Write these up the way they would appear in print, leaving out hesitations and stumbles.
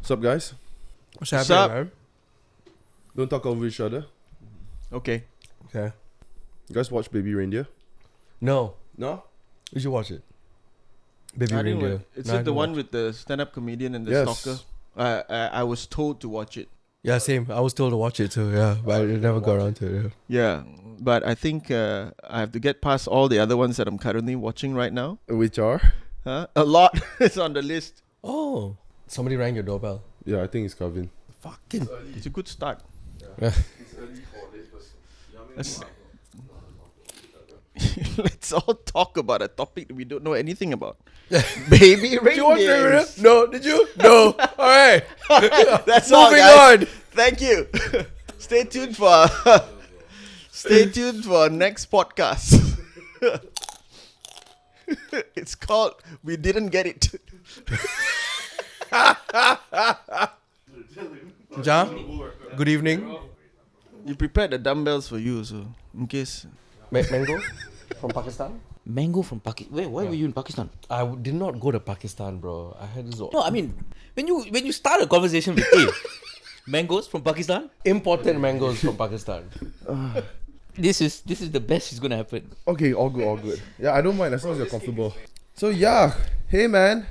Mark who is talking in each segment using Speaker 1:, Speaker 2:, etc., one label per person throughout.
Speaker 1: What's up, guys?
Speaker 2: What's
Speaker 3: What's
Speaker 2: happening,
Speaker 3: up?
Speaker 2: man?
Speaker 1: Don't talk over each other.
Speaker 3: Okay.
Speaker 2: Okay.
Speaker 1: You guys watch Baby Reindeer?
Speaker 2: No,
Speaker 1: No?
Speaker 2: you should watch it. Baby
Speaker 3: I didn't
Speaker 2: Reindeer.
Speaker 3: wa- It's
Speaker 2: No, I
Speaker 3: it the
Speaker 2: didn't
Speaker 3: one
Speaker 2: watch.
Speaker 3: with the stand-up comedian and the
Speaker 1: Yes.
Speaker 3: stalker? I was told to watch it.
Speaker 2: Yeah, same. I was told to watch it too. Yeah, but I never got around to it.
Speaker 3: Yeah, but I think I have to get past all the other ones that I'm currently watching right now.
Speaker 1: Which are?
Speaker 3: Huh? A lot is on the list.
Speaker 2: Oh, somebody rang your doorbell.
Speaker 1: Yeah, I think it's Kavin.
Speaker 2: Fucking.
Speaker 3: It's a good start. Let's, let's all talk about a topic that we don't know anything about. Baby
Speaker 2: Did you watch Baby Reindeer?
Speaker 3: reindeers.
Speaker 2: No, did you? No. All right.
Speaker 3: That's all,
Speaker 2: Moving
Speaker 3: guys.
Speaker 2: on.
Speaker 3: Thank you. Stay tuned for our next podcast. It's called We Didn't Get It.
Speaker 2: Ja, good evening.
Speaker 3: You prepared the dumbbells for you, so in case.
Speaker 2: Mango from Pakistan.
Speaker 4: Mango from Pakistan. Wait, why were you in Pakistan?
Speaker 2: I did not go to Pakistan, bro. I had this
Speaker 4: No, I mean, when you start a conversation with mangoes from Pakistan,
Speaker 2: imported mangoes from Pakistan.
Speaker 4: this is the best is gonna happen.
Speaker 1: Okay, all good, all good. Yeah, I don't mind as long as you're comfortable. So yeah, hey man.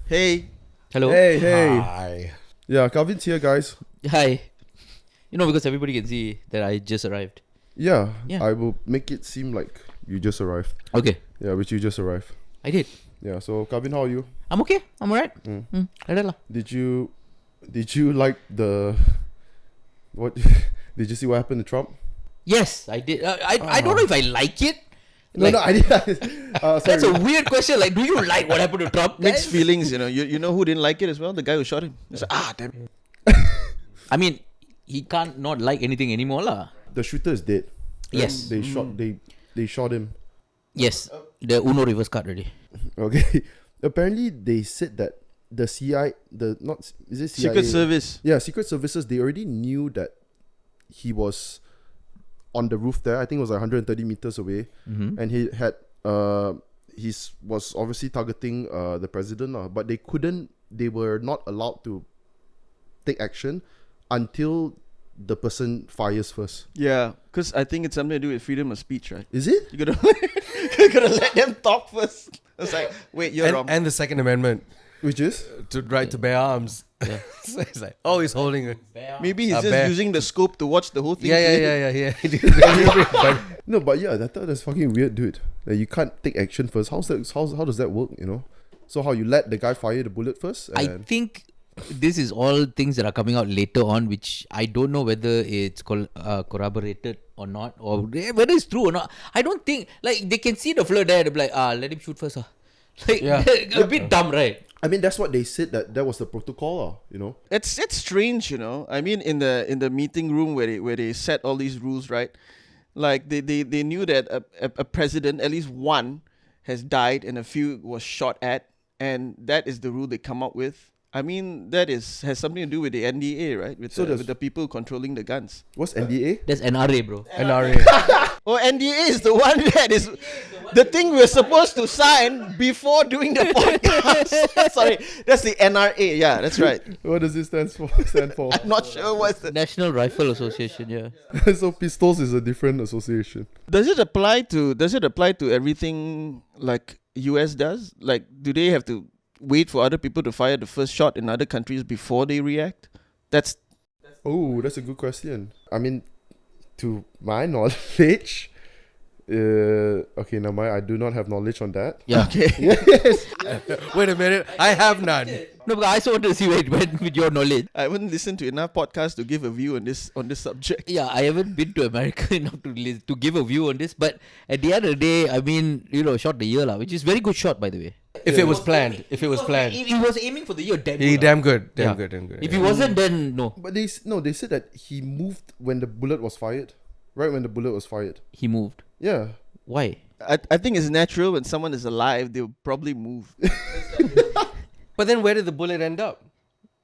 Speaker 3: Hey,
Speaker 4: Hello.
Speaker 1: Hey, hey.
Speaker 2: Hi.
Speaker 1: Yeah, Calvin's here, guys.
Speaker 4: Hi. You know, because everybody can see that I just arrived.
Speaker 1: Yeah,
Speaker 4: Yeah.
Speaker 1: I will make it seem like you just arrived.
Speaker 4: Okay,
Speaker 1: Yeah, which you just arrived.
Speaker 4: I did.
Speaker 1: Yeah, so Calvin, how are you?
Speaker 4: I'm okay. I'm alright.
Speaker 1: Mm.
Speaker 4: Like that lah.
Speaker 1: Did you like the what? Did you see what happened to Trump?
Speaker 4: Yes, I did. I don't know if I like it.
Speaker 1: No,
Speaker 4: Like,
Speaker 1: no, I did. Sorry.
Speaker 4: That's a weird question. Like, do you like what happened to Trump?
Speaker 3: mixed feelings, you know. You know who didn't like it as well? The guy who shot him. It's like, damn it.
Speaker 4: I mean, he can't not like anything anymore lah.
Speaker 1: The shooter is dead.
Speaker 4: Yes.
Speaker 1: They shot him.
Speaker 4: Yes. The Uno reverse card already.
Speaker 1: Okay. Apparently, they said that the CIA, is it CIA?
Speaker 3: Secret Service.
Speaker 1: Yeah, Secret Services. They already knew that he was on the roof there. I think it was like 130 meters away, and he had was obviously targeting the president, but they couldn't. They were not allowed to take action until the person fires first.
Speaker 3: Yeah, because I think it's something to do with freedom of speech, right?
Speaker 1: Is it?
Speaker 3: You gotta let them talk first. It's like, wait, you're wrong.
Speaker 2: And the Second Amendment
Speaker 1: Which is?
Speaker 2: to right to bear arms.
Speaker 4: Yeah.
Speaker 2: So it's like, oh, he's holding it.
Speaker 3: Maybe he's
Speaker 2: A
Speaker 3: just
Speaker 2: bear.
Speaker 3: using the scope to watch the whole thing.
Speaker 2: Yeah. But
Speaker 1: No, but yeah, I thought that's fucking weird, dude. That you can't take action first. How does that work? You know? So how you let the guy fire the bullet first?
Speaker 4: I think this is all things that are coming out later on, which I don't know whether it's corroborated or not, or whether it's true or not. I don't think, like, they can see the flirt there, they'll be like, let him shoot first. Like,
Speaker 2: Yeah.
Speaker 4: a bit dumb, right?
Speaker 1: I mean, that's what they said, that was the protocol, you know?
Speaker 3: It's strange, you know. I mean, in the meeting room where they set all these rules, right? Like they knew that a president, at least one, has died and a few was shot at, and that is the rule they come up with. I mean, that has something to do with the NDA, right? With the people controlling the guns.
Speaker 1: What's NDA?
Speaker 4: That's NRA, bro.
Speaker 2: NRA.
Speaker 3: Oh, NDA is the one that is the thing we're supposed to sign before doing the podcast. Sorry, that's the NRA. Yeah, that's right.
Speaker 1: What does it stand for?
Speaker 3: I'm not sure what's the.
Speaker 4: National Rifle Association, yeah.
Speaker 1: So pistols is a different association.
Speaker 3: Does it apply to everything like US does? Like, do they have to wait for other people to fire the first shot in other countries before they react? That's
Speaker 1: That's a good question. I mean, to my knowledge, okay, now I do not have knowledge on that.
Speaker 4: Yeah.
Speaker 3: okay.
Speaker 1: Yes.
Speaker 2: Wait a minute. I have none.
Speaker 4: No, but I also want to see where it went with your knowledge.
Speaker 3: I haven't listened to enough podcasts to give a view on this subject.
Speaker 4: Yeah, I haven't been to America enough to give a view on this, but at the end of the day, I mean, shot the year, which is very good shot, by the way.
Speaker 2: If it was planned. If it was planned.
Speaker 4: He was aiming for the year, damn
Speaker 2: He
Speaker 4: good.
Speaker 2: damn good.
Speaker 4: Yeah.
Speaker 2: Damn good.
Speaker 4: If he wasn't, then no.
Speaker 1: But they said that he moved when the bullet was fired. Right when the bullet was fired.
Speaker 4: He moved.
Speaker 1: Yeah.
Speaker 4: Why?
Speaker 3: I think it's natural when someone is alive, they'll probably move.
Speaker 2: But then where did the bullet end up?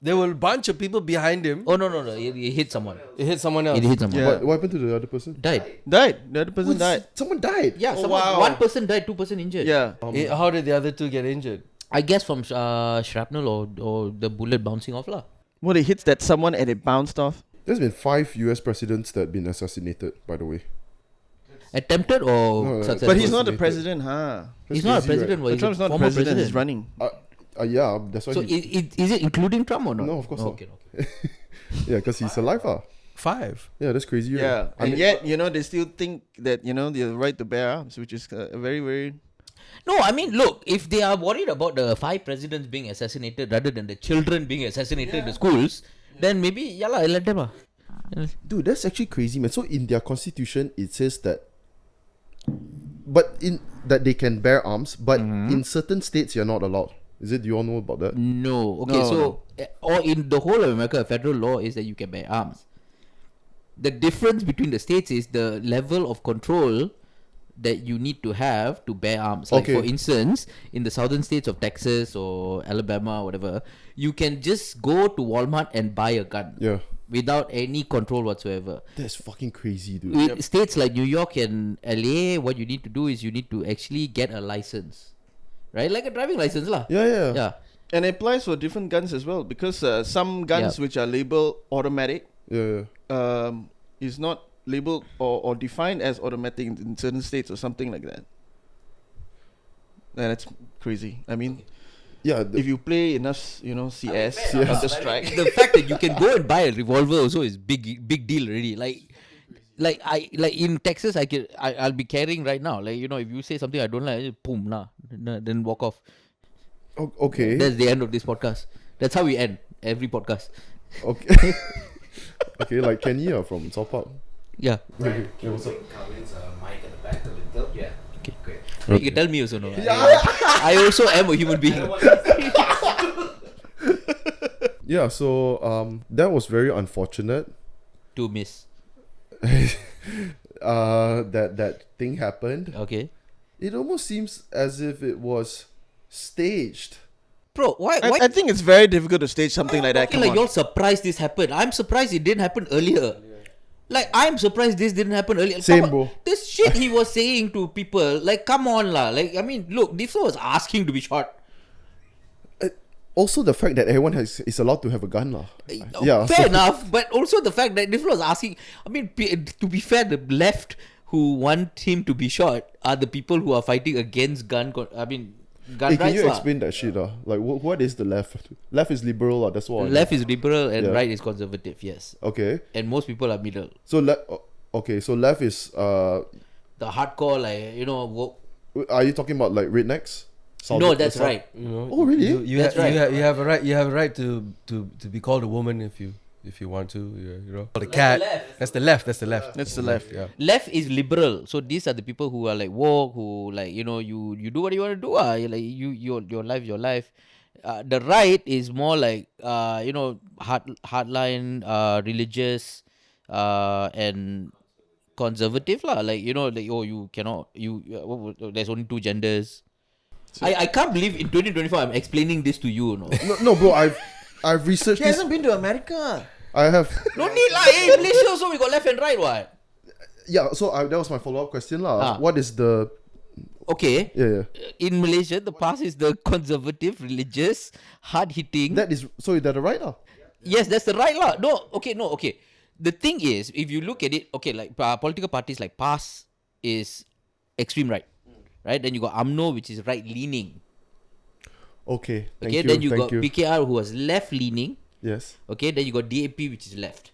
Speaker 2: There were a bunch of people behind him.
Speaker 4: Oh, no. He hit someone.
Speaker 2: It hit someone else.
Speaker 4: It hit someone.
Speaker 3: Yeah.
Speaker 1: What happened to the other person?
Speaker 4: Died.
Speaker 3: Died. The other person died.
Speaker 1: Someone died.
Speaker 4: Yeah,
Speaker 3: Oh,
Speaker 4: someone,
Speaker 3: wow.
Speaker 4: one person died, 2 person injured.
Speaker 3: Yeah.
Speaker 2: How did the other two get injured?
Speaker 4: I guess from shrapnel or the bullet bouncing off lah.
Speaker 3: What, it hits that someone and it bounced off?
Speaker 1: There's been 5 US presidents that have been assassinated, by the way.
Speaker 4: Attempted or
Speaker 1: No,
Speaker 4: successful?
Speaker 3: But he's not the
Speaker 1: Fascinated.
Speaker 3: president, huh?
Speaker 4: He's
Speaker 1: That's
Speaker 4: not a
Speaker 1: crazy,
Speaker 4: president.
Speaker 1: right?
Speaker 4: Well, he's
Speaker 3: Trump's
Speaker 4: a
Speaker 3: not the
Speaker 4: former
Speaker 3: president,
Speaker 4: president.
Speaker 3: he's running.
Speaker 1: Yeah, that's why
Speaker 4: So is it including Trump or not?
Speaker 1: No, of course not.
Speaker 4: Okay.
Speaker 1: Yeah, because he's alive.
Speaker 2: 5.
Speaker 1: Yeah, that's crazy. Right?
Speaker 3: Yeah,
Speaker 1: I
Speaker 3: and
Speaker 1: mean,
Speaker 3: yet, they still think that, the right to bear arms, which is a very, very...
Speaker 4: No, I mean, look, if they are worried about the 5 presidents being assassinated rather than the children being assassinated in the schools, then maybe, let them.
Speaker 1: dude, that's actually crazy, man. So in their constitution, it says that, that they can bear arms, but in certain states you're not allowed. Is it? Do you all know about that?
Speaker 4: No. Okay,
Speaker 3: No,
Speaker 4: so, or in the whole of America, federal law is that you can bear arms. The difference between the states is the level of control that you need to have to bear arms. Like, for instance, in the southern states of Texas or Alabama or whatever, you can just go to Walmart and buy a gun.
Speaker 1: Yeah.
Speaker 4: Without any control whatsoever.
Speaker 1: That's fucking crazy, dude.
Speaker 4: With states like New York and LA, what you need to do is you need to actually get a license, right? Like a driving license, lah.
Speaker 1: Yeah.
Speaker 3: And it applies for different guns as well, because some guns which are labeled automatic
Speaker 1: Yeah.
Speaker 3: is not labeled or defined as automatic in certain states or something like that. And that's crazy. I mean,
Speaker 1: Yeah.
Speaker 3: if you play enough, CS, Counter-Strike.
Speaker 4: The fact that you can go and buy a revolver also is big deal already. Like in Texas, I'll be carrying right now. Like, if you say something I don't like, boom, then walk off.
Speaker 1: Okay.
Speaker 4: That's the end of this podcast. That's how we end every podcast.
Speaker 1: Okay. Okay, like Kenny from South Park.
Speaker 4: Yeah.
Speaker 1: Okay. Yeah, what's up?
Speaker 5: Kavin's mic at the back a little. Yeah.
Speaker 4: Okay.
Speaker 5: Great.
Speaker 4: You can tell me also, no? I also am a human being.
Speaker 1: Yeah, so that was very unfortunate.
Speaker 4: To miss.
Speaker 1: That thing happened.
Speaker 4: Okay.
Speaker 1: It almost seems as if it was staged.
Speaker 4: Bro, why?
Speaker 3: I think it's very difficult to stage something like that.
Speaker 4: Come on. You're surprised this happened. I'm surprised it didn't happen earlier. Like, I'm surprised this didn't happen earlier.
Speaker 1: Same,
Speaker 4: Come on,
Speaker 1: bro.
Speaker 4: This shit he was saying to people, like, come on lah. Like, I mean, look, this was asking to be shot.
Speaker 1: Also, the fact that everyone is allowed to have a gun, lah.
Speaker 4: Fair enough, but also the fact that this was asking. I mean, to be fair, the left who want him to be shot are the people who are fighting against gun
Speaker 1: Hey, can
Speaker 4: rights
Speaker 1: you
Speaker 4: lah.
Speaker 1: explain that shit, lah? Like, what is the left? Left is liberal, lah. That's what. I know.
Speaker 4: Left is liberal and
Speaker 1: Yeah.
Speaker 4: right is conservative. Yes,
Speaker 1: Okay.
Speaker 4: and most people are middle.
Speaker 1: So so left is
Speaker 4: The hardcore, like woke.
Speaker 1: Are you talking about like rednecks?
Speaker 4: No, that's right.
Speaker 1: Oh, really?
Speaker 2: You
Speaker 4: That's right.
Speaker 2: You have a right. You have a right to be called a woman if you want to. The cat.
Speaker 4: left.
Speaker 2: That's the left. That's the left.
Speaker 3: That's the left.
Speaker 2: Yeah.
Speaker 4: Left is liberal, so these are the people who are like woke, who like you do what you want to do. Like your life. The right is more like hardline, religious, and conservative lah. Like you cannot there's only 2 genders. I can't believe in 2024 I'm explaining this to you.
Speaker 1: No, bro. I've researched
Speaker 3: He
Speaker 1: this.
Speaker 3: hasn't been to America.
Speaker 1: I have.
Speaker 4: No need lah. In Malaysia also we got left and right. What?
Speaker 1: Yeah. So that was my follow-up question, lah.
Speaker 4: Ah.
Speaker 1: What is the?
Speaker 4: Okay.
Speaker 1: Yeah.
Speaker 4: In Malaysia, the past is the conservative, religious, hard-hitting.
Speaker 1: That is. So is that the right, lah?
Speaker 4: Yes, that's the right lah. No. Okay. The thing is, if you look at it, okay, like political parties like PAS is extreme right, right? Then you got UMNO, which is right-leaning.
Speaker 1: Okay. Thank
Speaker 4: Okay.
Speaker 1: you.
Speaker 4: Then you
Speaker 1: Thank
Speaker 4: got
Speaker 1: you.
Speaker 4: PKR, who was left-leaning.
Speaker 1: Yes.
Speaker 4: Okay. Then you got DAP, which is left.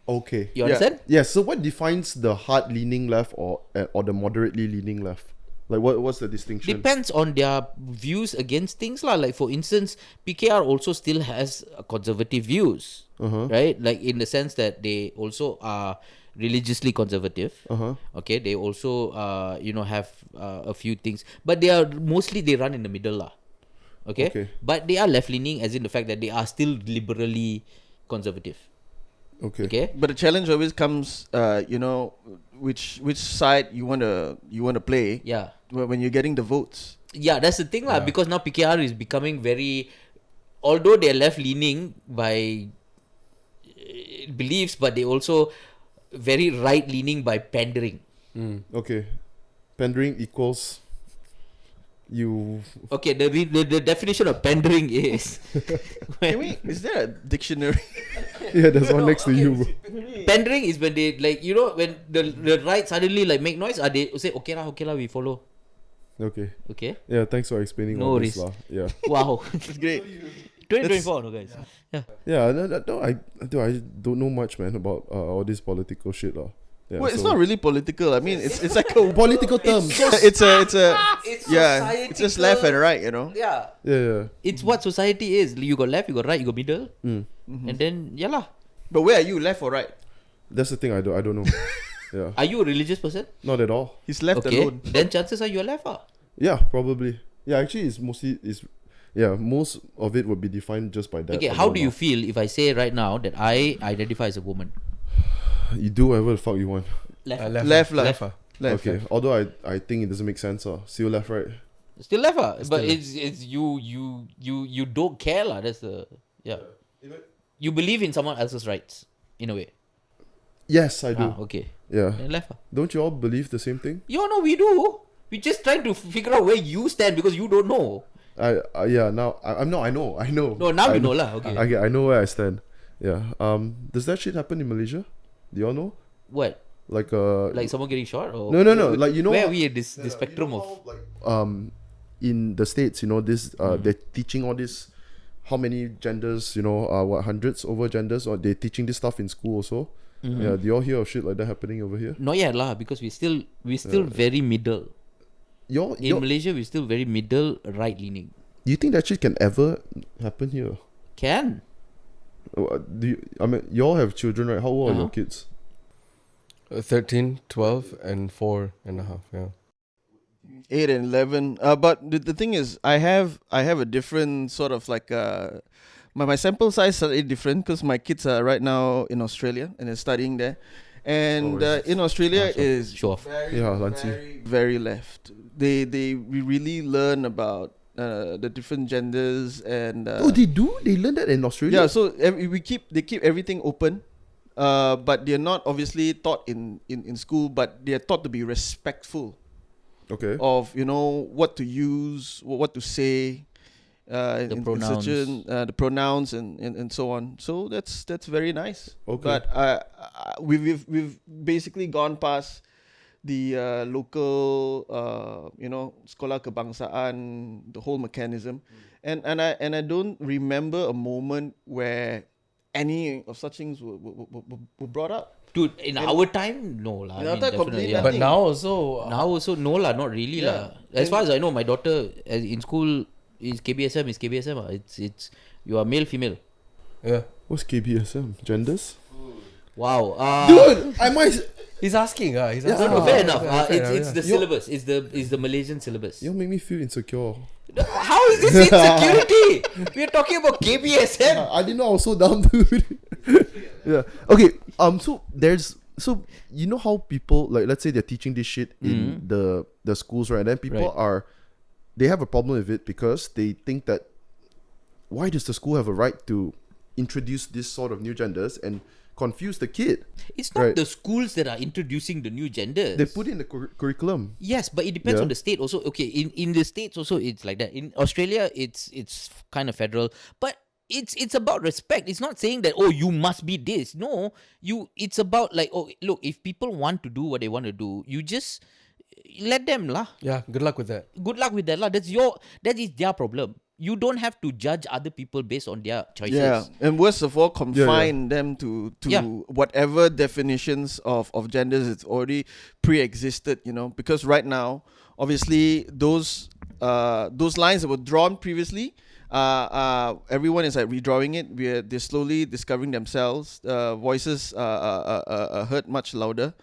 Speaker 1: Okay.
Speaker 4: You understand?
Speaker 1: Yes. So what defines the hard-leaning left or the moderately leaning left? Like what's the distinction?
Speaker 4: Depends on their views against things lah. Like for instance, PKR also still has conservative views, right? Like in the sense that they also are religiously conservative. Okay, they also have a few things, but they run in the middle lah. Okay, but they are left leaning, as in the fact that they are still liberally conservative. Okay.
Speaker 3: But the challenge always comes, which side you wanna play.
Speaker 4: Yeah.
Speaker 3: When you're getting the votes.
Speaker 4: Yeah, that's the thing lah. Because now PKR is becoming very, although they're left leaning by beliefs, but they also very right leaning by pandering.
Speaker 1: Okay. Pandering equals You
Speaker 4: Okay, the definition of pandering is
Speaker 3: Is there a dictionary?
Speaker 1: yeah, there's one next to you. Bro.
Speaker 4: pandering is when they like when the right suddenly like make noise, they say okay lah, we follow.
Speaker 1: Okay.
Speaker 4: Okay.
Speaker 1: Yeah, thanks for explaining
Speaker 4: No
Speaker 1: all this
Speaker 4: worries.
Speaker 1: lah. Yeah.
Speaker 4: Wow.
Speaker 3: It's great.
Speaker 4: 2024, no guys. Yeah.
Speaker 1: Yeah, no, I don't know much, man, about all this political shit lah. Yeah,
Speaker 3: Well, it's not really political. I mean, it's like a
Speaker 1: political terms.
Speaker 3: it's a
Speaker 4: It's
Speaker 3: yeah. It's just left and right, you know.
Speaker 4: Yeah.
Speaker 1: Yeah.
Speaker 4: It's what society is. You got left, you got right, you got middle,
Speaker 1: Mm.
Speaker 4: and then yeah lah.
Speaker 3: But where are you, left or right?
Speaker 1: That's the thing. I don't know. Yeah,
Speaker 4: Are you a religious person?
Speaker 1: not at all.
Speaker 3: He's left
Speaker 4: Okay.
Speaker 3: alone.
Speaker 4: Then chances are you're left.
Speaker 1: Yeah, probably. Yeah, actually, it's mostly most of it would be defined just by that.
Speaker 4: Okay, how do you feel if I say right now that I identify as a woman?
Speaker 1: You do whatever the fuck you want.
Speaker 4: Left.
Speaker 3: Left.
Speaker 1: Okay. Although I think it doesn't make sense. Still left, right?
Speaker 4: Still left, but it's you don't care lah. That's the You believe in someone else's rights in a way.
Speaker 1: Yes, I do.
Speaker 4: Okay.
Speaker 1: Yeah.
Speaker 4: Then left.
Speaker 1: Don't you all believe the same thing?
Speaker 4: No, we do. We're just trying to figure out where you stand because you don't know.
Speaker 1: Now I know.
Speaker 4: No, now
Speaker 1: I
Speaker 4: we know lah. Okay.
Speaker 1: I know where I stand. Yeah. Does that shit happen in Malaysia? Do y'all know?
Speaker 4: What?
Speaker 1: Like
Speaker 4: Someone getting shot or
Speaker 1: No. Like
Speaker 4: where are we at this spectrum of?
Speaker 1: In the States, this they're teaching all this. How many genders? Hundreds over genders, or they're teaching this stuff in school also.
Speaker 4: Mm-hmm.
Speaker 1: Yeah. Do y'all hear of shit like that happening over here?
Speaker 4: Not yet lah, because we still very middle. In Malaysia, we're still very middle right leaning.
Speaker 1: Do you think that shit can ever happen here?
Speaker 4: Can.
Speaker 1: Y'all have children, right? How old are your kids?
Speaker 2: 13, 12, and 4.5. Yeah.
Speaker 3: 8 and 11. But the thing is, I have a different sort of like my sample size is slightly different because my kids are right now in Australia and they're studying there, and in Australia is
Speaker 4: Show off.
Speaker 3: very, very left. We really learn about the different genders and
Speaker 1: They do? They learn that in Australia?
Speaker 3: yeah. So they keep everything open. But they're not obviously taught in school, but they're taught to be respectful.
Speaker 1: Okay.
Speaker 3: Of what to use, what to say,
Speaker 4: The pronouns.
Speaker 3: the pronouns and so on. So that's very nice.
Speaker 1: Okay.
Speaker 3: But we've basically gone past the local sekolah kebangsaan, the whole mechanism, and I don't remember a moment where any of such things were brought up.
Speaker 4: Dude, in our time, no lah.
Speaker 3: In our time, completely
Speaker 2: But
Speaker 3: nothing.
Speaker 2: now also,
Speaker 4: No lah, not really lah. As far as I know, my daughter in school is KBSM. It's you are male, female.
Speaker 2: yeah.
Speaker 1: What's KBSM? Genders?
Speaker 4: Wow.
Speaker 1: Dude, I might.
Speaker 2: He's asking. He's
Speaker 4: No,
Speaker 2: asking.
Speaker 4: fair enough.
Speaker 2: Fair
Speaker 4: It's the syllabus. It's the Malaysian syllabus.
Speaker 1: You make me feel insecure.
Speaker 4: How is this insecurity? We're talking about KBSM.
Speaker 1: I didn't know I was so dumb, dude. Yeah. Okay. So you know how people, like, let's say they're teaching this shit in the schools, right? And then people they have a problem with it because they think that why does the school have a right to introduce this sort of new genders and confuse the kid?
Speaker 4: It's not the schools that are introducing the new genders.
Speaker 1: They put it in the curriculum.
Speaker 4: Yes, but it depends on the state also. Okay, in the states also it's like that. In Australia, it's kind of federal, but it's about respect. It's not saying that you must be this. No, it's about like look, if people want to do what they want to do, you just let them lah.
Speaker 2: Yeah, good luck with that.
Speaker 4: Good luck with that lah. That is their problem. You don't have to judge other people based on their choices.
Speaker 3: Yeah, and worst of all, confine them to whatever definitions of genders it's already pre-existed. Because right now, obviously, those lines that were drawn previously, everyone is like redrawing it. They're slowly discovering themselves. Voices are heard much louder,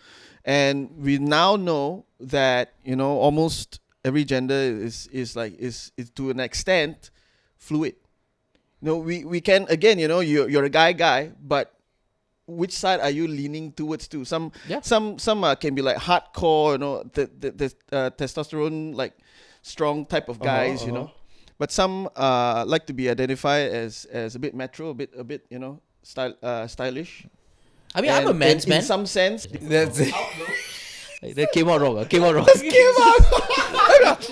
Speaker 3: and we now know that almost every gender is to an extent fluid. We can again, you're a guy, but which side are you leaning towards? Some can be like hardcore, the testosterone like strong type of guys, but some like to be identified as a bit metro, a bit stylish.
Speaker 4: I mean, I'm a man's man.
Speaker 3: In some sense,
Speaker 2: That's it.
Speaker 4: That came out wrong.
Speaker 1: I'm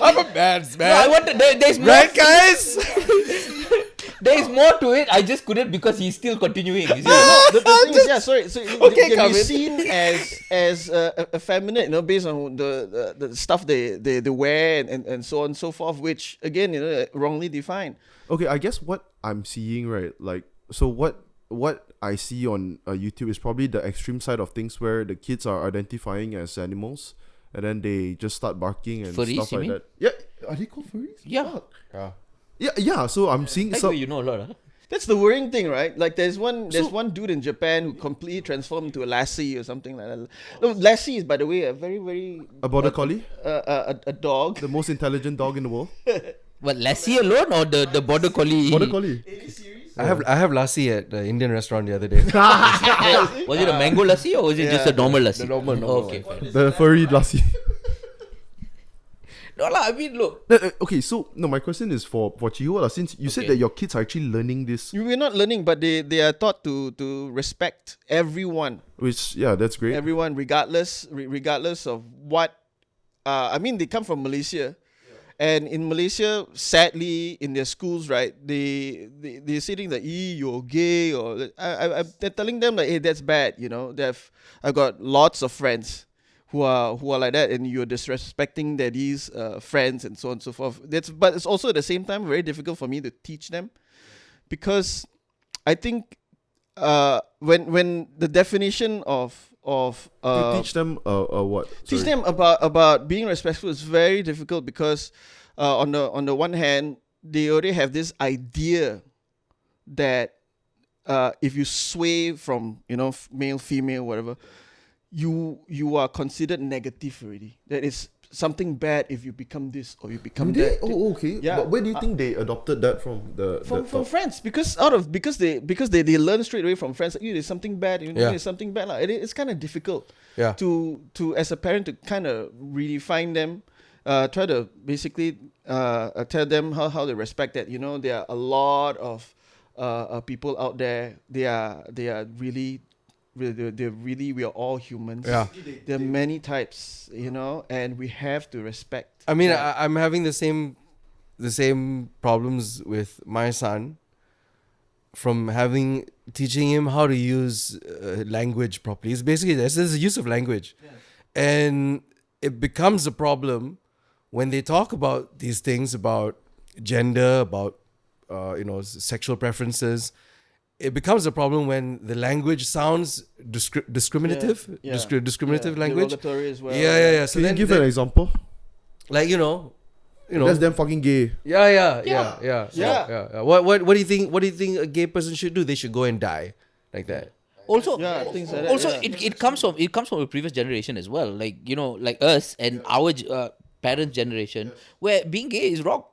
Speaker 2: I'm a man's
Speaker 4: No, I
Speaker 2: man.
Speaker 4: wanted. There's more.
Speaker 2: Right, guys?
Speaker 4: There is more to it. I just couldn't because he's still continuing. You see?
Speaker 3: The thing is, yeah, sorry. So
Speaker 2: Okay,
Speaker 3: they can be
Speaker 2: Kavin.
Speaker 3: seen as effeminate, based on the stuff they wear and so on and so forth, which again, wrongly defined.
Speaker 1: Okay, I guess what I'm seeing, right? Like, so what I see on YouTube is probably the extreme side of things where the kids are identifying as animals, and then they just start barking and
Speaker 4: Furries,
Speaker 1: stuff
Speaker 4: you
Speaker 1: like
Speaker 4: mean?
Speaker 1: that. Yeah, are they called furries?
Speaker 4: Yeah.
Speaker 1: Yeah. So I'm seeing
Speaker 4: Like
Speaker 1: some.
Speaker 4: you know a lot. Huh?
Speaker 3: That's the worrying thing, right? Like there's one dude in Japan who completely transformed into a lassie or something like that. No, lassie is, by the way, a very, very
Speaker 1: A border collie,
Speaker 3: a dog.
Speaker 1: the most intelligent dog in the world.
Speaker 4: What, Lassie alone or the border collie?
Speaker 1: Border collie.
Speaker 2: I have lassi at the Indian restaurant the other day.
Speaker 4: Was it a mango lassi or was it just a normal lassi?
Speaker 2: the normal
Speaker 4: Okay,
Speaker 2: one.
Speaker 4: fine.
Speaker 1: The furry lassie.
Speaker 4: No lah, I mean look.
Speaker 1: Okay, so no, my question is for Chihuahua. Since you said
Speaker 4: Okay.
Speaker 1: that your kids are actually learning this,
Speaker 3: We're not learning, but they are taught to respect everyone,
Speaker 1: which that's great.
Speaker 3: everyone regardless of what. I mean, they come from Malaysia. And in Malaysia, sadly, in their schools, right, they're saying that, you're gay, or they're telling them like, hey, that's bad, I've got lots of friends who are like that, and you're disrespecting daddy's friends and so on and so forth. But it's also at the same time very difficult for me to teach them, because I think when the definition of
Speaker 1: to teach them what?
Speaker 3: teach
Speaker 1: Sorry.
Speaker 3: them about being respectful is very difficult, because on the one hand, they already have this idea that if you sway from male, female, whatever, you are considered negative already. That is something bad if you become this or you become
Speaker 1: Do they?
Speaker 3: that.
Speaker 1: Oh, okay.
Speaker 3: Yeah.
Speaker 1: But where do you think they adopted that from?
Speaker 3: From friends, because they learn straight away from friends. Like, there's something bad. There's something bad. Like, it's kind of difficult.
Speaker 2: Yeah.
Speaker 3: To as a parent to kind of redefine them, try to basically tell them how they respect that. There are a lot of people out there. They are really. We are all humans.
Speaker 2: Yeah.
Speaker 3: There are many types, and we have to respect.
Speaker 2: I mean,
Speaker 3: that.
Speaker 2: I'm having the same problems with my son, from teaching him how to use language properly. It's basically this is the use of language, and it becomes a problem when they talk about these things, about gender, about sexual preferences. It becomes a problem when the language sounds discriminative, discriminative language.
Speaker 3: Derogatory as well.
Speaker 2: Yeah. So
Speaker 1: Can you
Speaker 2: then,
Speaker 1: give an example?
Speaker 2: like
Speaker 1: That's them fucking gay.
Speaker 2: Yeah.
Speaker 3: Yeah.
Speaker 2: What do you think? What do you think a gay person should do? They should go and die, like that.
Speaker 4: Also,
Speaker 3: Yeah, things like that,
Speaker 4: also
Speaker 3: yeah.
Speaker 4: it comes from a previous generation as well. Like like us and our parents' generation, where being gay is wrong.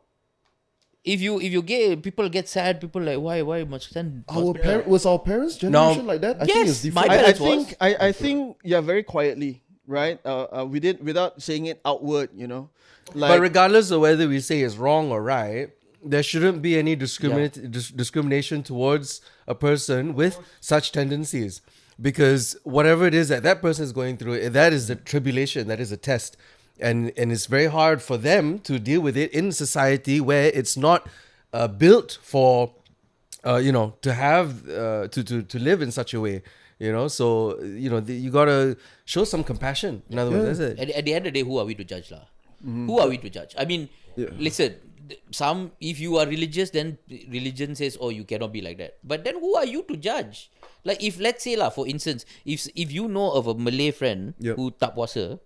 Speaker 4: If you're gay, people get sad. People like why must send
Speaker 1: Was our parents' generation like that? I think it's
Speaker 4: Yes,
Speaker 1: different.
Speaker 4: my
Speaker 3: I
Speaker 4: parents
Speaker 3: think
Speaker 4: was.
Speaker 3: I think very quietly, right? We did without saying it outward,
Speaker 2: But regardless of whether we say it's wrong or right, there shouldn't be any discrimination towards a person with such tendencies, because whatever it is that person is going through, that is a tribulation, that is a test. And it's very hard for them to deal with it in society where it's not built for, to have to live in such a way, So you gotta show some compassion. In other words, that's it.
Speaker 4: At the end of the day, who are we to judge, lah? Who are we to judge? I mean, listen. If you are religious, then religion says, oh, you cannot be like that. But then who are you to judge? Like, if let's say lah, for instance, if you know of a Malay friend who tak puasa,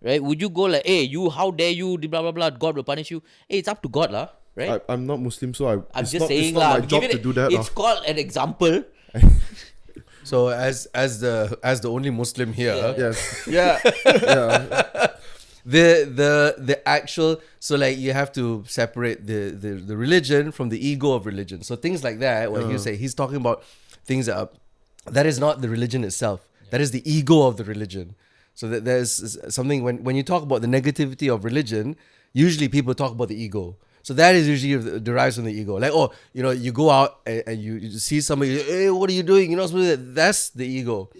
Speaker 4: right? Would you go like, hey, how dare you, blah blah blah, God will punish you? Hey, it's up to God lah, right?
Speaker 1: I'm not Muslim, so
Speaker 4: I'm
Speaker 1: it's
Speaker 4: just
Speaker 1: not,
Speaker 4: saying
Speaker 1: it's not
Speaker 4: lah.
Speaker 1: my job to do that.
Speaker 4: It's called an example.
Speaker 2: So as the only Muslim here,
Speaker 1: Yes.
Speaker 3: yeah,
Speaker 2: the actual, so like you have to separate the religion from the ego of religion. So things like that, when you say he's talking about things that is not the religion itself, that is the ego of the religion. So that there's something, when you talk about the negativity of religion, usually people talk about the ego. So that is usually derives from the ego. Like, you go out and you see somebody, hey, what are you doing? You're not supposed to do that. That's the ego.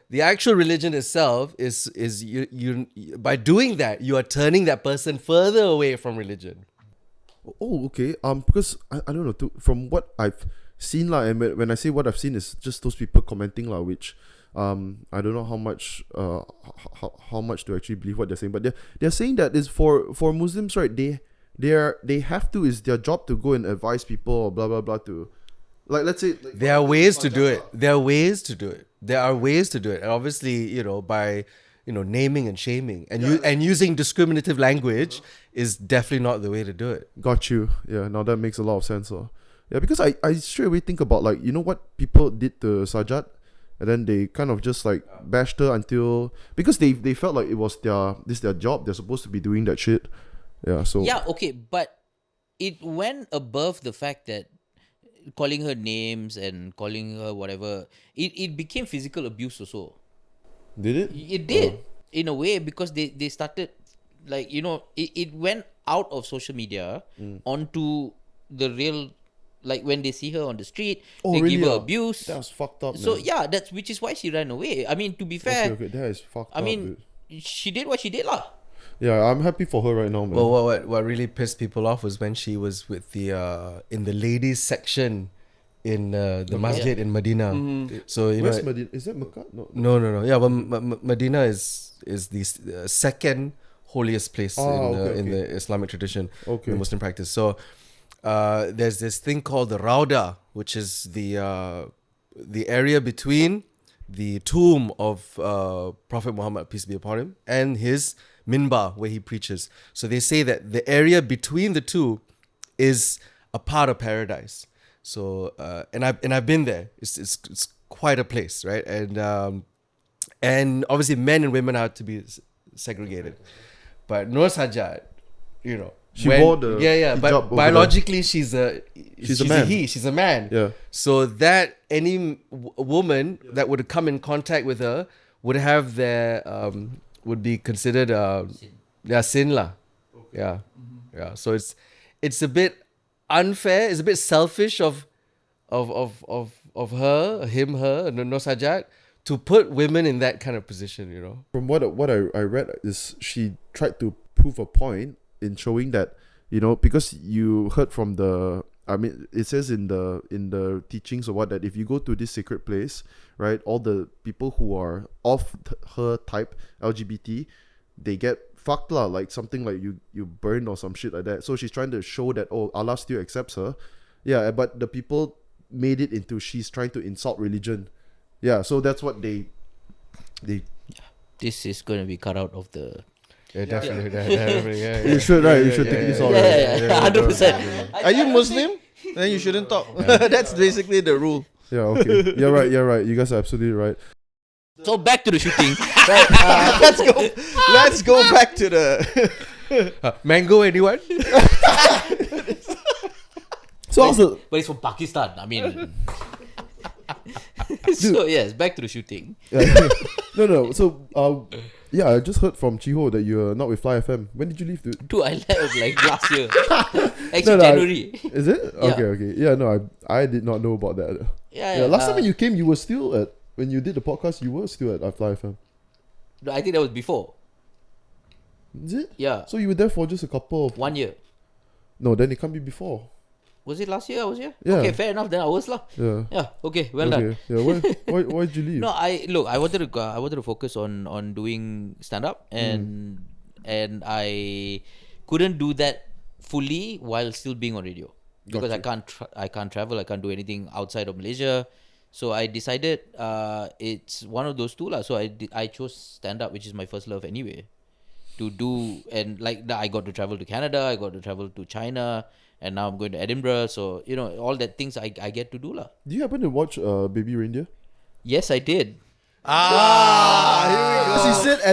Speaker 2: the actual religion itself is you by doing that you are turning that person further away from religion.
Speaker 1: Oh, okay. Because I don't know. From what I've seen, lah, and when I say what I've seen is just those people commenting, lah, which I don't know how much how much to actually believe what they're saying, but they're saying that is for Muslims, right? They have to, is their job to go and advise people or blah blah blah to, like, let's say, like,
Speaker 2: There are ways to do it. There are ways to do it. There are ways to do it, and obviously, by naming and shaming and using discriminative language is definitely not the way to do it.
Speaker 1: Got you. Yeah, now that makes a lot of sense. Yeah, because I straight away think about, like, what people did to Sajad, and then they kind of just like bashed her until, because they felt like it was their job. They're supposed to be doing that shit. Yeah, so
Speaker 4: Yeah, okay, but it went above the fact that calling her names and calling her whatever, it became physical abuse also.
Speaker 1: did it?
Speaker 4: It did, in a way, because they started, like, it went out of social media onto the real, like, when they see her on the street, they
Speaker 1: really?
Speaker 4: give her abuse.
Speaker 1: That was fucked up.
Speaker 4: So
Speaker 1: man.
Speaker 4: yeah, which is why she ran away. I mean, to be fair,
Speaker 1: Okay, that is fucked up.
Speaker 4: I mean,
Speaker 1: dude.
Speaker 4: she did what she did lah.
Speaker 1: Yeah, I'm happy for her right now, man.
Speaker 2: Well, what really pissed people off was when she was with the in the ladies section in the masjid in Medina. So
Speaker 1: Where's Medina? Is that Mecca? No.
Speaker 2: No. Yeah, but Medina is the second holiest place in the Islamic tradition,
Speaker 1: Okay.
Speaker 2: the Muslim practice. So there's this thing called the Rauda, which is the area between the tomb of Prophet Muhammad, peace be upon him, and his minbar where he preaches. So they say that the area between the two is a part of paradise. So and I've been there. It's quite a place, right? And obviously men and women are to be segregated. But Nur Sajad,
Speaker 1: She wore the
Speaker 2: but
Speaker 1: hijab over
Speaker 2: biologically she's a
Speaker 1: man.
Speaker 2: she's a man.
Speaker 1: Yeah.
Speaker 2: So that any woman that would come in contact with her would have their would be considered sin lah. Yeah. Yeah. So it's a bit unfair. It's a bit selfish of her, Nur Sajad, to put women in that kind of position.
Speaker 1: From what I read is she tried to prove a point in showing that, because you heard from it says in the teachings or what, that if you go to this sacred place, right, all the people who are of her type, LGBT, they get fucked lah, like something like you burn or some shit like that. So she's trying to show that, Allah still accepts her. Yeah, but the people made it into she's trying to insult religion. Yeah, so that's what they
Speaker 4: This is going to be cut out of the.
Speaker 2: Yeah, definitely. Yeah.
Speaker 1: You should, right? You should take this all.
Speaker 4: Yeah, 100%.
Speaker 3: Are you Muslim? Then you shouldn't talk. That's basically the rule.
Speaker 1: Yeah, okay. You're right. You guys are absolutely right.
Speaker 4: So back to the shooting.
Speaker 3: Let's go back to the
Speaker 2: Mango, anyone?
Speaker 1: So also,
Speaker 4: But it's from Pakistan. I mean. So yes, back to the shooting.
Speaker 1: no. So I just heard from Chiho that you're not with Fly FM. When did you leave, dude?
Speaker 4: Dude, I left like last year. Actually, January.
Speaker 1: Is it?
Speaker 4: Yeah.
Speaker 1: Okay. Yeah, no, I did not know about that.
Speaker 4: Yeah.
Speaker 1: Last time when you came, you were still at, when you did the podcast, you were still at Fly FM.
Speaker 4: No, I think that was before.
Speaker 1: Is it?
Speaker 4: Yeah.
Speaker 1: So you were there for just a couple of...
Speaker 4: 1 year.
Speaker 1: No, then it can't be before.
Speaker 4: Was it last year I was here?
Speaker 1: Yeah.
Speaker 4: Okay, fair enough. Then I was lah.
Speaker 1: Yeah.
Speaker 4: Yeah. Okay. Well done.
Speaker 1: Yeah. Why did you leave?
Speaker 4: No, I wanted to focus on doing stand up, and I couldn't do that fully while still being on radio because I can't travel. I can't do anything outside of Malaysia. So I decided it's one of those two lah. So I chose stand up, which is my first love anyway, to do. And like I got to travel to Canada, I got to travel to China, and now I'm going to Edinburgh. So all that things I get to do lah.
Speaker 1: Do you happen to watch Baby Reindeer?
Speaker 4: Yes, I did.
Speaker 3: here we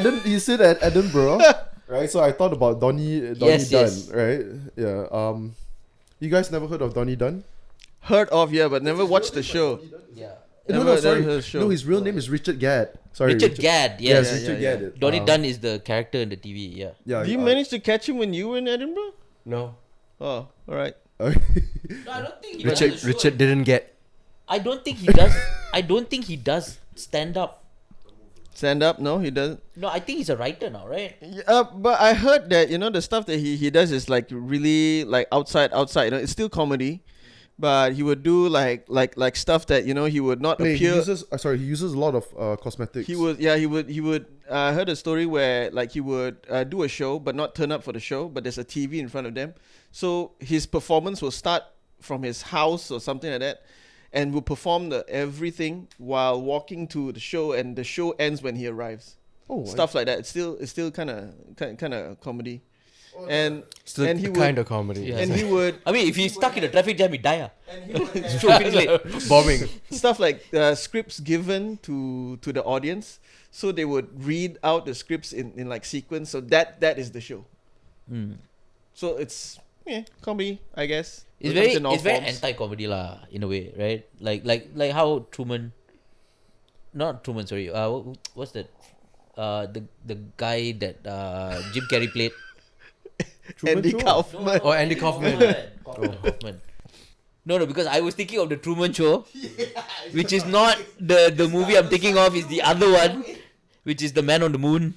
Speaker 3: go.
Speaker 1: He said at Edinburgh, right? So I thought about Donnie
Speaker 4: Yes,
Speaker 1: Dunn,
Speaker 4: yes.
Speaker 1: right? Yeah. You guys never heard of Donnie Dunn?
Speaker 3: Heard of, yeah, but never watched the show.
Speaker 4: Yeah.
Speaker 3: Never
Speaker 1: sorry.
Speaker 3: heard the show.
Speaker 1: No, his real name is Richard Gadd. Sorry,
Speaker 4: Richard Gadd, yes.
Speaker 1: Yes, Richard
Speaker 3: yeah.
Speaker 1: Gadd.
Speaker 4: Donnie Dunn is the character in the TV, yeah.
Speaker 1: Yeah.
Speaker 3: Do you manage to catch him when you were in Edinburgh?
Speaker 2: No.
Speaker 3: Oh, all right.
Speaker 4: No, I don't think he does.
Speaker 2: Richard didn't get.
Speaker 4: I don't think he does. I don't think he does stand up
Speaker 3: Stand up? No, he doesn't.
Speaker 4: No, I think he's a writer now, right?
Speaker 3: But I heard that the stuff that he does is like really like outside. It's still comedy, but he would do like stuff that he would not
Speaker 1: He
Speaker 3: appear.
Speaker 1: uses he uses a lot of cosmetics.
Speaker 3: He would. I heard a story where like he would do a show but not turn up for the show, but there's a TV in front of them, so his performance will start from his house or something like that, and will perform everything while walking to the show, and the show ends when he arrives. Stuff like that. It's still kind of comedy, and
Speaker 2: Still
Speaker 3: and he
Speaker 2: kind of comedy.
Speaker 4: Yeah.
Speaker 3: and he would
Speaker 4: I mean, if he's stuck in a traffic jam, he die.
Speaker 3: and he would
Speaker 4: Show finish late.
Speaker 2: Bombing.
Speaker 3: stuff like scripts given to the audience, so they would read out the scripts in like sequence, so that is the show. So it's comedy, I guess.
Speaker 4: It's
Speaker 3: It comes in all
Speaker 4: very
Speaker 3: forms.
Speaker 4: anti-comedy lah, in a way, right? Like how not Truman, sorry. What's that? The guy that Jim Carrey played.
Speaker 3: Andy
Speaker 1: Show?
Speaker 3: Kaufman.
Speaker 2: Oh, Andy Kaufman.
Speaker 4: Kaufman. No, because I was thinking of the Truman Show, which is not the movie I'm thinking of. Is the other one, which is the Man on the Moon.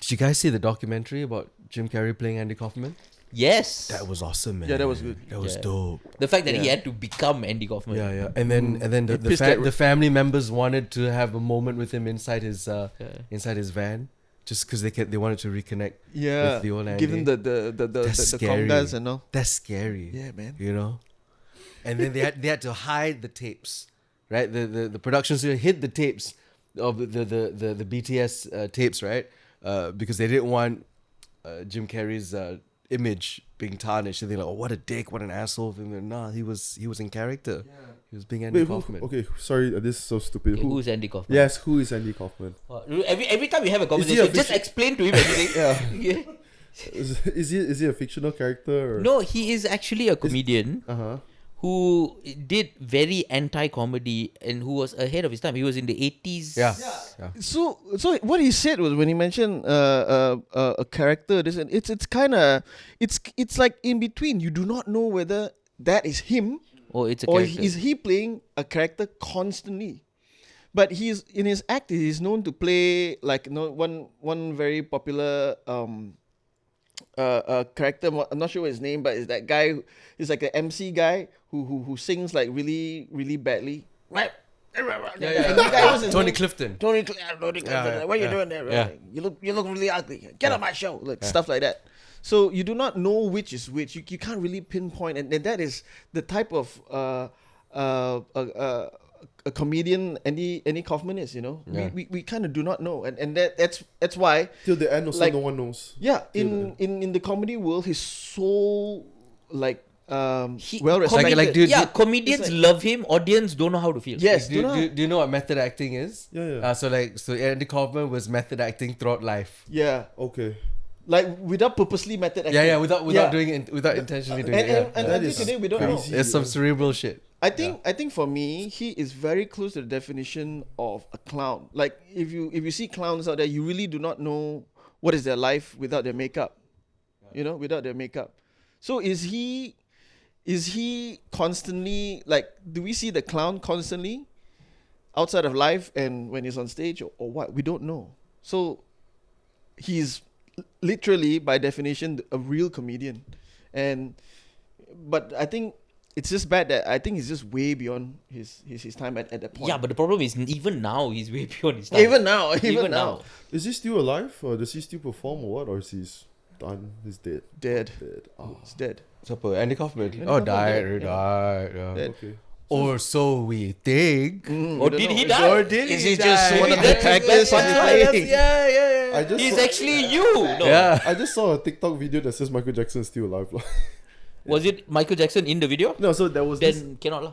Speaker 2: Did you guys see the documentary about Jim Carrey playing Andy Kaufman?
Speaker 4: Yes,
Speaker 2: That was awesome, man.
Speaker 3: Yeah, that was good.
Speaker 2: That was
Speaker 4: Yeah.
Speaker 2: dope.
Speaker 4: the fact that he
Speaker 3: Yeah.
Speaker 4: had to become Andy Kaufman.
Speaker 2: Yeah. And then the
Speaker 3: Pissed at-
Speaker 2: the family members wanted to have a moment with him inside his van, just because they wanted to reconnect.
Speaker 3: Yeah,
Speaker 2: With the old
Speaker 3: given
Speaker 2: Andy.
Speaker 3: the
Speaker 2: scary.
Speaker 3: congas and all.
Speaker 2: That's scary.
Speaker 3: Yeah, man.
Speaker 2: And then they had to hide the tapes, right? The production studio hid the tapes of the BTS tapes, right? Because they didn't want Jim Carrey's image being tarnished. And they're like, oh, what a dick, what an asshole. And then, nah, he was in character. He was being Andy
Speaker 1: Wait,
Speaker 2: Kaufman.
Speaker 1: okay, sorry, this is so stupid.
Speaker 4: Okay, who's Andy Kaufman?
Speaker 1: Yes, who is Andy Kaufman?
Speaker 4: Every time we have a
Speaker 1: he a
Speaker 4: conversation, just
Speaker 1: fiction-
Speaker 4: explain to him everything.
Speaker 1: Yeah.
Speaker 4: Yeah.
Speaker 1: Is he a fictional character? Or?
Speaker 4: No, he is actually a comedian
Speaker 1: Uh-huh.
Speaker 4: who did very anti-comedy and who was ahead of his time. He was in the 80s.
Speaker 2: Yeah.
Speaker 3: So what he said was, when he mentioned a character, it's kind of it's like in between. You do not know whether that is him
Speaker 4: Oh, it's a
Speaker 3: or
Speaker 4: character.
Speaker 3: is he playing a character constantly. But he's in his act, he's known to play like one very popular character. I'm not sure what his name, but it's that guy. He's like an MC guy who sings like really really badly. Right. And the guy was his
Speaker 2: Tony
Speaker 3: name-
Speaker 2: Clifton.
Speaker 3: Tony Clifton.
Speaker 2: Yeah,
Speaker 3: What are you
Speaker 2: yeah,
Speaker 3: doing there?
Speaker 2: yeah.
Speaker 3: You look really ugly. Get on my show. Like stuff like that. So you do not know which is which. You can't really pinpoint, and that is the type of a comedian Andy Kaufman is.
Speaker 2: Yeah.
Speaker 3: We kind of do not know, and that's why.
Speaker 1: Till the end, also
Speaker 3: Like-
Speaker 1: no one knows.
Speaker 3: Yeah,
Speaker 1: Till
Speaker 3: in the comedy world, he's so like
Speaker 4: He-
Speaker 3: well respected.
Speaker 2: like, dude,
Speaker 4: yeah,
Speaker 2: dude,
Speaker 4: comedians
Speaker 3: it's like-
Speaker 4: love him. Audience don't know how to feel.
Speaker 3: Yes,
Speaker 2: Do,
Speaker 3: do not.
Speaker 2: do you know what method acting is?
Speaker 1: Yeah.
Speaker 2: So Andy Kaufman was method acting throughout life.
Speaker 3: Yeah,
Speaker 1: Okay.
Speaker 3: like without purposely method acting.
Speaker 2: Yeah, without
Speaker 3: Yeah.
Speaker 2: doing it, without intentionally doing
Speaker 3: And,
Speaker 2: it.
Speaker 3: and, and
Speaker 1: That
Speaker 3: until
Speaker 1: is
Speaker 3: today we don't know.
Speaker 1: crazy.
Speaker 2: It's some cerebral shit.
Speaker 3: I think for me, he is very close to the definition of a clown. Like if you see clowns out there, you really do not know what is their life without their makeup. Without their makeup. So is he constantly like? Do we see the clown constantly outside of life and when he's on stage or what? We don't know. So he's literally by definition a real comedian, but I think. It's just bad that I think he's just way beyond his time at that point.
Speaker 4: Yeah, but the problem is even now he's way beyond his time.
Speaker 3: even now.
Speaker 1: Is he still alive, or does he still perform, or what? Or is he done? He's dead.
Speaker 3: Dead.
Speaker 1: Dead. Oh,
Speaker 3: It's dead.
Speaker 2: Supper Andy Kaufman.
Speaker 3: Kaufman died,
Speaker 2: died. Yeah.
Speaker 3: Dead.
Speaker 1: okay.
Speaker 2: Or so we think.
Speaker 4: Or did he die?
Speaker 2: Or did
Speaker 3: Is
Speaker 2: he
Speaker 3: he just
Speaker 2: die?
Speaker 3: one of the characters?
Speaker 2: Yeah.
Speaker 1: I just
Speaker 4: He's
Speaker 1: saw,
Speaker 4: actually you. No.
Speaker 2: Yeah.
Speaker 1: I just saw a TikTok video that says Michael Jackson is still alive.
Speaker 4: Was it Michael Jackson in the video?
Speaker 1: No, so there was this.
Speaker 4: Then cannot lah.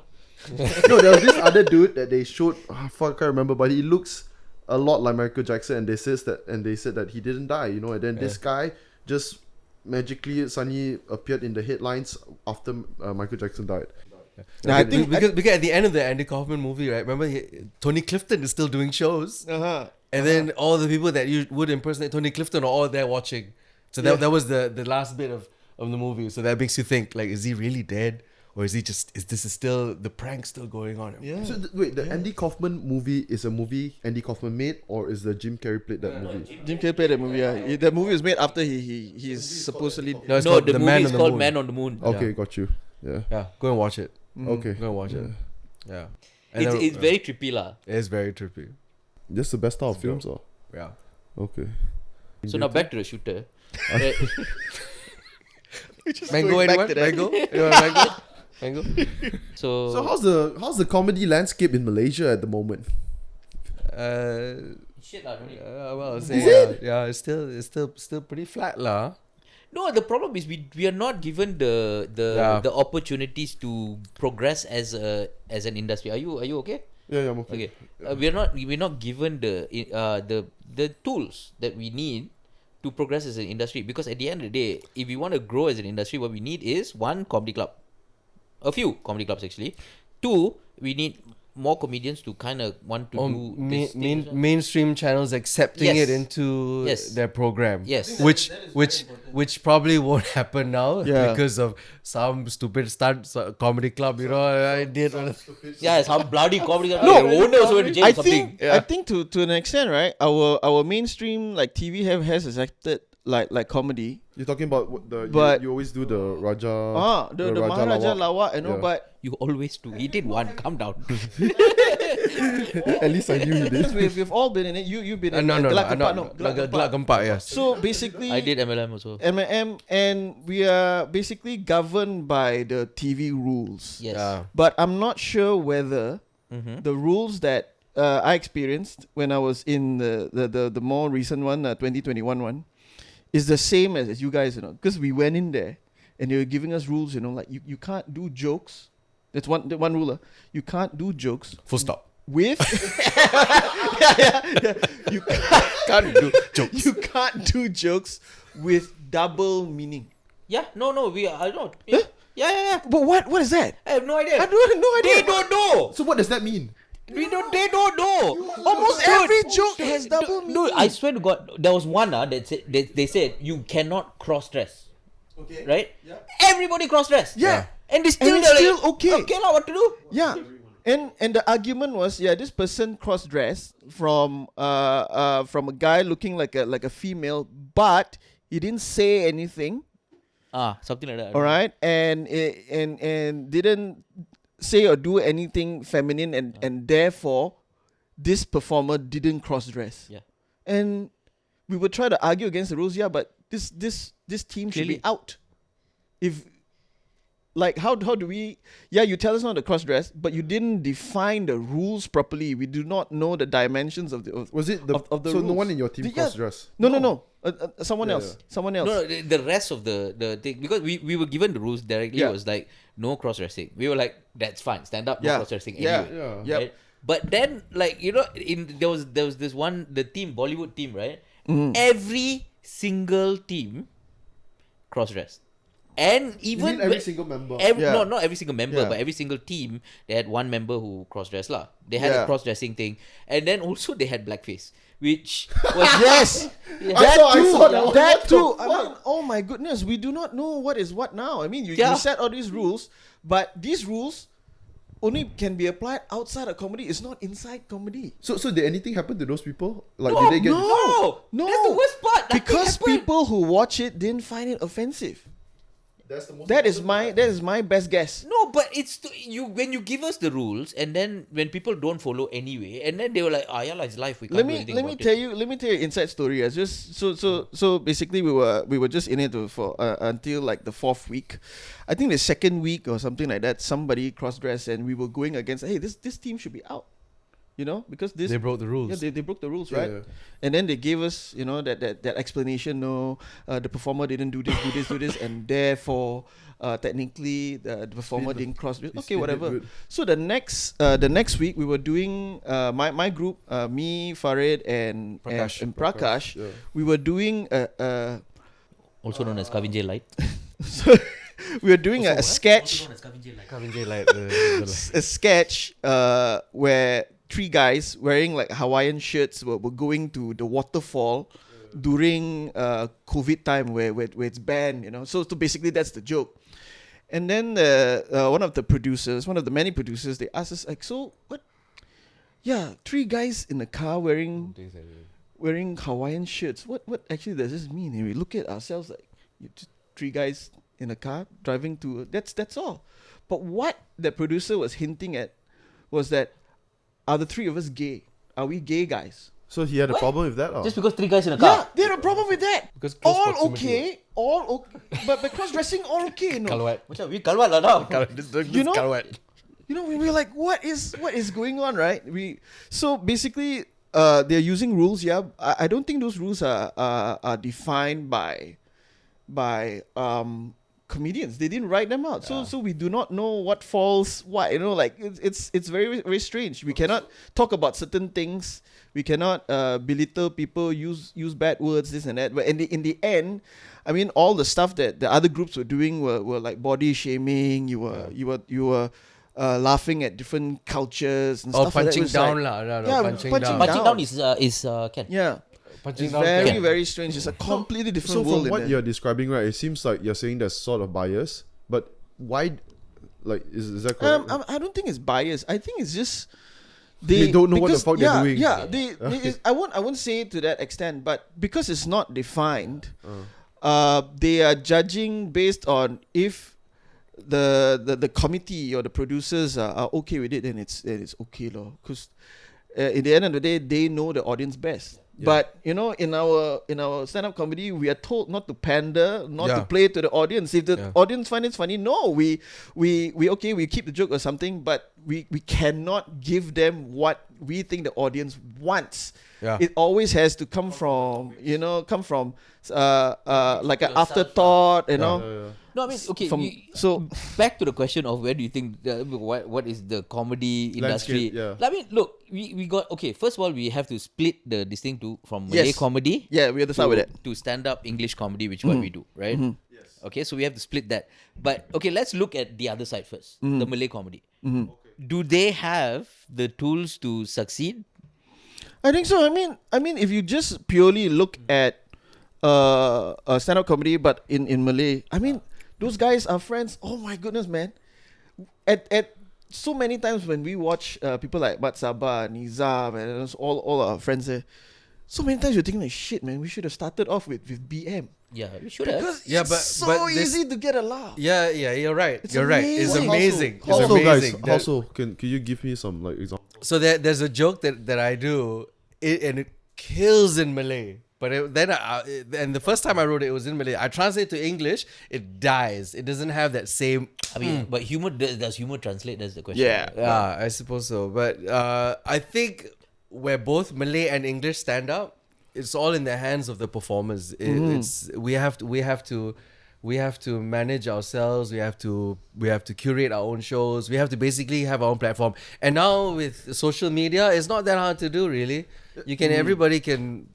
Speaker 1: No, there was this other dude that they showed. Fuck, I can't remember, but he looks a lot like Michael Jackson, and they said that he didn't die, and then this guy just magically suddenly appeared in the headlines after Michael Jackson died.
Speaker 3: No, I think
Speaker 2: because at the end of the Andy Kaufman movie, right? Remember, Tony Clifton is still doing shows, and then all the people that you would impersonate Tony Clifton are all there watching. So that was the last bit of the movie. So that makes you think, like, is he really dead, or is this still the prank still going on?
Speaker 3: Yeah.
Speaker 1: So wait, the Andy Kaufman movie is a movie Andy Kaufman made, or is the Jim Carrey played that movie?
Speaker 3: Jim Carrey played that movie. Yeah, that movie was made after he's supposedly.
Speaker 2: No, it's
Speaker 4: No,
Speaker 2: called
Speaker 4: the
Speaker 2: The
Speaker 4: movie
Speaker 2: Man
Speaker 4: is
Speaker 2: on the
Speaker 4: called
Speaker 2: Moon.
Speaker 4: Man on the Moon.
Speaker 1: Okay, got you. Yeah.
Speaker 2: Yeah, go and watch it.
Speaker 1: Okay.
Speaker 2: Go and watch it. Yeah. And
Speaker 4: It's,
Speaker 2: then,
Speaker 4: it's very trippy lah.
Speaker 2: it's very trippy.
Speaker 1: That's the best style of films, or
Speaker 2: Yeah.
Speaker 1: okay.
Speaker 4: So now back to the shooter. Right.
Speaker 2: Mango,
Speaker 3: going back
Speaker 2: anyone?
Speaker 3: to that.
Speaker 2: Mango? You want mango? Mango?
Speaker 4: So,
Speaker 1: So how's the comedy landscape in Malaysia at the moment?
Speaker 4: shit lah, don't need.
Speaker 2: Well, I'll say, yeah, it's still pretty flat lah.
Speaker 4: No, the problem is we are not given the opportunities to progress as an industry. Are you okay?
Speaker 1: Yeah, I'm okay.
Speaker 4: Okay. We're not given the tools that we need to progress as an industry, because at the end of the day, if we want to grow as an industry, what we need is one comedy club, a few comedy clubs actually. Two, we need more comedians to kind of want to do this thing.
Speaker 2: Mainstream channels accepting
Speaker 4: Yes.
Speaker 2: it into
Speaker 4: Yes.
Speaker 2: their program.
Speaker 4: Yes.
Speaker 2: Which probably won't happen now
Speaker 3: Yeah.
Speaker 2: because of some stupid comedy club. You know, I did.
Speaker 4: Yeah, some bloody comedy club. The owner also went to jail
Speaker 3: I
Speaker 4: or something.
Speaker 3: think I think to an extent, right? Our mainstream like TV has accepted like comedy.
Speaker 1: You're talking about
Speaker 3: But-
Speaker 1: you always do the Raja.
Speaker 3: The
Speaker 1: Raja
Speaker 3: Maharaja
Speaker 1: Lawak.
Speaker 3: Lawak, you know,
Speaker 1: Yeah.
Speaker 3: but
Speaker 4: You always do. He did one. Calm down.
Speaker 1: At least I knew you did.
Speaker 3: we've all been in it. You've been in
Speaker 2: No,
Speaker 3: it.
Speaker 2: no,
Speaker 3: Gelak Gempak,
Speaker 2: Gelak Gempak, yes.
Speaker 3: So basically,
Speaker 4: I did MLM also.
Speaker 3: M&M, and we are basically governed by the TV rules.
Speaker 4: Yes.
Speaker 2: Yeah.
Speaker 3: But I'm not sure whether
Speaker 4: Mm-hmm.
Speaker 3: the rules that I experienced when I was in the more recent one, 2021 one, is the same as you guys, you know, because we went in there and they were giving us rules, you know, like you can't do jokes. That's one rule. You can't do jokes
Speaker 2: Full stop.
Speaker 3: with yeah. You
Speaker 2: Can't do jokes.
Speaker 3: you can't do jokes with double meaning.
Speaker 4: Yeah. No. I don't. Yeah.
Speaker 3: But what is that?
Speaker 4: I have no idea.
Speaker 3: I don't have no idea.
Speaker 4: They don't know.
Speaker 1: So what does that mean?
Speaker 4: They don't know.
Speaker 3: Almost every joke has double meaning.
Speaker 4: Dude, I swear to God, there was one that said they said you cannot cross dress.
Speaker 3: Okay.
Speaker 4: Right? Yeah. Everybody cross dress.
Speaker 3: Yeah.
Speaker 4: And they still,
Speaker 3: And it's
Speaker 4: they're
Speaker 3: still
Speaker 4: like,
Speaker 3: okay.
Speaker 4: Okay lah, what to do?
Speaker 3: Yeah. And the argument was, this person cross dressed from a guy looking like a female, but he didn't say anything.
Speaker 4: Something like that.
Speaker 3: All right, and didn't say or do anything feminine, and therefore this performer didn't cross dress.
Speaker 4: Yeah.
Speaker 3: And we would try to argue against the rules, but this team should be
Speaker 4: Clearly.
Speaker 3: out. If like how do we? Yeah, you tell us not to cross dress, but you didn't define the rules properly. We do not know the dimensions of the.
Speaker 1: Was it the
Speaker 3: of the
Speaker 1: so no
Speaker 3: rules.
Speaker 1: one in your team
Speaker 3: Yeah.
Speaker 1: cross dress?
Speaker 3: No. Someone
Speaker 1: Yeah,
Speaker 3: else. Someone else.
Speaker 4: No, the rest of the thing, because we were given the rules directly,
Speaker 3: Yeah.
Speaker 4: was like no cross dressing. We were like, that's fine, stand up, no
Speaker 3: Yeah.
Speaker 4: cross dressing
Speaker 3: Yeah.
Speaker 4: anyway.
Speaker 1: Yeah.
Speaker 3: Yep.
Speaker 4: Right? But then, like, you know, there was this one, the team, Bollywood team, right?
Speaker 3: Mm-hmm.
Speaker 4: Every single team cross dressed. And
Speaker 1: You
Speaker 4: even
Speaker 1: mean every single member?
Speaker 3: Yeah.
Speaker 4: not every single member,
Speaker 3: Yeah.
Speaker 4: but every single team, they had one member who cross dressed lah. They had
Speaker 3: Yeah.
Speaker 4: a cross dressing thing, and then also they had blackface, which was
Speaker 3: Yes,
Speaker 1: I saw that one.
Speaker 3: That
Speaker 1: What the
Speaker 3: too. I
Speaker 1: fuck?
Speaker 3: mean, oh my goodness, we do not know what is what now. I mean, you
Speaker 4: Yeah.
Speaker 3: set all these rules, but these rules only can be applied outside of comedy. It's not inside comedy.
Speaker 1: So did anything happen to those people? Like
Speaker 4: No,
Speaker 1: did they get
Speaker 4: no,
Speaker 3: No.
Speaker 4: that's the worst part. Nothing
Speaker 3: Because
Speaker 4: happened.
Speaker 3: people who watch it didn't find it offensive.
Speaker 1: That's the most
Speaker 3: That is my best guess.
Speaker 4: No, but it's you when you give us the rules, and then when people don't follow anyway, and then they were like, yeah, it's life. We can't
Speaker 3: Let
Speaker 4: do
Speaker 3: me
Speaker 4: anything
Speaker 3: let me
Speaker 4: about
Speaker 3: tell
Speaker 4: it.
Speaker 3: you an inside story. As just so basically we were just in it for until like the 4th week. I think the 2nd week or something like that. Somebody cross dressed and we were going against. Hey, this team should be out. You know, because this
Speaker 2: They broke the rules.
Speaker 3: Yeah, they broke the rules,
Speaker 1: Yeah,
Speaker 3: right?
Speaker 1: yeah.
Speaker 3: And then they gave us, you know, that explanation. No, the performer didn't do this, and therefore, technically, the performer didn't cross. Okay,
Speaker 1: spin it
Speaker 3: whatever.
Speaker 1: good.
Speaker 3: So the next week we were doing my group, me, Farid, and
Speaker 2: Prakash.
Speaker 3: and Prakash.
Speaker 1: Yeah.
Speaker 3: We were doing
Speaker 4: Also known as Kavin Jay Light.
Speaker 3: so we were doing a sketch.
Speaker 2: Kavin Jay like
Speaker 3: A sketch where 3 guys wearing like Hawaiian shirts were going to the waterfall during COVID time where it's banned, you know. So basically that's the joke. And then one of the many producers, they asked us like, so what? Yeah, 3 guys in a car wearing Hawaiian shirts. What actually does this mean? And we look at ourselves like, just 3 guys in a car driving to. That's all. But what the producer was hinting at was that, are the 3 of us gay? Are we gay guys?
Speaker 1: So he had a problem with that? Or?
Speaker 4: Just because 3 guys in a
Speaker 3: Yeah,
Speaker 4: car.
Speaker 3: they had a problem with that.
Speaker 2: Because close
Speaker 3: all
Speaker 2: proximity.
Speaker 3: okay, but cross-dressing all okay, no.
Speaker 2: Kalwat.
Speaker 4: Macam we kalwat lah now.
Speaker 3: You know, we were like, what is going on, right? So basically, they're using rules. Yeah, I don't think those rules are defined by comedians. They didn't write them out, so we do not know what falls. What, you know, like it's very, very strange. We cannot talk about certain things. We cannot belittle people, use bad words, this and that. But in the end, I mean, all the stuff that the other groups were doing were like body shaming. You were laughing at different cultures and stuff
Speaker 2: punching
Speaker 3: like that.
Speaker 2: down lah.
Speaker 3: Yeah,
Speaker 2: punching
Speaker 3: punching
Speaker 2: down.
Speaker 4: Punching down is Ken.
Speaker 3: Yeah.
Speaker 2: Punching
Speaker 3: It's
Speaker 2: down.
Speaker 3: very,
Speaker 2: Ken.
Speaker 3: very strange. It's a completely different
Speaker 1: So
Speaker 3: world.
Speaker 1: from what
Speaker 3: in
Speaker 1: you're
Speaker 3: there.
Speaker 1: describing, right, it seems like you're saying there's sort of bias, but why? Like, is that correct?
Speaker 3: I don't think it's bias. I think it's just
Speaker 1: They don't know what the
Speaker 3: because-
Speaker 1: fuck they're doing.
Speaker 3: Yeah, I won't say it to that extent, but because it's not defined, they are judging based on if the committee or the producers are okay with it, then it's okay, lor. Because in the end of the day, they know the audience best.
Speaker 1: Yeah.
Speaker 3: But you know, in our stand-up comedy, we are told not to pander, not to
Speaker 2: Yeah.
Speaker 3: play to the audience. If the
Speaker 2: Yeah.
Speaker 3: audience find it funny, no, we keep the joke or something, but we cannot give them what we think the audience wants.
Speaker 2: Yeah.
Speaker 3: It always has to come from like an
Speaker 4: Yourself,
Speaker 3: afterthought, you know.
Speaker 1: Yeah.
Speaker 4: No, I mean, okay.
Speaker 3: So
Speaker 4: Back to the question of where do you think what is the comedy industry?
Speaker 1: Landscape, yeah.
Speaker 4: I mean, look, we got okay. First of all, we have to split the distinct from Malay
Speaker 3: Yes.
Speaker 4: comedy.
Speaker 3: yeah, we have to start with it.
Speaker 4: To stand up English comedy, which is what we do, right?
Speaker 1: Yes.
Speaker 4: Okay, so we have to split that. But okay, let's look at the other side first. The Malay comedy. Do they have the tools to succeed?
Speaker 3: I think so. I mean, if you just purely look at stand-up comedy, but in Malay, I mean, those guys are friends. Oh my goodness, man! At so many times when we watch people like Mat Sabah, Nizam, and all our friends there, so many times you're thinking like, shit, man, we should have started off with BM.
Speaker 4: Yeah, we should have.
Speaker 3: Because
Speaker 2: Yeah,
Speaker 3: it's
Speaker 2: but-
Speaker 3: so
Speaker 2: but this-
Speaker 3: easy to get a laugh.
Speaker 2: Yeah, you're right.
Speaker 3: It's
Speaker 2: You're right. It's
Speaker 3: amazing.
Speaker 2: amazing. It's
Speaker 1: Also, guys,
Speaker 2: amazing. That-
Speaker 1: also, can you give me some like examples?
Speaker 2: So there's a joke that I do, and it kills in Malay. But and the first time I wrote it, it was in Malay. I translate to English, it dies. It doesn't have that same.
Speaker 4: I mean, but humor does humor translate? That's the question.
Speaker 3: Yeah.
Speaker 2: Yeah, I suppose so. But I think where both Malay and English stand up, it's all in the hands of the performers. It's we have to manage ourselves. We have to curate our own shows. We have to basically have our own platform. And now with social media, it's not that hard to do, really. Everybody can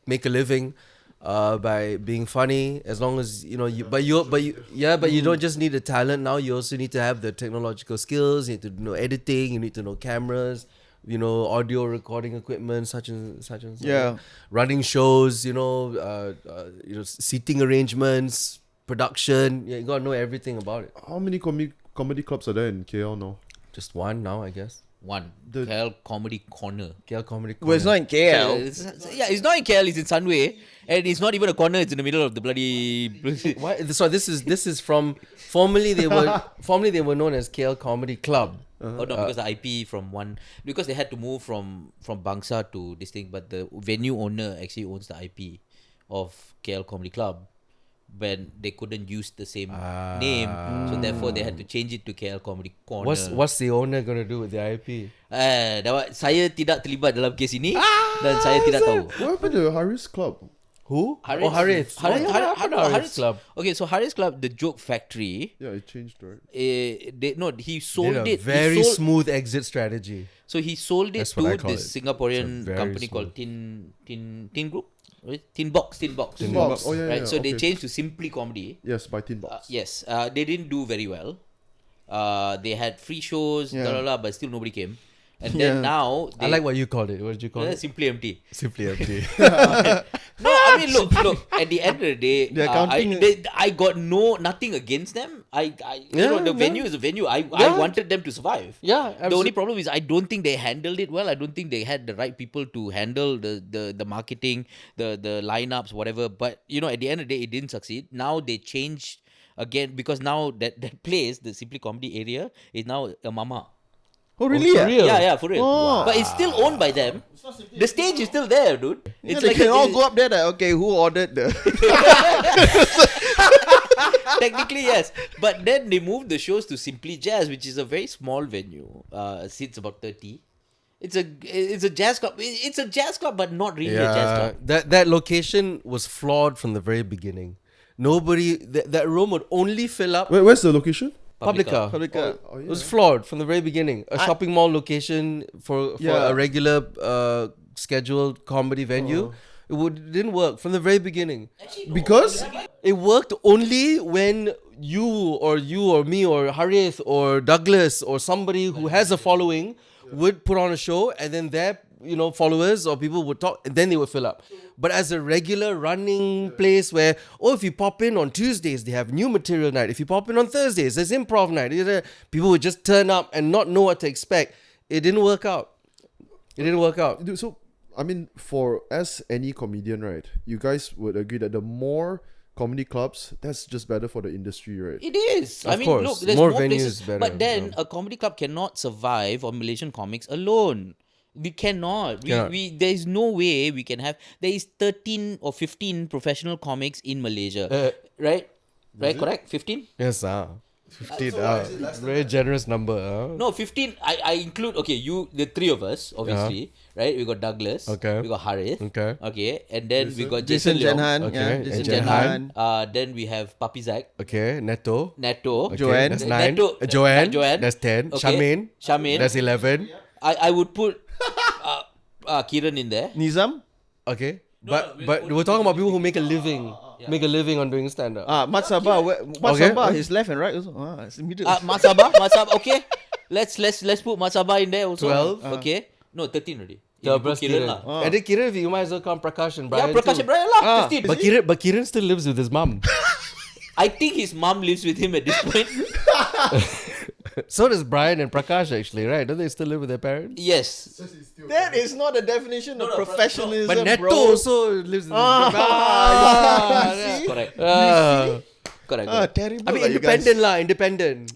Speaker 2: make a living by being funny, as long as you don't just need the talent. Now you also need to have the technological skills. You need to know editing. You need to know cameras. Audio recording equipment, such and such.
Speaker 3: Yeah.
Speaker 2: Running shows. Seating arrangements, production. You gotta know everything about it.
Speaker 1: How many comedy clubs are there in KL now?
Speaker 2: Just one now, I guess.
Speaker 4: One.
Speaker 1: The-
Speaker 4: KL Comedy Corner.
Speaker 2: KL Comedy.
Speaker 3: Well, it's not in KL.
Speaker 4: It's not in KL, it's in Sunway. And it's not even a corner, it's in the middle of the bloody...
Speaker 2: What? So this is from formerly they were known as KL Comedy Club.
Speaker 4: Oh no, because the IP because they had to move from Bangsa to this thing, but the venue owner actually owns the IP of KL Comedy Club. When they couldn't use the same name, so therefore they had to change it to KL Comedy Corner.
Speaker 2: What's the owner gonna do with the IP?
Speaker 4: Saya tidak terlibat dalam kes ini dan saya tidak tahu.
Speaker 1: What happened to Haris Club?
Speaker 2: Who?
Speaker 4: Harith.
Speaker 2: Harith.
Speaker 4: Harith
Speaker 2: Club.
Speaker 4: Okay, so Harith Club, the Joke Factory.
Speaker 1: Yeah, it changed, right?
Speaker 4: He sold
Speaker 2: Did a
Speaker 4: it.
Speaker 2: very
Speaker 4: he sold,
Speaker 2: smooth exit strategy.
Speaker 4: So he sold it
Speaker 2: That's what I
Speaker 4: to
Speaker 2: call
Speaker 4: this
Speaker 2: it.
Speaker 4: Singaporean
Speaker 2: It's a very
Speaker 4: company called Tin Group. Tin Box.
Speaker 1: Tin Box. Oh, yeah,
Speaker 4: Right.
Speaker 1: yeah,
Speaker 4: So they
Speaker 1: okay.
Speaker 4: changed to Simply Comedy.
Speaker 1: Yes, by Tin Box.
Speaker 4: Yes. They didn't do very well. They had free shows,
Speaker 3: Yeah.
Speaker 4: but still nobody came. And then now
Speaker 2: I like what you called it. What did you call it?
Speaker 4: simply empty.
Speaker 2: Simply empty.
Speaker 4: No, I mean, look. At the end of the day,
Speaker 3: They're counting
Speaker 4: I got nothing against them. The venue is a venue. I wanted them to survive.
Speaker 2: Yeah,
Speaker 4: The only problem is I don't think they handled it well. I don't think they had the right people to handle the marketing, the lineups, whatever. But at the end of the day, it didn't succeed. Now they changed again because now that place, the Simply Comedy area, is now a mama.
Speaker 3: Oh, really?
Speaker 2: for real?
Speaker 4: Yeah, for real.
Speaker 3: Oh.
Speaker 4: But it's still owned by them. The stage is still there, dude. It's
Speaker 3: They
Speaker 4: like
Speaker 3: can all go up there. Okay, who ordered the?
Speaker 4: Technically, yes. But then they moved the shows to Simply Jazz, which is a very small venue. Seats about 30. It's a jazz club. It's a jazz club, but not really a jazz club.
Speaker 2: That location was flawed from the very beginning. Nobody that room would only fill up.
Speaker 1: Where's the location?
Speaker 2: Publica.
Speaker 1: Oh, yeah.
Speaker 2: It was flawed from the very beginning. A shopping mall location for a regular scheduled comedy venue. It didn't work from the very beginning.
Speaker 1: Because
Speaker 2: It worked only when you or me or Harith or Douglas or somebody who has a following would put on a show, and then their followers or people would talk, and then they would fill up. But as a regular running place where, if you pop in on Tuesdays, they have new material night. If you pop in on Thursdays, there's improv night. People would just turn up and not know what to expect. It didn't work out.
Speaker 1: dude, so I mean, for as any comedian, right? You guys would agree that the more comedy clubs, that's just better for the industry, right?
Speaker 4: It is.
Speaker 2: Of
Speaker 4: I mean,
Speaker 2: course.
Speaker 4: look, there's
Speaker 2: More
Speaker 4: more
Speaker 2: venues
Speaker 4: places.
Speaker 2: better,
Speaker 4: But then
Speaker 2: yeah.
Speaker 4: a comedy club cannot survive on Malaysian comics alone. We cannot. We there is no way we can have. There is 13 or 15 professional comics in Malaysia, right? Right, correct. 15.
Speaker 2: Yes, 15. Very generous number.
Speaker 4: No, 15. I include. Okay, the three of us, obviously, right? We got Douglas.
Speaker 2: Okay.
Speaker 4: We got Harith.
Speaker 2: Okay.
Speaker 4: Okay, and then we got
Speaker 3: Jason
Speaker 4: Jason Leong.
Speaker 3: Jenhan.
Speaker 2: Okay,
Speaker 3: Yeah,
Speaker 2: and
Speaker 3: Jason
Speaker 2: Jenhan.
Speaker 3: Jenhan.
Speaker 4: Then we have Papi Zach,
Speaker 2: Okay, Neto.
Speaker 4: Neto.
Speaker 2: Okay,
Speaker 3: Joanne.
Speaker 2: That's 9.
Speaker 4: Neto-
Speaker 2: Joanne.
Speaker 4: Joanne.
Speaker 2: That's 10.
Speaker 4: Okay. Shamin.
Speaker 2: That's 11.
Speaker 4: I would put Kiran in there.
Speaker 3: Nizam.
Speaker 2: Okay. But we're talking about people who make a living. Make a living on doing stand-up.
Speaker 3: Mat Sabah. Mat
Speaker 2: Okay.
Speaker 3: Sabah, his left and right also. It's in middle.
Speaker 4: Masaba. Okay. Let's put Masaba in there also.
Speaker 2: 12.
Speaker 4: Okay. No, 13 already.
Speaker 2: Yeah,
Speaker 4: You put
Speaker 2: plus
Speaker 4: Kiran
Speaker 2: Kiran.
Speaker 4: lah.
Speaker 2: And then Kiran, you might as well count Prakash and Brian.
Speaker 4: Yeah, Prakash
Speaker 2: too.
Speaker 4: and Brian lah. 15.
Speaker 2: But Kiran still lives with his mum.
Speaker 4: I think his mom lives with him at this point.
Speaker 2: So does Brian and Prakash actually, right? Don't they still live with their parents?
Speaker 4: Yes.
Speaker 3: That is not a definition of professionalism,
Speaker 2: But Neto
Speaker 3: bro.
Speaker 2: also lives with his
Speaker 3: See?
Speaker 4: Correct.
Speaker 2: Ah.
Speaker 4: Correct.
Speaker 3: Terrible.
Speaker 2: I mean,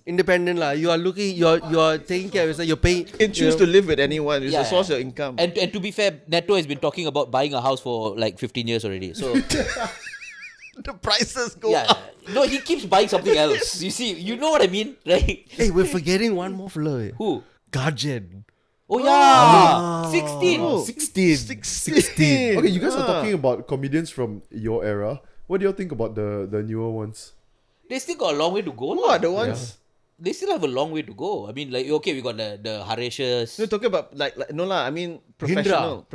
Speaker 2: independent lah. You are looking, you're taking care of yourself. You're paying.
Speaker 3: You can choose to live with anyone. It's
Speaker 4: Yeah,
Speaker 3: a source
Speaker 4: yeah.
Speaker 3: of income.
Speaker 4: And to be fair, Neto has been talking about buying a house for like 15 years already. So
Speaker 3: the prices go
Speaker 4: yeah.
Speaker 3: up.
Speaker 4: No, he keeps buying something else. You see, you know what I mean, right?
Speaker 2: Hey, we're forgetting one more fella.
Speaker 4: Who?
Speaker 2: Gajen.
Speaker 4: Oh yeah, 16.
Speaker 3: Oh.
Speaker 2: 16.
Speaker 3: 16.
Speaker 1: Okay, you guys are talking about comedians from your era. What do you think about the newer ones?
Speaker 4: They still got a long way to go.
Speaker 3: Who
Speaker 4: lah.
Speaker 3: are the ones?
Speaker 4: They still have a long way to go. I mean, like, okay, we got the Hareshas.
Speaker 3: You're talking about like no lah. I mean professional.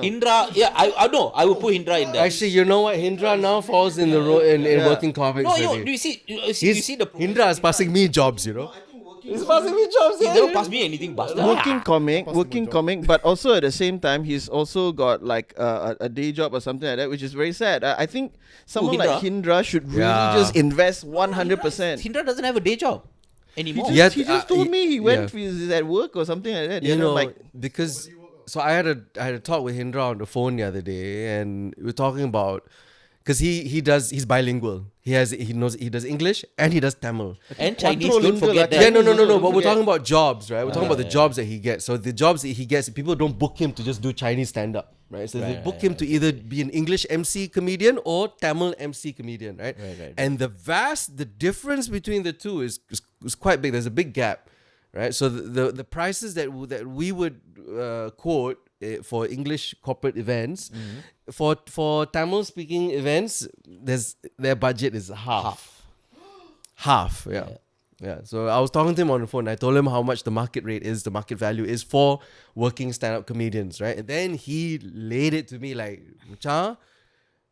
Speaker 4: Hindra, yeah, I know. I would put Hindra in there.
Speaker 2: Actually, you know what? Hindra now falls in the in working comics.
Speaker 4: no,
Speaker 2: already.
Speaker 4: do you see? You see the
Speaker 2: Hindra is passing me jobs, you know. He's passing me jobs.
Speaker 4: He never passed me anything, bastard.
Speaker 3: Working comic, but also at the same time, he's also got like a day job or something like that, which is very sad. I think someone like Hindra should really just invest 100%.
Speaker 4: Hindra doesn't have a day job anymore.
Speaker 2: Yeah.
Speaker 3: He just told me he went he's at work or something like that.
Speaker 2: You know,
Speaker 3: like
Speaker 2: because so I had a talk with Hindra on the phone the other day, and we were talking about because he's bilingual. He does English and he does Tamil.
Speaker 4: And Chinese,
Speaker 3: Control
Speaker 4: don't
Speaker 3: Lingual,
Speaker 4: forget
Speaker 3: like
Speaker 4: that.
Speaker 2: Yeah, no.
Speaker 3: Don't
Speaker 2: But we're
Speaker 3: forget.
Speaker 2: talking about jobs, right? We're talking about the jobs that he gets. So the jobs that he gets, people don't book him to just do Chinese stand-up, right? So they book him to either be an English MC comedian or Tamil MC comedian, right?
Speaker 4: Right.
Speaker 2: And the difference between the two is quite big. There's a big gap, right? So the prices that we would quote for English corporate events, for Tamil speaking events, their budget is half. Yeah. So I was talking to him on the phone. I told him how much the market value is for working stand-up comedians, right? And then he laid it to me like, Cha,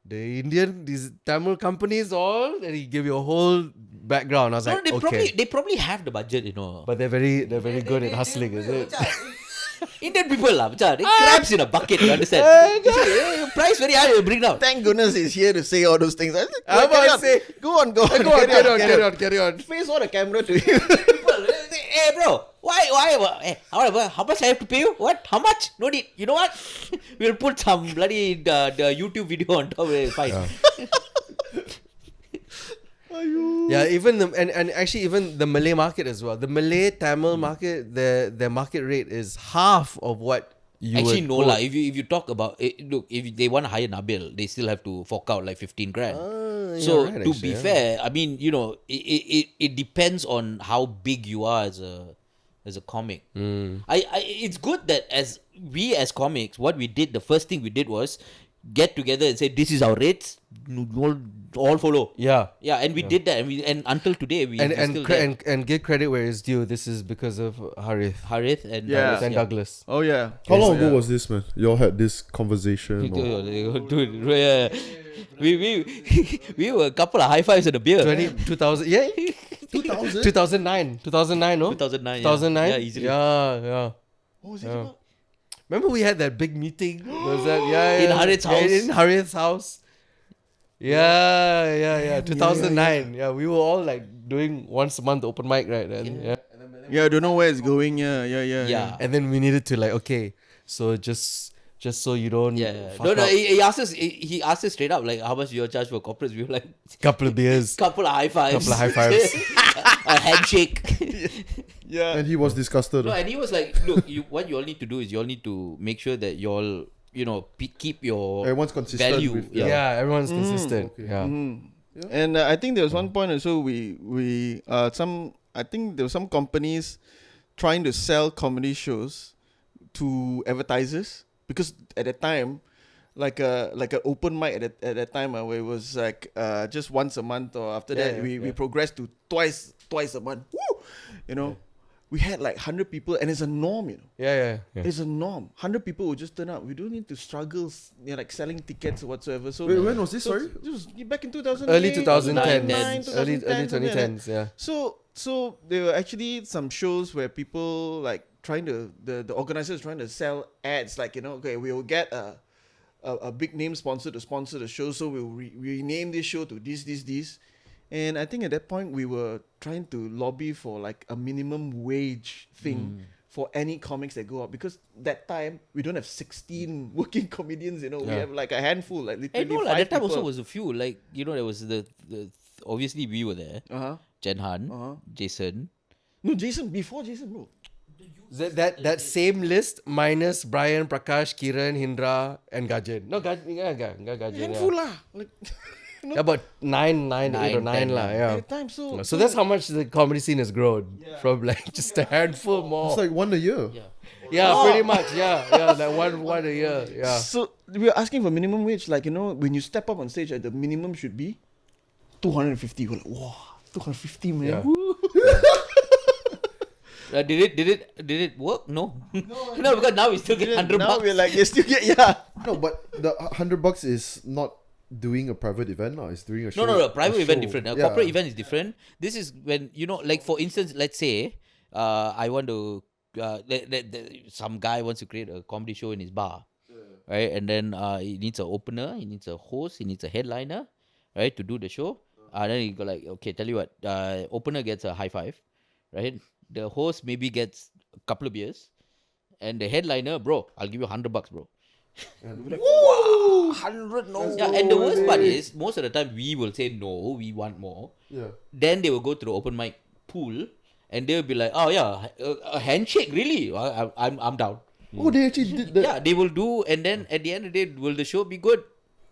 Speaker 2: these Tamil companies all, and he gave you a whole background. I was
Speaker 4: No,
Speaker 2: like, okay.
Speaker 4: they probably have the budget, you know.
Speaker 2: But they're very good at hustling, is it?
Speaker 4: Indian people lah, macam they crabs in a bucket. You understand? You see, price very high. You bring down.
Speaker 3: Thank goodness he's here to say all those things.
Speaker 2: I'm about to say,
Speaker 3: Go on.
Speaker 2: carry on.
Speaker 3: Face all the camera to you.
Speaker 4: People, hey bro, why? Hey, how much I have to pay you? What? How much? No need. You know what? We'll put some bloody the YouTube video on top. Fine.
Speaker 2: Yeah, even and actually even the Malay market as well. The Malay Tamil market, their market rate is half of what you
Speaker 4: Actually,
Speaker 2: would
Speaker 4: no
Speaker 2: quote.
Speaker 4: lah. If you talk about it, look, if they want to hire Nabil, they still have to fork out like 15 grand. So
Speaker 2: right,
Speaker 4: to
Speaker 2: actually,
Speaker 4: be
Speaker 2: yeah.
Speaker 4: fair, I mean, you know, it depends on how big you are as a comic. It's good that as comics, what we did, the first thing we did was get together and say, this is our rates, all follow.
Speaker 2: Yeah.
Speaker 4: Yeah, and we did that, and until today we
Speaker 2: And
Speaker 4: still there.
Speaker 2: and give credit where it's due. This is because of Harith
Speaker 4: Harith and
Speaker 3: Yeah.
Speaker 4: Douglas,
Speaker 2: and Douglas.
Speaker 3: Oh yeah.
Speaker 1: How long ago was this, man? You all had this conversation? or-
Speaker 4: Dude, yeah. We were a couple of high fives and a beer.
Speaker 2: 2000, yeah.
Speaker 1: 2000?
Speaker 2: 2009, no?
Speaker 4: 2009.
Speaker 2: 2009?
Speaker 4: Yeah, easily.
Speaker 2: Yeah.
Speaker 3: What was it about?
Speaker 2: Remember we had that big meeting? Was that
Speaker 4: In Harith's house.
Speaker 2: In Harith's house. Yeah. 2009. Yeah, we were all like doing once a month open mic, right? And
Speaker 3: Yeah, I don't know where it's going. Yeah.
Speaker 4: Yeah.
Speaker 2: and then we needed to like, okay, so just so you don't
Speaker 4: Yeah.
Speaker 2: fuck
Speaker 4: No,
Speaker 2: up,
Speaker 4: he asked us. He asked us straight up, like, how much do you charge for corporates? We were like,
Speaker 2: couple of beers.
Speaker 4: couple of high fives.
Speaker 2: Couple of high fives.
Speaker 4: A handshake.
Speaker 3: Yeah.
Speaker 1: And he was disgusted.
Speaker 4: No, and he was like, look, what you all need to do is you all need to make sure that you all, you know, keep your
Speaker 1: Everyone's consistent
Speaker 4: value.
Speaker 1: with-
Speaker 2: Yeah, everyone's consistent.
Speaker 1: Okay.
Speaker 2: Yeah.
Speaker 3: And I think there was one point also I think there were some companies trying to sell comedy shows to advertisers, because at that time, like a open mic at that time where it was like just once a month, or after that we progressed to twice a month. Woo! You know, we had like 100 people, and it's a norm, you know.
Speaker 2: Yeah.
Speaker 3: It's a norm. 100 people would just turn up. We don't need to struggle, like selling tickets or whatsoever. So
Speaker 1: Wait, when was this? Sorry?
Speaker 3: It was back in 2008,
Speaker 2: Early 2010s.
Speaker 3: 2009,
Speaker 2: Early
Speaker 3: something like that.
Speaker 2: 2010s, yeah.
Speaker 3: So there were actually some shows where people like trying to the organizers trying to sell ads, like, you know, okay, we will get a big name sponsor to sponsor the show, so we'll rename this show to this. And I think at that point we were trying to lobby for like a minimum wage thing for any comics that go out, because that time we don't have 16 working comedians, you know. We have like a handful, like literally
Speaker 4: And no,
Speaker 3: 5
Speaker 4: that time
Speaker 3: people.
Speaker 4: also was a few. Like, you know, there was the obviously we were there. Jen Han, Jason.
Speaker 3: No, before Jason, bro.
Speaker 2: That same list minus Brian, Prakash, Kiran, Hindra, and Gajen. No, Gajen.
Speaker 3: Handful lah. Like,
Speaker 2: Yeah, about 9, 8 or 9
Speaker 4: 10,
Speaker 2: lah. Yeah.
Speaker 3: at the time, so
Speaker 2: So that's how much the comedy scene has grown from like just a handful more.
Speaker 1: It's like one a year.
Speaker 2: Yeah, pretty much. Yeah, that one a year. Yeah.
Speaker 3: So we were asking for minimum wage, like, you know, when you step up on stage, the minimum should be 250. We're like, wow, 250, man.
Speaker 2: Yeah.
Speaker 3: Woo.
Speaker 4: Did it work? No. No, because now we still get 100
Speaker 3: Now
Speaker 4: bucks.
Speaker 3: we're like, you still get, yeah.
Speaker 1: No, but the $100 is not doing a private event now. It's doing a show.
Speaker 4: No. Private
Speaker 1: a
Speaker 4: event
Speaker 1: show.
Speaker 4: different. A
Speaker 1: Yeah.
Speaker 4: corporate event is different. This is when, you know, like for instance, let's say I want to some guy wants to create a comedy show in his bar, right? And then he needs an opener, he needs a host, he needs a headliner, right, to do the show. Then he go like, okay, tell you what, opener gets a high five, right? The host maybe gets a couple of beers, and the headliner, bro, I'll give you $100, bro.
Speaker 3: Woo! 100, no.
Speaker 4: Yeah, and the worst part is most of the time we will say no, we want more.
Speaker 1: Yeah.
Speaker 4: Then they will go to the open mic pool, and they will be like, oh yeah, a handshake, really? I'm down.
Speaker 1: Oh, they actually did that.
Speaker 4: Yeah, they will do, and then at the end of the day, will the show be good?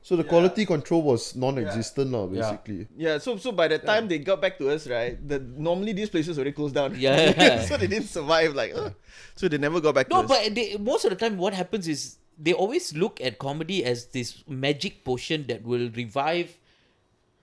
Speaker 1: So the quality control was non-existent now, basically.
Speaker 3: Yeah, so by the time they got back to us, right, normally these places already closed down.
Speaker 4: Yeah.
Speaker 3: So they didn't survive, like, so they never got back to
Speaker 4: No,
Speaker 3: us.
Speaker 4: but most of the time, what happens is they always look at comedy as this magic potion that will revive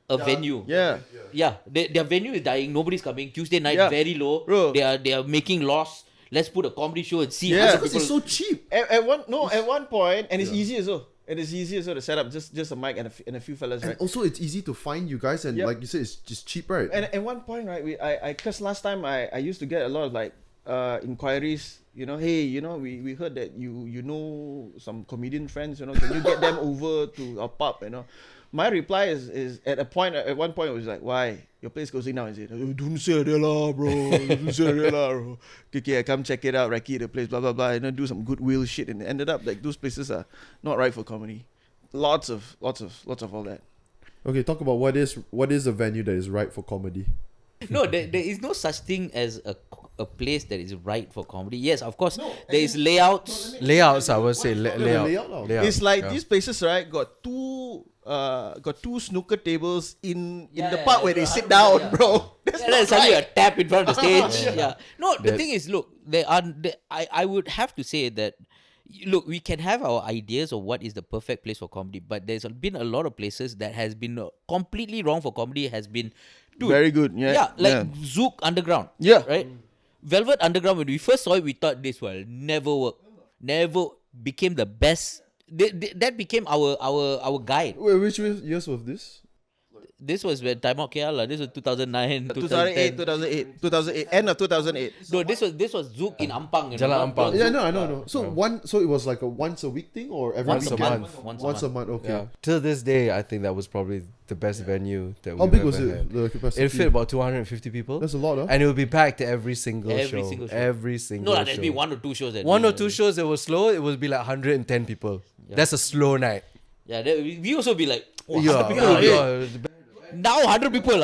Speaker 4: a venue.
Speaker 3: Yeah.
Speaker 4: Yeah, their venue is dying. Nobody's coming. Tuesday night
Speaker 3: Yeah.
Speaker 4: very low.
Speaker 3: Bro.
Speaker 4: They are making loss. Let's put a comedy show and see
Speaker 3: Yeah.
Speaker 4: how
Speaker 1: Because it's so cheap.
Speaker 3: At one point, and it's easy as well. It is easy as well to set up just a mic and a few fellas,
Speaker 1: And
Speaker 3: right?
Speaker 1: also, it's easy to find you guys, and
Speaker 3: Yep.
Speaker 1: like you said, it's just cheap, right?
Speaker 3: And at one point, right, because last time I used to get a lot of like inquiries. Hey, we heard that you know some comedian friends. Can you get them over to our pub? My reply is at one point it was like, why? Your place closing down, is it? Oh, don't say that lah, bro. Don't say that lah, bro. Okay, I come check it out, Raki the place, blah blah blah, do some goodwill shit, and it ended up like those places are not right for comedy. Lots of all that.
Speaker 1: Okay, talk about what is a venue that is right for comedy.
Speaker 4: No, there is no such thing as a place that is right for comedy. Yes, of course, there is layouts.
Speaker 2: Layouts, I would say layout.
Speaker 1: Layout.
Speaker 3: It's like these places, right? Got two snooker tables in the park where they sit down, bro.
Speaker 4: There's only a tap in front of the stage. Yeah. No, the thing is, look, I would have to say that, look, we can have our ideas of what is the perfect place for comedy, but there's been a lot of places that has been completely wrong for comedy. Has been
Speaker 3: very good. Yeah.
Speaker 4: Like Zouk Underground.
Speaker 3: Yeah.
Speaker 4: Right? Velvet Underground, when we first saw it, we thought this will never work. Never became the best. That became our guide.
Speaker 1: Wait, which years was this?
Speaker 4: This was when Time Out KL. This was 2009,
Speaker 3: 2008, end of 2008.
Speaker 4: No, this was Zouk in Ampang.
Speaker 2: Jalan Ampang.
Speaker 1: Yeah, no, I know. So it was like a once a week thing or every
Speaker 2: Once a
Speaker 1: weekend?
Speaker 2: month.
Speaker 1: Once a month. Okay.
Speaker 2: Yeah. Till this day, I think that was probably the best venue that
Speaker 1: How
Speaker 2: we've
Speaker 1: big
Speaker 2: ever
Speaker 1: was
Speaker 2: had.
Speaker 1: it? The capacity?
Speaker 2: It fit about 250 people.
Speaker 1: That's a lot, huh?
Speaker 2: And it would be packed every single
Speaker 4: Every
Speaker 2: show.
Speaker 4: single show.
Speaker 2: Every single
Speaker 4: No,
Speaker 2: show.
Speaker 4: there'd be one or two shows.
Speaker 2: One or two shows that were slow, it would be like 110 people.
Speaker 4: Yeah.
Speaker 2: That's a slow night.
Speaker 4: Yeah, we also be like, oh,
Speaker 2: Yeah,
Speaker 4: 100 people.
Speaker 2: yeah.
Speaker 4: Now 100 people.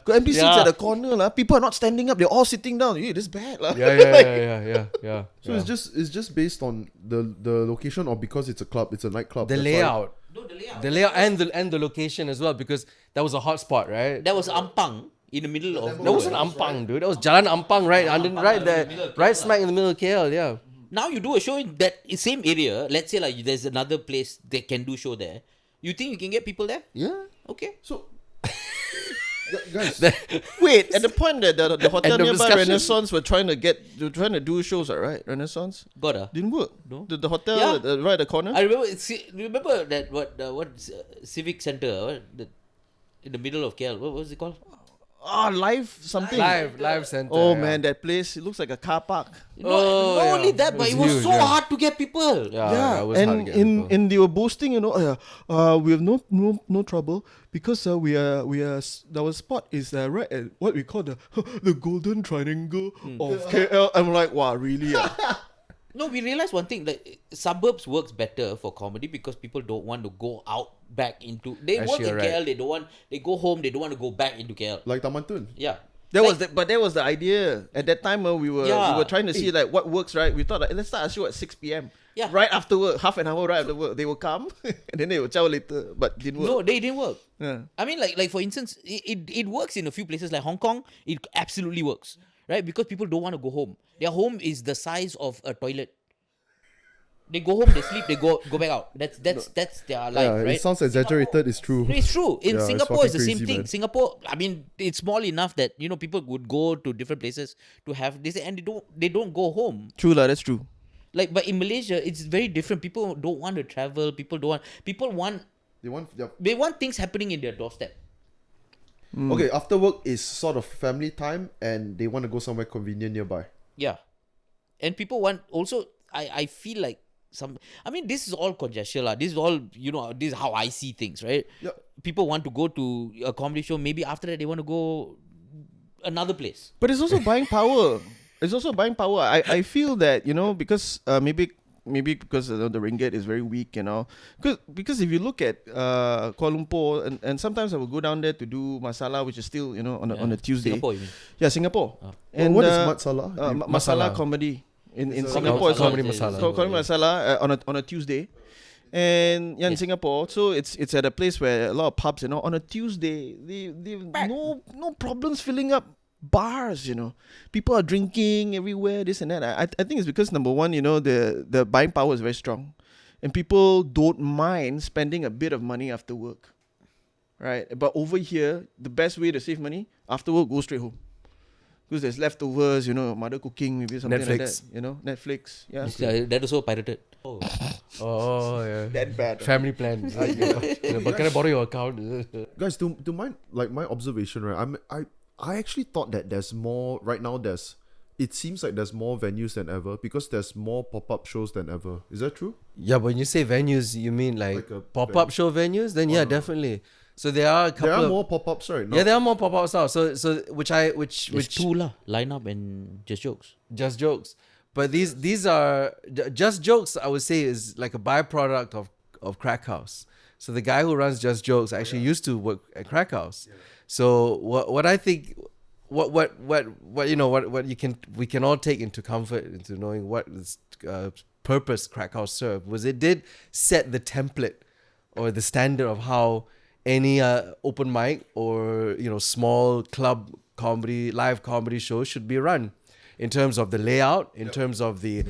Speaker 3: Got empty seats
Speaker 2: Yeah.
Speaker 3: at the corner, lah. People are not standing up; they're all sitting down. Yeah, this bad, lah.
Speaker 2: Yeah.
Speaker 1: So it's just based on the location or because it's a club, it's a nightclub.
Speaker 2: The
Speaker 1: that's why-
Speaker 2: layout.
Speaker 4: No, the layout.
Speaker 2: The layout and the location as well, because that was a hot spot, right?
Speaker 4: That was Ampang in the middle of.
Speaker 2: That wasn't Ampang, dude. That was Jalan Ampang, right smack in the middle of KL. Yeah.
Speaker 4: Now you do a show in that same area. Let's say like there's another place they can do show there. You think you can get people there?
Speaker 1: Yeah.
Speaker 4: Okay.
Speaker 1: So, guys,
Speaker 3: Wait, at the point that the hotel
Speaker 2: End of
Speaker 3: nearby
Speaker 2: discussion.
Speaker 3: Renaissance were trying to do shows, right? Renaissance
Speaker 4: Got a.
Speaker 3: didn't work.
Speaker 4: No.
Speaker 3: The hotel
Speaker 4: Yeah.
Speaker 3: right at the corner.
Speaker 4: I remember that civic center in the middle of KL. What was it called?
Speaker 3: Live something.
Speaker 2: Live center.
Speaker 3: Oh
Speaker 2: yeah.
Speaker 3: man, that place, it looks like a car park.
Speaker 4: Not
Speaker 2: yeah.
Speaker 4: only that, but
Speaker 2: It
Speaker 4: it
Speaker 2: was
Speaker 4: was
Speaker 2: huge,
Speaker 4: so
Speaker 2: yeah.
Speaker 4: hard to get people.
Speaker 2: Yeah, it was hard to
Speaker 3: and
Speaker 2: get people.
Speaker 3: and they were boasting, we have no trouble because our spot is right at what we call the golden triangle of KL. I'm like, wow, really?
Speaker 4: No, we realized one thing, like suburbs works better for comedy because people don't want to go out back into. They work
Speaker 2: Actually,
Speaker 4: in
Speaker 2: you're
Speaker 4: KL. They go home. They don't want to go back into KL.
Speaker 1: like Taman Tun.
Speaker 4: Yeah.
Speaker 3: That was the idea. At that time, we were trying to see like what works, right? We thought like, let's start a show at 6 p.m.
Speaker 4: Yeah.
Speaker 3: Right after work, half an hour right after work, they will come and then they will chow later, but didn't work.
Speaker 4: No, they didn't work.
Speaker 3: Yeah.
Speaker 4: I mean, like for instance, it works in a few places like Hong Kong. It absolutely works, right? Because people don't want to go home. Their home is the size of a toilet. They go home, they sleep, they go back out. That's their life,
Speaker 1: Yeah,
Speaker 4: right?
Speaker 1: it sounds exaggerated. It's true.
Speaker 4: No, it's true. In
Speaker 1: Yeah, it's
Speaker 4: Singapore, it's the
Speaker 1: fucking
Speaker 4: same
Speaker 1: crazy,
Speaker 4: thing.
Speaker 1: man.
Speaker 4: Singapore, I mean, it's small enough that people would go to different places to have this, and they don't go home.
Speaker 3: True lah, that's true.
Speaker 4: Like, but in Malaysia, it's very different. People don't want to travel. People want
Speaker 1: They want
Speaker 4: things happening in their doorstep.
Speaker 1: Okay, after work is sort of family time, and they want to go somewhere convenient nearby.
Speaker 4: Yeah, and people want also. I feel like this is all conjecture lah. This is all this is how I see things, right?
Speaker 1: Yeah.
Speaker 4: People want to go to a comedy show. Maybe after that they want to go another place.
Speaker 3: But it's also buying power. I feel that because maybe because the ringgit is very weak, because if you look at Kuala Lumpur and sometimes I will go down there to do masala, which is still on a Tuesday.
Speaker 4: Singapore, you mean?
Speaker 3: Yeah, Singapore.
Speaker 1: Well,
Speaker 3: And
Speaker 1: what is matsala?
Speaker 3: masala comedy in
Speaker 1: It's a
Speaker 3: Singapore? It's
Speaker 2: comedy
Speaker 3: called
Speaker 2: masala.
Speaker 3: comedy masala on a Tuesday. And in Singapore, so it's at a place where a lot of pubs, on a Tuesday, they no problems filling up bars, people are drinking everywhere, this and that. I think it's because number one, the buying power is very strong, and people don't mind spending a bit of money after work, right? But over here, the best way to save money after work, go straight home. Because there's leftovers, mother cooking, maybe something
Speaker 2: Netflix.
Speaker 3: like that. Netflix, yeah.
Speaker 4: That also pirated.
Speaker 2: Oh yeah.
Speaker 3: That bad.
Speaker 2: Family plan. But can I borrow your account?
Speaker 1: Guys, to my observation, right? I actually thought that there's more right now. it seems like there's more venues than ever because there's more pop-up shows than ever. Is that true?
Speaker 2: Yeah, when you say venues, you mean like
Speaker 1: Like a
Speaker 2: pop-up show venues? Then yeah, definitely. So there are a couple
Speaker 1: There are
Speaker 2: of
Speaker 1: more pop-ups right now.
Speaker 2: yeah, there are more pop-ups now. So which
Speaker 4: There's two lah, line up and just jokes.
Speaker 2: Just Jokes. But these are Just Jokes, I would say, is like a byproduct of Crackhouse. So the guy who runs Just Jokes actually used to work at Crackhouse. So what I think what you know what we can all take into comfort into knowing what purpose Crackhouse served was it did set the template or the standard of how any open mic or small club comedy live comedy show should be run. In terms of the layout, in terms of the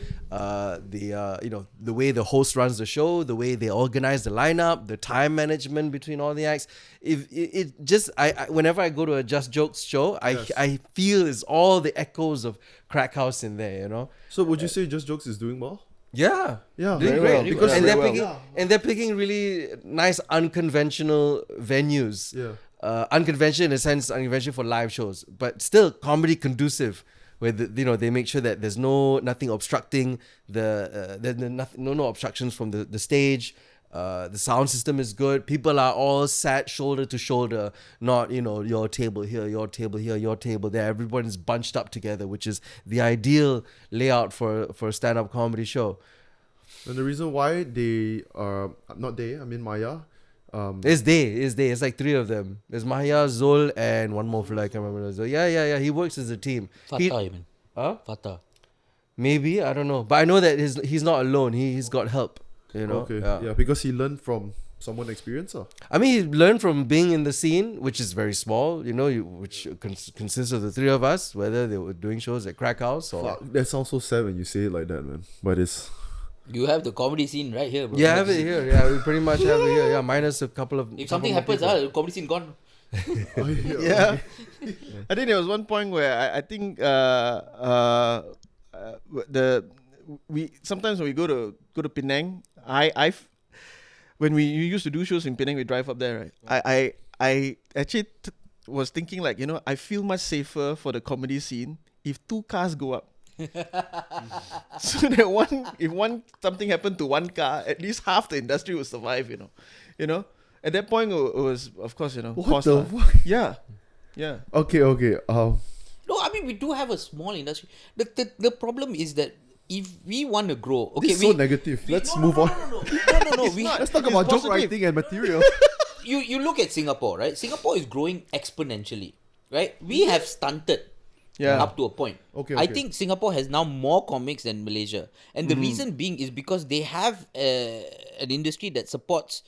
Speaker 2: way the host runs the show, the way they organize the lineup, the time management between all the acts. If it just whenever I go to a Just Jokes show, I feel it's all the echoes of Crackhouse in there.
Speaker 1: So would you say Just Jokes is doing well?
Speaker 2: Yeah,
Speaker 1: Yeah,
Speaker 2: doing
Speaker 1: very
Speaker 2: great.
Speaker 1: well, because
Speaker 2: and
Speaker 1: very
Speaker 2: they're
Speaker 1: well.
Speaker 2: picking they're picking really nice unconventional venues.
Speaker 1: Yeah.
Speaker 2: Unconventional in a sense, unconventional for live shows, but still comedy conducive. Where they make sure that there's nothing obstructing no obstructions from the stage. The sound system is good. People are all sat shoulder to shoulder, not your table here, your table here, your table there. Everyone's bunched up together, which is the ideal layout for a stand-up comedy show.
Speaker 1: And the reason why they are not they, I mean Maya.
Speaker 2: It's like three of them. There's Maya, Zol, and one more fella. I can't remember. Zol. Yeah. He works as a team.
Speaker 4: Fatah, you mean?
Speaker 2: Huh?
Speaker 4: Fatah.
Speaker 2: Maybe, I don't know. But I know that he's not alone. He's got help.
Speaker 1: Okay. Yeah, because he learned from someone experienced.
Speaker 2: I mean, he learned from being in the scene, which is very small, which consists of the three of us, whether they were doing shows at Crackhouse or...
Speaker 1: Fuck, that sounds so sad when you say it like that, man. But it's...
Speaker 4: You have the comedy scene right here, bro.
Speaker 2: Yeah, I have it here. Yeah, we pretty much have it here. Yeah, minus a couple of...
Speaker 4: If something happens, the comedy scene gone.
Speaker 3: Yeah. I think there was one point where I think sometimes when we go to Penang, when we used to do shows in Penang, we drive up there, right? I actually was thinking like, I feel much safer for the comedy scene if two cars go up. So that if something happened to one car, at least half the industry will survive, At that point, it was, of course,
Speaker 1: What the fuck?
Speaker 3: Yeah.
Speaker 1: Okay.
Speaker 4: No, I mean, we do have a small industry. The problem is that if we want to grow... Okay,
Speaker 1: this is so negative. Let's move on.
Speaker 4: No.
Speaker 1: Let's talk about joke writing and material.
Speaker 4: You look at Singapore, right? Singapore is growing exponentially, right? We have stunted up to a point.
Speaker 1: Okay.
Speaker 4: I think Singapore has now more comics than Malaysia. And the reason being is because they have an industry that supports...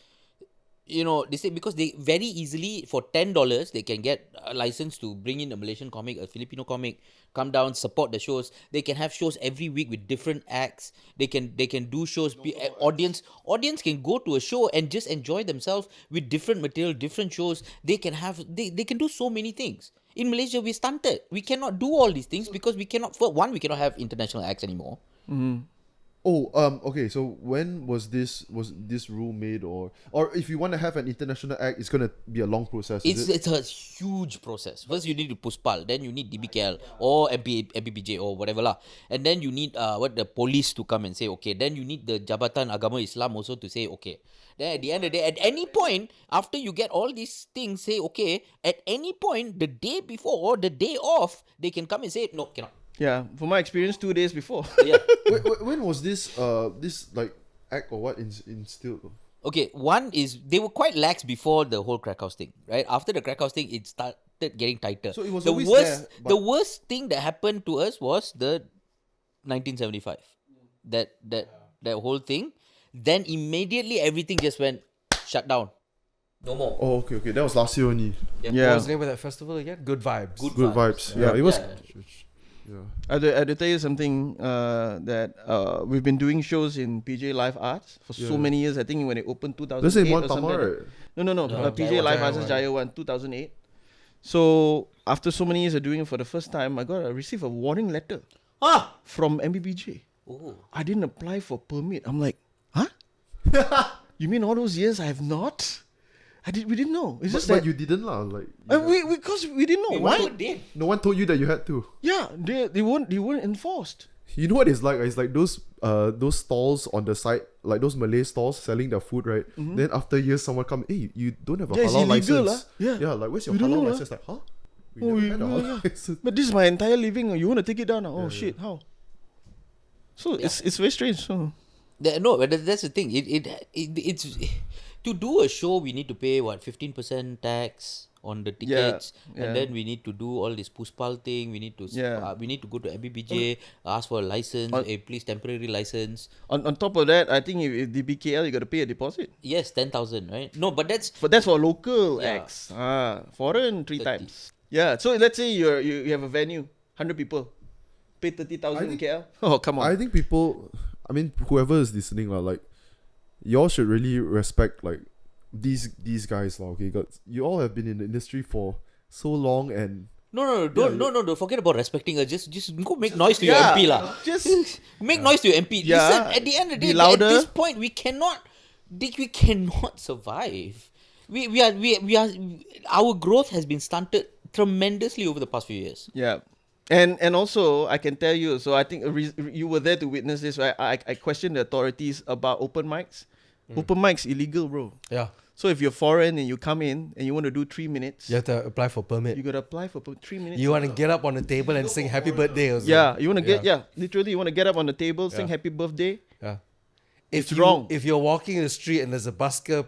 Speaker 4: they say because they very easily, for $10, they can get a license to bring in a Malaysian comic, a Filipino comic, come down, support the shows. They can have shows every week with different acts. They can do shows. Audience can go to a show and just enjoy themselves with different material, different shows. They can do so many things. In Malaysia, we're stunted. We cannot do all these things because we cannot have international acts anymore.
Speaker 1: Mm-hmm. Okay. So when was this rule made, or if you want to have an international act, it's gonna be a long process?
Speaker 4: It's a huge process. First, you need to Puspal, then you need DBKL or MPBJ or whatever lah, and then you need the police to come and say okay. Then you need the Jabatan Agama Islam also to say okay. Then at the end of the day, at any point after you get all these things, say okay. At any point, the day before or the day off, they can come and say no, cannot.
Speaker 3: Yeah, from my experience, 2 days before.
Speaker 4: Yeah.
Speaker 1: When was this like act or what instilled?
Speaker 4: Okay, one is they were quite lax before the whole Crackhouse thing, right? After the Crackhouse thing, it started getting tighter.
Speaker 1: So it was
Speaker 4: the
Speaker 1: always
Speaker 4: worst.
Speaker 1: there,
Speaker 4: The worst thing that happened to us was the 1975. That whole thing. Then immediately everything just went shut down. No more.
Speaker 1: Oh, okay. That was last year only.
Speaker 2: What was the name of that festival again? Good Vibes.
Speaker 1: Good vibes. Yeah, it was. Yeah.
Speaker 3: I had to tell you something that we've been doing shows in PJ Live Arts for so many years. I think when it opened 2008
Speaker 1: This is
Speaker 3: or
Speaker 1: one
Speaker 3: something.
Speaker 1: Tamar, right?
Speaker 3: No. PJ Live Arts is Jaya 1, 2008. So after so many years of doing it for the first time, I received a warning letter from MBBJ.
Speaker 4: Oh.
Speaker 3: I didn't apply for permit. I'm like, huh? You mean all those years I have not? We didn't know. It's just
Speaker 1: But
Speaker 3: that
Speaker 1: you didn't lah. Like
Speaker 3: because we didn't know.
Speaker 4: Why
Speaker 3: Why?
Speaker 4: would they?
Speaker 1: no one told you that you had to.
Speaker 3: Yeah, they weren't enforced.
Speaker 1: You know what it's like? It's like those stalls on the side, like those Malay stalls selling their food, right? Then after years, someone come, hey, you don't have a
Speaker 3: Yeah, it's
Speaker 1: halal
Speaker 3: illegal,
Speaker 1: license.
Speaker 3: Yeah.
Speaker 1: Like where's your
Speaker 3: We don't
Speaker 1: halal
Speaker 3: know,
Speaker 1: license? Like, huh? We
Speaker 3: Oh,
Speaker 1: never had a
Speaker 3: yeah,
Speaker 1: halal
Speaker 3: yeah.
Speaker 1: license.
Speaker 3: But this is my entire living. You want to take it down? Oh shit! How? So it's very strange. So
Speaker 4: No, but that's the thing. It's to do a show. We need to pay what 15% tax on the tickets,
Speaker 3: yeah.
Speaker 4: and then we need to do all this puspal thing. We need to we need to go to MBBJ, ask for a license. Please temporary license.
Speaker 3: on top of that, I think if DBKL, you got to pay a deposit.
Speaker 4: Yes, 10,000, right? No, but that's
Speaker 3: That's for local
Speaker 4: Yeah.
Speaker 3: acts. Foreign 3
Speaker 4: 30.
Speaker 3: times. Yeah. So let's say you have a venue, 100 people, pay 30,000 in KL. Oh come on.
Speaker 1: I think people, I mean, whoever is listening, like, y'all should really respect like these guys, okay? Cause you all have been in the industry for so long, and
Speaker 4: no, don't forget about respecting her. Just go make noise to your MP lah.
Speaker 3: Just
Speaker 4: Make noise to your MP.
Speaker 3: Yeah.
Speaker 4: Listen, at the end of the
Speaker 3: Be
Speaker 4: day,
Speaker 3: louder.
Speaker 4: at this point, we cannot survive. We are our growth has been stunted tremendously over the past few years.
Speaker 3: yeah. And also, I can tell you. So I think you were there to witness this, right? I questioned the authorities about open mics. Open mics illegal, bro.
Speaker 2: Yeah.
Speaker 3: So if you're foreign and you come in and you want to do 3 minutes,
Speaker 2: You have to apply for permit.
Speaker 3: you gotta apply for 3 minutes.
Speaker 2: You want to get up on the table and sing happy birthday also.
Speaker 3: Yeah, you want to literally you want to get up on the table, sing
Speaker 2: Yeah.
Speaker 3: happy birthday.
Speaker 2: Yeah.
Speaker 3: It's wrong.
Speaker 2: If you're walking in the street and there's a busker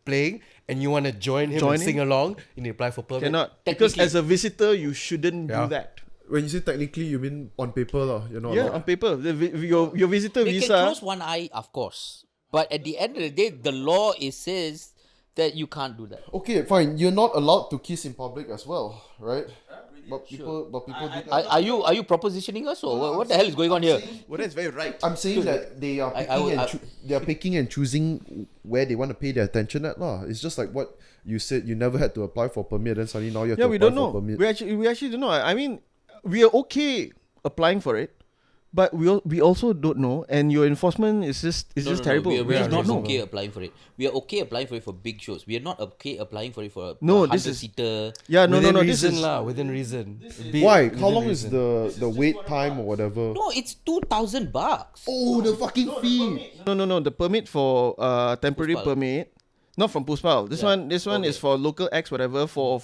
Speaker 2: playing and you want to join him and sing along, you need to apply for permit.
Speaker 3: Cannot, because
Speaker 4: Technically-
Speaker 3: as a visitor you shouldn't
Speaker 2: Yeah.
Speaker 3: do that.
Speaker 1: when you say technically, you mean on paper lah. You're not
Speaker 3: Yeah,
Speaker 1: allowed.
Speaker 3: on paper, your visitor
Speaker 4: They can
Speaker 3: visa.
Speaker 4: close one eye, of course, but at the end of the day, the law says that you can't do that.
Speaker 1: Okay, fine. You're not allowed to kiss in public as well, right? But people do that.
Speaker 4: Are you propositioning us or what the hell is going on here?
Speaker 3: Well, that's very right.
Speaker 1: I'm saying that they are they are picking and choosing where they want to pay their attention at lah. It's just like what you said. You never had to apply for permit, then suddenly now you have
Speaker 3: Yeah,
Speaker 1: to
Speaker 3: we
Speaker 1: apply
Speaker 3: don't
Speaker 1: for
Speaker 3: know.
Speaker 1: permit.
Speaker 3: We actually don't know. I mean, we are okay applying for it, but we also don't know, and your enforcement is just terrible.
Speaker 4: We
Speaker 3: We
Speaker 4: are
Speaker 3: just don't
Speaker 4: not
Speaker 3: know.
Speaker 4: okay applying for it. We are okay applying for it for big shows. We are not okay applying for it for a
Speaker 3: No,
Speaker 4: 100
Speaker 3: this is-
Speaker 4: seater.
Speaker 3: Yeah, no.
Speaker 2: Within
Speaker 3: This
Speaker 2: reason
Speaker 3: is
Speaker 2: lah. Within reason.
Speaker 1: Why? How long is the wait time or whatever?
Speaker 4: No, it's $2,000.
Speaker 1: Oh, the fucking fee.
Speaker 3: no. The permit for temporary
Speaker 4: Puspal.
Speaker 3: permit, not from Puspal. This one is for local acts, whatever. For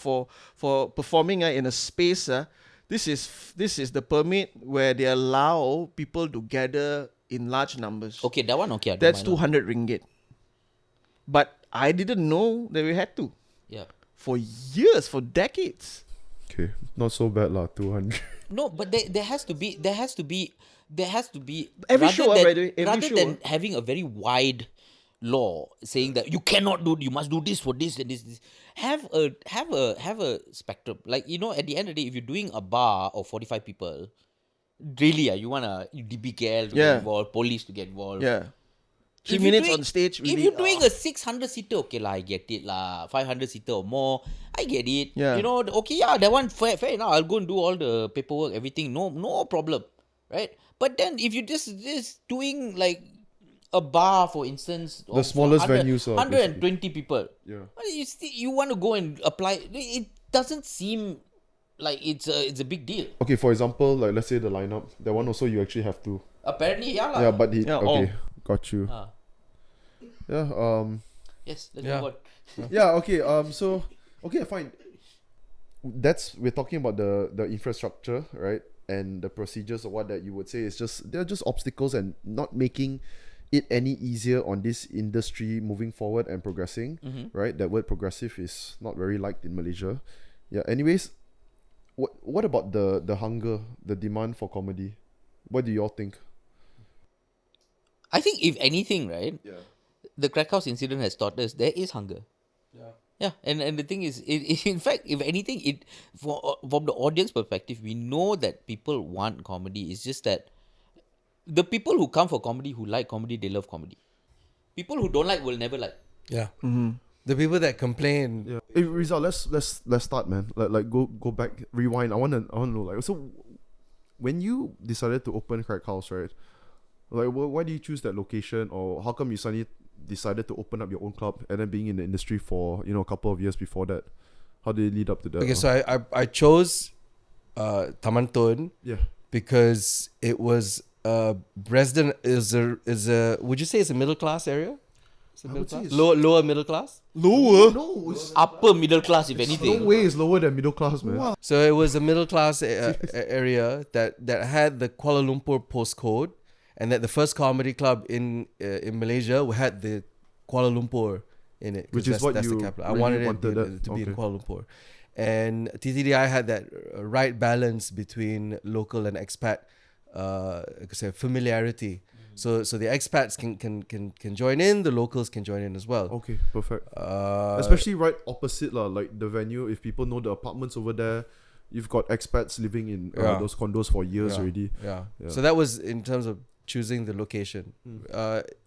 Speaker 3: performing in a space. This is the permit where they allow people to gather in large numbers.
Speaker 4: Okay, that one okay. I don't
Speaker 3: That's
Speaker 4: mind lah.
Speaker 3: 200 ringgit. But I didn't know that we had to.
Speaker 4: Yeah.
Speaker 3: For years, for decades.
Speaker 1: Okay, not so bad lah. 200.
Speaker 4: No, but there has to be
Speaker 3: Every
Speaker 4: rather
Speaker 3: show,
Speaker 4: than,
Speaker 3: by the way, every
Speaker 4: rather
Speaker 3: show,
Speaker 4: than having a very wide law saying that you cannot do, you must do this for this and this. Have a spectrum. Like, you know, at the end of the day, if you're doing a bar of 45 people, really, you want DBKL to
Speaker 3: Yeah.
Speaker 4: get involved, police to get involved.
Speaker 3: Yeah. 3
Speaker 4: If you're
Speaker 3: minutes
Speaker 4: doing-
Speaker 3: on stage.
Speaker 4: If
Speaker 3: Really,
Speaker 4: you're doing a 600 seater, okay lah, I get it lah. 500 seater or more, I get it.
Speaker 3: Yeah.
Speaker 4: You know, okay, yeah, that one fair enough. I'll go and do all the paperwork, everything. No problem, right? But then if you just doing like a bar, for instance,
Speaker 1: The smallest venues are
Speaker 4: 120 people.
Speaker 1: Yeah.
Speaker 4: You want to go and apply? It doesn't seem like it's a big deal.
Speaker 1: Okay, for example, like let's say the lineup, that one also you actually have to.
Speaker 4: Apparently, yeah lah.
Speaker 1: Yeah, but
Speaker 3: Yeah,
Speaker 1: okay, got you.
Speaker 4: Ah.
Speaker 1: Yeah.
Speaker 4: Yes, let's
Speaker 2: Yeah.
Speaker 4: move on.
Speaker 1: Yeah. Okay. So okay, fine. We're talking about the infrastructure, right? And the procedures or what that you would say is they're just obstacles and not making it any easier on this industry moving forward and progressing, right? That word progressive is not very liked in Malaysia. Yeah. Anyways, what about the hunger, the demand for comedy? What do y'all think?
Speaker 4: I think if anything, right?
Speaker 1: Yeah.
Speaker 4: The Crackhouse incident has taught us there is hunger. Yeah, and the thing is, in fact, if anything, from the audience perspective, we know that people want comedy. It's just that the people who come for comedy, who like comedy, they love comedy. People who don't like will never like.
Speaker 2: Yeah. The people that complain.
Speaker 1: Yeah. Hey, Rizal, let's start, man. Like go back, rewind. I wanna know, like, so when you decided to open Crackhouse, right? Like, why do you choose that location, or how come you suddenly decided to open up your own club, and then being in the industry for a couple of years before that? How did it lead up to that?
Speaker 2: Okay, so I chose Taman Tun
Speaker 1: yeah.
Speaker 2: because it was Bresden is a would you say it's a middle class area? It's a middle
Speaker 1: would say
Speaker 2: class?
Speaker 1: it's-
Speaker 2: Lower middle class.
Speaker 3: Lower.
Speaker 1: No, it's
Speaker 4: Upper middle class, if
Speaker 1: no
Speaker 4: anything.
Speaker 1: way it's lower than middle class, man.
Speaker 2: So it was a middle class area that had the Kuala Lumpur postcode, and that the first comedy club in Malaysia had the Kuala Lumpur in it, 'cause
Speaker 1: Which is what
Speaker 2: that's
Speaker 1: you
Speaker 2: the capital. I
Speaker 1: really
Speaker 2: wanted
Speaker 1: wanted
Speaker 2: it
Speaker 1: that.
Speaker 2: to be in
Speaker 1: Okay.
Speaker 2: Kuala Lumpur, and TTDI had that right balance between local and expat, familiarity. So the expats can join in, the locals can join in as well.
Speaker 1: Okay, perfect.
Speaker 2: Uh,
Speaker 1: Especially right opposite like the venue. If people know the apartments over there, you've got expats living in
Speaker 2: Yeah.
Speaker 1: those condos for years
Speaker 2: Yeah.
Speaker 1: already.
Speaker 2: Yeah.
Speaker 1: Yeah.
Speaker 2: So that was in terms of choosing the location.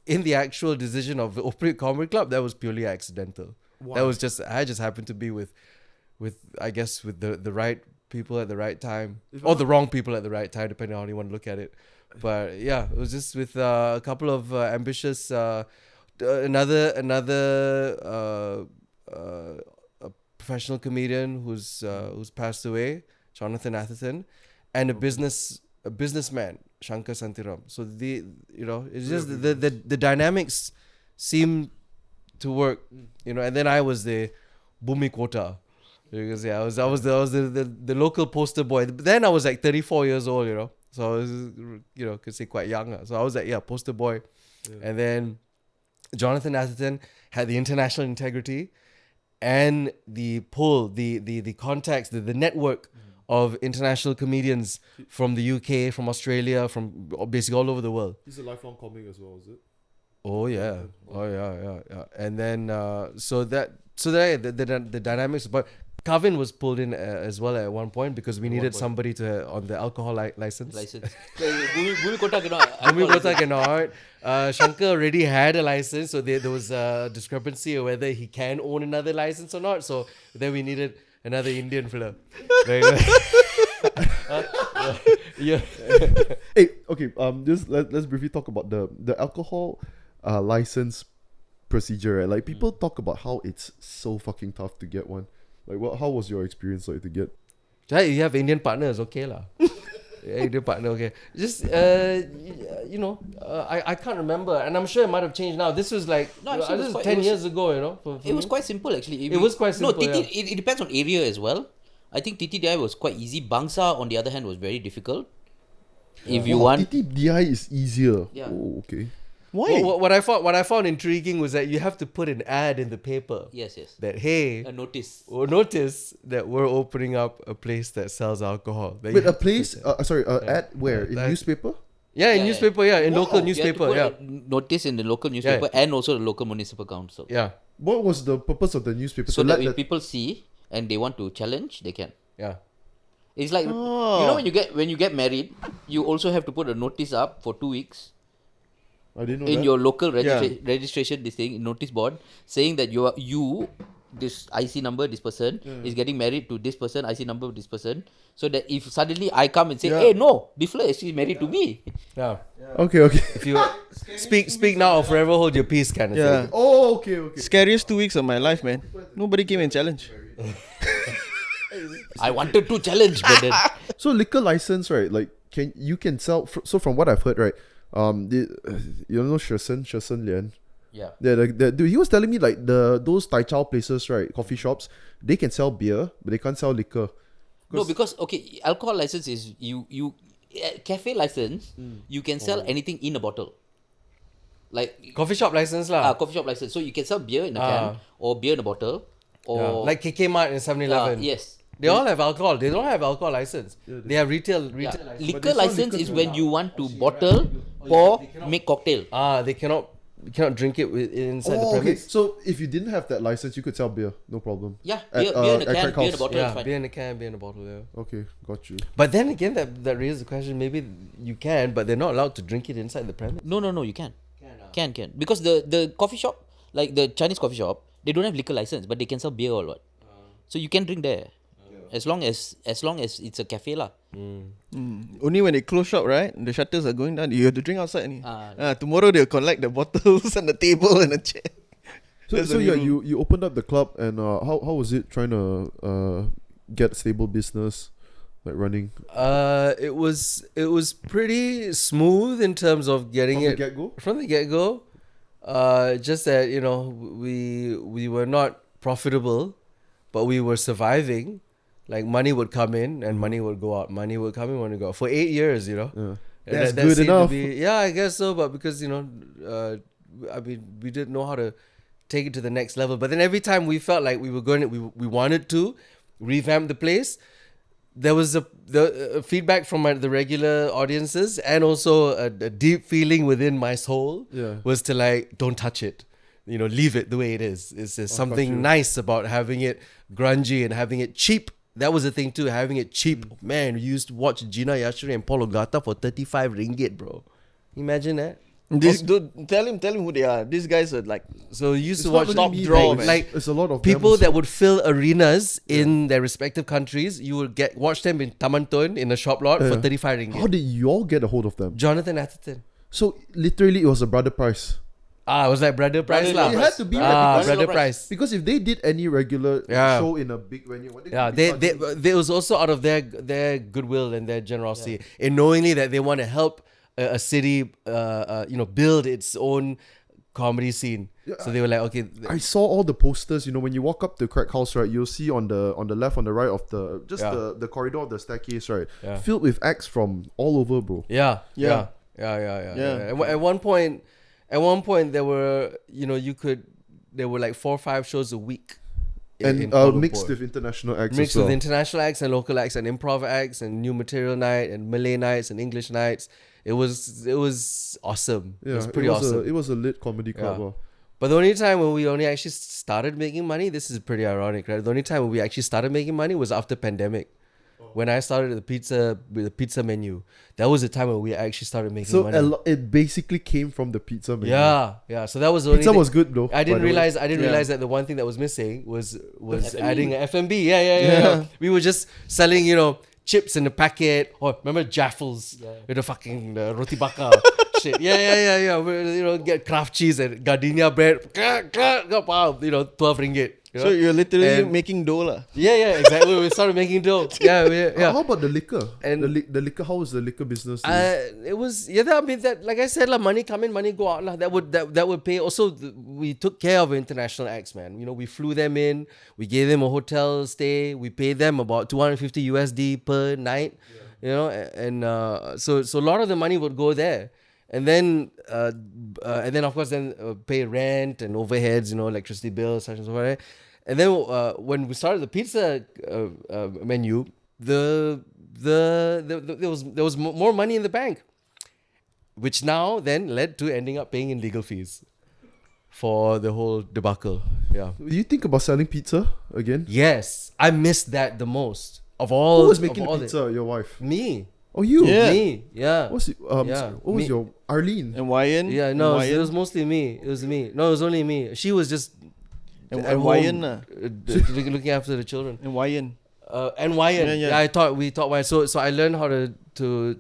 Speaker 2: In the actual decision of the opening comedy club, that was purely accidental.
Speaker 1: Why?
Speaker 2: That was I just happened to be with I guess with the right people at the right time,
Speaker 1: If
Speaker 2: or
Speaker 1: I'm
Speaker 2: the wrong people at the right time, depending on how you want to look at it. But yeah, it was just with a couple of ambitious, another a professional comedian who's passed away, Jonathan Atherton, and a businessman, Shankar Santiram. So it's just the dynamics seem to work, and then I was the Bumi Kota. Because I was the local poster boy. But then I was like 34 years old, so I was could say quite young. So I was like poster boy, and then Jonathan Atherton had the international integrity and the pull, the contacts, the network of international comedians from the UK, from Australia, from basically all over the world.
Speaker 1: He's a lifelong comic as well, is it?
Speaker 2: Oh yeah, yeah. And then the dynamics, but Kavin was pulled in as well at one point because we needed somebody to on the alcohol license.
Speaker 4: Bumi Kota cannot.
Speaker 2: Bumi Kota cannot. Shankar already had a license, so there was a discrepancy of whether he can own another license or not. So then we needed another Indian fella. Yeah.
Speaker 1: Hey, okay. Just let's briefly talk about the alcohol license procedure. Right? Like people talk about how it's so fucking tough to get one. Like, how was your experience like to get?
Speaker 2: You have Indian partners, okay lah. Yeah, Indian partner, okay. Just I can't remember, and I'm sure it might have changed now. This was like
Speaker 4: No, actually,
Speaker 2: this was
Speaker 4: it was
Speaker 2: 10
Speaker 4: quite-
Speaker 2: years ago, for
Speaker 4: It was
Speaker 2: me.
Speaker 4: quite simple actually.
Speaker 2: It was quite simple,
Speaker 4: No, it depends on area as well. I think TTDI was quite easy. Bangsa, on the other hand, was very difficult. If you want,
Speaker 1: TTDI is easier.
Speaker 4: Yeah.
Speaker 1: Oh, okay.
Speaker 3: Why?
Speaker 2: What I found intriguing was that you have to put an ad in the paper
Speaker 4: yes,
Speaker 2: that hey,
Speaker 4: a notice.
Speaker 2: notice that we're opening up a place that sells alcohol. That you
Speaker 1: Wait, a
Speaker 2: have to
Speaker 1: place?
Speaker 2: put that.
Speaker 1: Sorry, ad where? In
Speaker 2: Like-
Speaker 1: newspaper?
Speaker 2: Yeah, in
Speaker 4: Yeah,
Speaker 2: newspaper, in local
Speaker 4: You have to
Speaker 2: newspaper,
Speaker 4: put
Speaker 2: yeah.
Speaker 4: a notice in the local newspaper and also the local municipal council.
Speaker 2: Yeah,
Speaker 1: What was the purpose of the newspaper?
Speaker 4: So
Speaker 1: To
Speaker 4: that
Speaker 1: let
Speaker 4: when people see and they want to challenge, they can.
Speaker 2: yeah.
Speaker 4: It's like when you get married, you also have to put a notice up for 2 weeks
Speaker 1: I didn't know
Speaker 4: in
Speaker 1: that.
Speaker 4: your local registration this thing notice board saying that you this IC number this person is getting married to this person, IC number this person, so that if suddenly I come and say hey no, Bifla is married to me.
Speaker 2: Yeah.
Speaker 1: Okay.
Speaker 2: If you speak now or forever hold your peace kind of
Speaker 3: Yeah.
Speaker 2: thing.
Speaker 1: Oh, okay.
Speaker 3: Scariest 2 weeks of my life, man. Nobody came and challenged.
Speaker 4: I wanted to challenge, but then
Speaker 1: So liquor license, right? Like, you can sell. So from what I've heard, right? You know Shesen Lian.
Speaker 4: yeah.
Speaker 1: Dude, he was telling me like those Tai Chow places, right? Coffee shops, they can sell beer, but they can't sell liquor.
Speaker 4: No, because okay, alcohol license is you cafe license, you can sell anything in a bottle. Like
Speaker 2: Coffee shop license lah.
Speaker 4: coffee shop license. So you can sell beer in a can or beer in a bottle or
Speaker 2: Like KK Mart and 7-Eleven.
Speaker 4: yes.
Speaker 2: They all have alcohol. They don't have alcohol license. They have retail
Speaker 4: Yeah.
Speaker 2: license.
Speaker 4: Liquor
Speaker 1: sell
Speaker 4: license
Speaker 1: liquor
Speaker 4: is
Speaker 1: too.
Speaker 4: when you want to bottle, pour, make cocktail.
Speaker 2: They cannot drink it inside the
Speaker 1: Oh, okay.
Speaker 2: premise.
Speaker 1: So if you didn't have that license, you could sell beer, no problem.
Speaker 4: Yeah,
Speaker 1: At,
Speaker 4: beer in a
Speaker 1: at
Speaker 4: can, beer in a
Speaker 1: Crackhouse.
Speaker 4: bottle is
Speaker 2: Yeah,
Speaker 4: fine.
Speaker 2: beer in a can, beer in a bottle. Yeah.
Speaker 1: Okay, got you.
Speaker 2: But then again, that raises the question. Maybe you can, but they're not allowed to drink it inside the premise.
Speaker 4: No, you can. Can. Because the coffee shop, like the Chinese coffee shop, they don't have liquor license, but they can sell beer or what. So you can drink there. As long as it's a cafe lah.
Speaker 3: Only when they close shop, right? The shutters are going down. You have to drink outside. Tomorrow they'll collect the bottles and the table and the chair.
Speaker 1: So yeah, you opened up the club, and how was it trying to get stable business, like running?
Speaker 2: It was pretty smooth in terms of getting from the get go. Just that we were not profitable, but we were surviving. Like money would come in and money would go out. Money would come in, money would go out for 8 years.
Speaker 1: Yeah.
Speaker 2: That's
Speaker 1: good enough.
Speaker 2: I guess so. But because I mean, we didn't know how to take it to the next level. But then every time we felt like we wanted to revamp the place, there was the feedback from the regular audiences, and also a deep feeling within my soul was to like, don't touch it. Leave it the way it is. There's something nice about having it grungy and having it cheap. That was the thing too, having it cheap. Man, we used to watch Gina Yashri and Paul Ogata for 35 ringgit, bro. Imagine that.
Speaker 3: Tell him who they are. These guys are like,
Speaker 2: so you used
Speaker 1: It's
Speaker 2: to
Speaker 1: not
Speaker 2: watch
Speaker 1: really me,
Speaker 2: draw,
Speaker 1: man.
Speaker 2: like
Speaker 1: It's a lot of
Speaker 2: people
Speaker 1: them
Speaker 2: that
Speaker 1: also.
Speaker 2: would fill arenas in their respective countries. You would watch them in Taman Tun in a shop lot for 35 ringgit.
Speaker 1: How did you all get a hold of them?
Speaker 2: Jonathan Atherton.
Speaker 1: So literally, it was a brother price.
Speaker 2: It was like brother price lah.
Speaker 1: It had to be right,
Speaker 2: brother
Speaker 3: price.
Speaker 2: price.
Speaker 1: because if they did any regular show in a big venue, what
Speaker 2: They was also out of their goodwill and their generosity in knowingly that they want to help a city, build its own comedy scene. So they were like, okay.
Speaker 1: I saw all the posters. When you walk up to Crackhouse, right, you'll see on the left, on the right of the corridor of the staircase, right, filled with acts from all over, bro.
Speaker 2: Yeah. At one point, there were there were like 4 or 5 shows a week.
Speaker 1: And
Speaker 2: in
Speaker 1: mixed with international acts
Speaker 2: mixed
Speaker 1: as well.
Speaker 2: with international acts and local acts and improv acts and new material night and Malay nights and English nights. It was awesome.
Speaker 1: Yeah,
Speaker 2: it was pretty awesome.
Speaker 1: It was a lit comedy club.
Speaker 2: Yeah. But the only time when we only actually started making money, this is pretty ironic, right? The only time when we actually started making money was after pandemic. When I started with the pizza menu, that was the time when we actually started making money.
Speaker 1: So it basically came from the pizza menu.
Speaker 2: Yeah. So that was the only
Speaker 1: Pizza
Speaker 2: thing.
Speaker 1: was good though.
Speaker 2: I didn't realize that the one thing that was missing was adding an F&B. Yeah. We were just selling, chips in a packet, or remember Jaffles with the fucking roti bakar shit. Yeah. Get Kraft cheese and gardenia bread. 12 ringgit.
Speaker 3: so you're literally making dough lah.
Speaker 2: Yeah, exactly. We started making dough. Yeah.
Speaker 1: How about the liquor?
Speaker 2: And
Speaker 1: the liquor, how was the liquor business?
Speaker 2: It was that like I said, money come in, money go out. That would pay. Also, we took care of international acts, man. We flew them in, we gave them a hotel stay, we paid them about $250 USD per night. And so a lot of the money would go there. And then of course pay rent and overheads, electricity bills, such and so on. And then when we started the pizza menu, there was more money in the bank, which now then led to ending up paying in legal fees for the whole debacle. Yeah.
Speaker 1: Do you think about selling pizza again?
Speaker 2: Yes, I missed that the most of all.
Speaker 1: Who was making the pizza? Your wife?
Speaker 2: Me.
Speaker 1: Oh, you?
Speaker 3: Yeah.
Speaker 2: Me. Yeah.
Speaker 1: What was your Arlene?
Speaker 3: And Wyan?
Speaker 2: Yeah, no, it was mostly me. It was me. No, it was only me. She was just
Speaker 3: And
Speaker 2: at
Speaker 3: Wyan
Speaker 2: home, looking after the children.
Speaker 3: And Wyan.
Speaker 2: And Wyan.
Speaker 3: Yeah.
Speaker 2: We taught Wyan. So I learned how to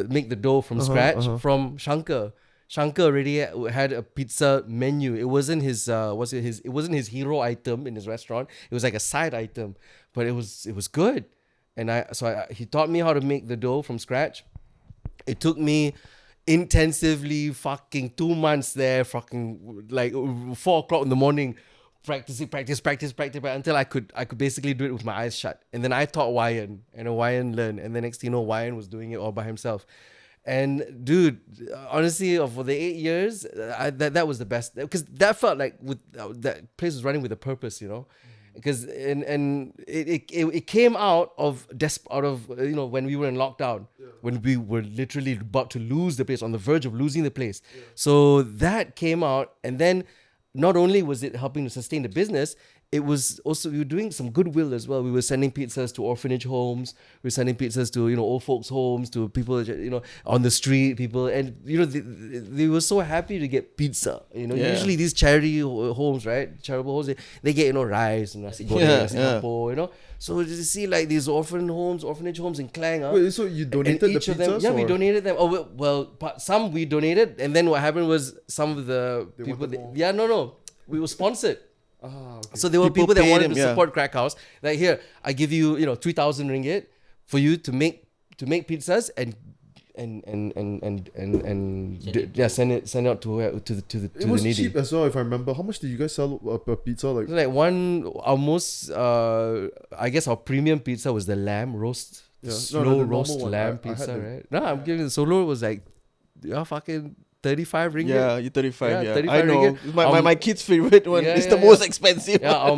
Speaker 2: make the dough from scratch from Shankar. Shankar already had a pizza menu. It wasn't his it wasn't his hero item in his restaurant. It was like a side item, but it was good. And he taught me how to make the dough from scratch. It took me intensively fucking 2 months there, fucking like 4 o'clock in the morning, practice until I could basically do it with my eyes shut. And then I taught Wyan, and Wyan learned. And the next thing you know, Wyan was doing it all by himself. And dude, honestly, for the 8 years, that was the best, because that felt like that place was running with a purpose, Because it came out of when we were in lockdown, when we were literally about to lose the place, on the verge of losing the place. So that came out, and then not only was it helping to sustain the business, it was also, we were doing some goodwill as well. We were sending pizzas to orphanage homes. We were sending pizzas to, old folks' homes, to people, on the street, people. And, they were so happy to get pizza. Usually these charity homes, right? Charitable homes, they get, rice and nasi goreng, nasi campur, So you see like these orphanage homes in Klang.
Speaker 1: Wait, so you donated the pizzas?
Speaker 2: Yeah, we donated them. Oh, well, some we donated. And then what happened was some of the people... We were sponsored.
Speaker 1: Okay.
Speaker 2: So there were
Speaker 3: People
Speaker 2: people that
Speaker 3: paid
Speaker 2: wanted
Speaker 3: him,
Speaker 2: to support Crackhouse. Like, here, I give you, 3,000 ringgit for you to make pizzas and send it out to the
Speaker 1: It was
Speaker 2: needy.
Speaker 1: cheap as well, if I remember. How much did you guys sell per pizza? Like,
Speaker 2: Our most, I guess our premium pizza was the lamb roast.
Speaker 1: Yeah.
Speaker 2: Slow
Speaker 1: the
Speaker 2: roast
Speaker 1: normal one.
Speaker 2: lamb
Speaker 1: I had
Speaker 2: pizza,
Speaker 1: the-
Speaker 2: right? No, I'm giving the solo was like, fucking 35 ringgit.
Speaker 3: Yeah, you 35. Yeah,
Speaker 2: 35
Speaker 3: I know.
Speaker 2: ringgit.
Speaker 3: My kid's favorite one.
Speaker 2: Yeah,
Speaker 3: It's
Speaker 2: yeah,
Speaker 3: the most
Speaker 2: yeah.
Speaker 3: expensive.
Speaker 2: Yeah, our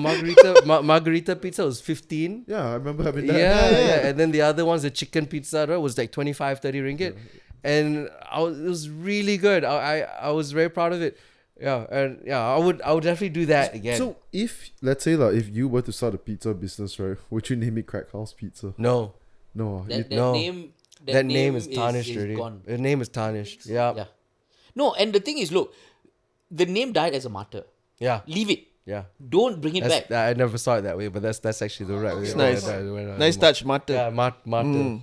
Speaker 2: margarita pizza was 15.
Speaker 1: Yeah, I remember having
Speaker 2: Yeah,
Speaker 1: that.
Speaker 2: and then the other ones, the chicken pizza, right, was like 25, 30 ringgit. And it was really good. I was very proud of it. Yeah, and yeah, I would definitely do that again.
Speaker 1: So if, let's say if you were to start a pizza business, right, would you name it Crackhouse Pizza?
Speaker 2: No,
Speaker 1: No.
Speaker 2: that name is tarnished already.
Speaker 4: gone.
Speaker 2: The name is tarnished. Yeah.
Speaker 4: Yeah. No, and the thing is, look, the name died as a martyr.
Speaker 2: Yeah.
Speaker 4: Leave it.
Speaker 2: Yeah.
Speaker 4: Don't bring it back.
Speaker 2: I never saw it that way, but that's actually the right way.
Speaker 3: It's nice. Nice touch, Marta.
Speaker 2: Yeah, martyr.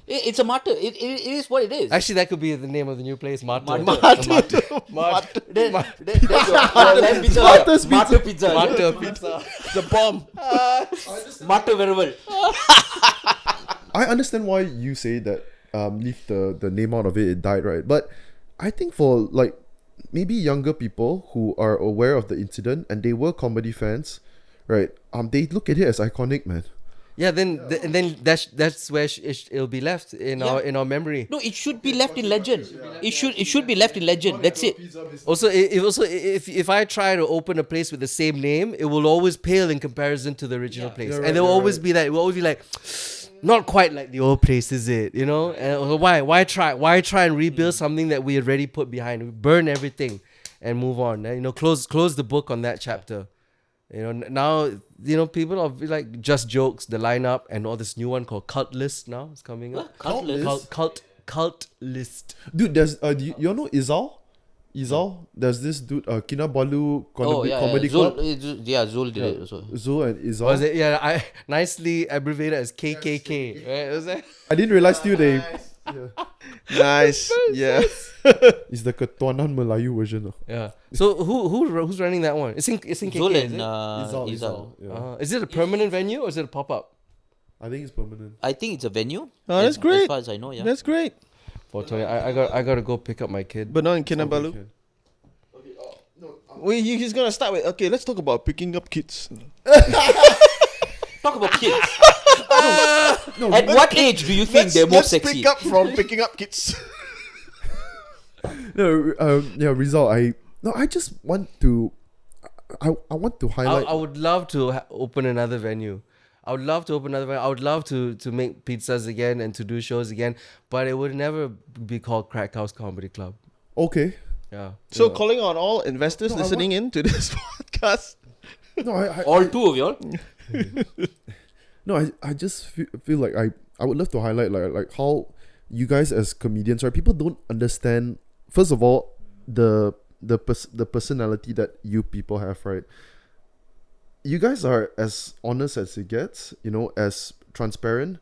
Speaker 4: It's a martyr. It is what it is.
Speaker 2: Actually, that could be the name of the new place, Martyr.
Speaker 4: Martyr.
Speaker 3: Marta.
Speaker 4: That's your lamb pizza.
Speaker 1: Martyr's
Speaker 4: Martyr pizza.
Speaker 2: Martyr pizza.
Speaker 3: The bomb.
Speaker 4: Martyr very well.
Speaker 1: I understand why you say that leave the name out of it died, right? But I think for like maybe younger people who are aware of the incident and they were comedy fans, right? They look at it as iconic, man.
Speaker 2: Yeah, then that's where it'll be left in our memory.
Speaker 4: No, it should be left in legend. It should be left in legend. That's it.
Speaker 2: Also, if I try to open a place with the same name, it will always pale in comparison to the original place,
Speaker 1: Yeah,
Speaker 2: and
Speaker 1: right,
Speaker 2: there will
Speaker 1: yeah,
Speaker 2: always
Speaker 1: right.
Speaker 2: be that. It will always be like, not quite like the old place, is it? And why try and rebuild something that we already put behind? We burn everything and move on. Close the book on that chapter. Now people are like Just Jokes, the lineup, and all this new one called Cult List now is coming up.
Speaker 4: Cult list?
Speaker 2: Cult List.
Speaker 1: Dude, there's do you know Izal? There's this dude, Kinabalu Comedy Club.
Speaker 4: Zul did it also.
Speaker 1: Zul and Izal.
Speaker 2: Was it? Yeah, I nicely abbreviated as KKK. Right? Was that?
Speaker 1: I didn't realize till they.
Speaker 3: Nice. Yeah.
Speaker 1: It's the Ketuanan Melayu version.
Speaker 2: Yeah. So who's running that one? It's in KK.
Speaker 4: Zul
Speaker 2: Is
Speaker 4: and
Speaker 2: it?
Speaker 4: Izal.
Speaker 1: Yeah.
Speaker 2: Is it a permanent venue or is it a pop-up?
Speaker 1: I think it's permanent.
Speaker 4: I think it's a venue.
Speaker 3: Oh, that's
Speaker 4: As
Speaker 3: great.
Speaker 4: far as I know, yeah.
Speaker 3: That's great.
Speaker 2: 420. I gotta go pick up my kid.
Speaker 3: But not in Kinabalu. Wait, he's gonna start with. Okay, let's talk about picking up kids.
Speaker 4: Talk about kids.
Speaker 1: No,
Speaker 4: At what age do you think they're more sexy?
Speaker 3: pick up from picking up kids.
Speaker 1: yeah, Rizal. I just want to. I want to highlight.
Speaker 2: I would love to open another venue. I would love to open another venue. I would love to make pizzas again and to do shows again, but it would never be called Crackhouse Comedy Club.
Speaker 1: Okay.
Speaker 2: Yeah.
Speaker 3: So calling on all investors
Speaker 1: No, I
Speaker 3: listening in to this podcast.
Speaker 1: No,
Speaker 4: All two of y'all.
Speaker 1: No, I just feel like I would love to highlight like how you guys as comedians, right? People don't understand. First of all, the personality that you people have, right? You guys are as honest as it gets, as transparent,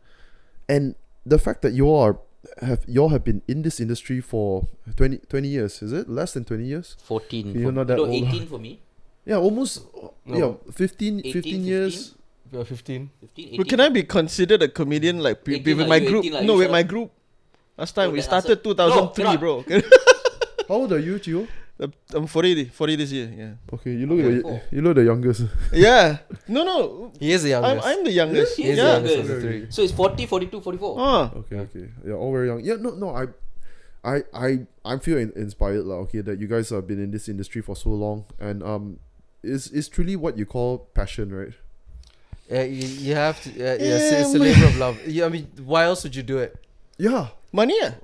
Speaker 1: and the fact that you all have been in this industry for 20 years, is it? Less than 20 years?
Speaker 4: 14.
Speaker 1: You're not that old.
Speaker 4: 18 for me.
Speaker 1: Yeah, almost.
Speaker 2: No.
Speaker 1: 15 years.
Speaker 2: 15.
Speaker 4: 15, 18.
Speaker 3: But can I be considered a comedian like
Speaker 4: 18
Speaker 3: with
Speaker 4: lah,
Speaker 3: my
Speaker 4: you
Speaker 3: group?
Speaker 4: 18 lah,
Speaker 3: No,
Speaker 4: you
Speaker 3: with
Speaker 4: sure?
Speaker 3: my group. Last time
Speaker 4: No,
Speaker 3: we
Speaker 4: that
Speaker 3: started
Speaker 4: answer-
Speaker 3: 2003,
Speaker 4: No,
Speaker 3: bro.
Speaker 1: How old are you, Gio?
Speaker 3: I'm 40 this year. Yeah.
Speaker 1: Okay, you look the youngest.
Speaker 3: Yeah. No.
Speaker 2: He is the youngest.
Speaker 3: I'm the youngest.
Speaker 4: He is
Speaker 3: yeah.
Speaker 4: the youngest.
Speaker 2: Of the three.
Speaker 4: So it's 40, 42, 44.
Speaker 3: Ah.
Speaker 1: Okay. Yeah, all very young. Yeah, no. I feel inspired lah. Okay, that you guys have been in this industry for so long, and it's truly what you call passion, right?
Speaker 2: You have to. It's a labor of love. Yeah, I mean, why else would you do it?
Speaker 1: Yeah.
Speaker 3: Money. Yeah.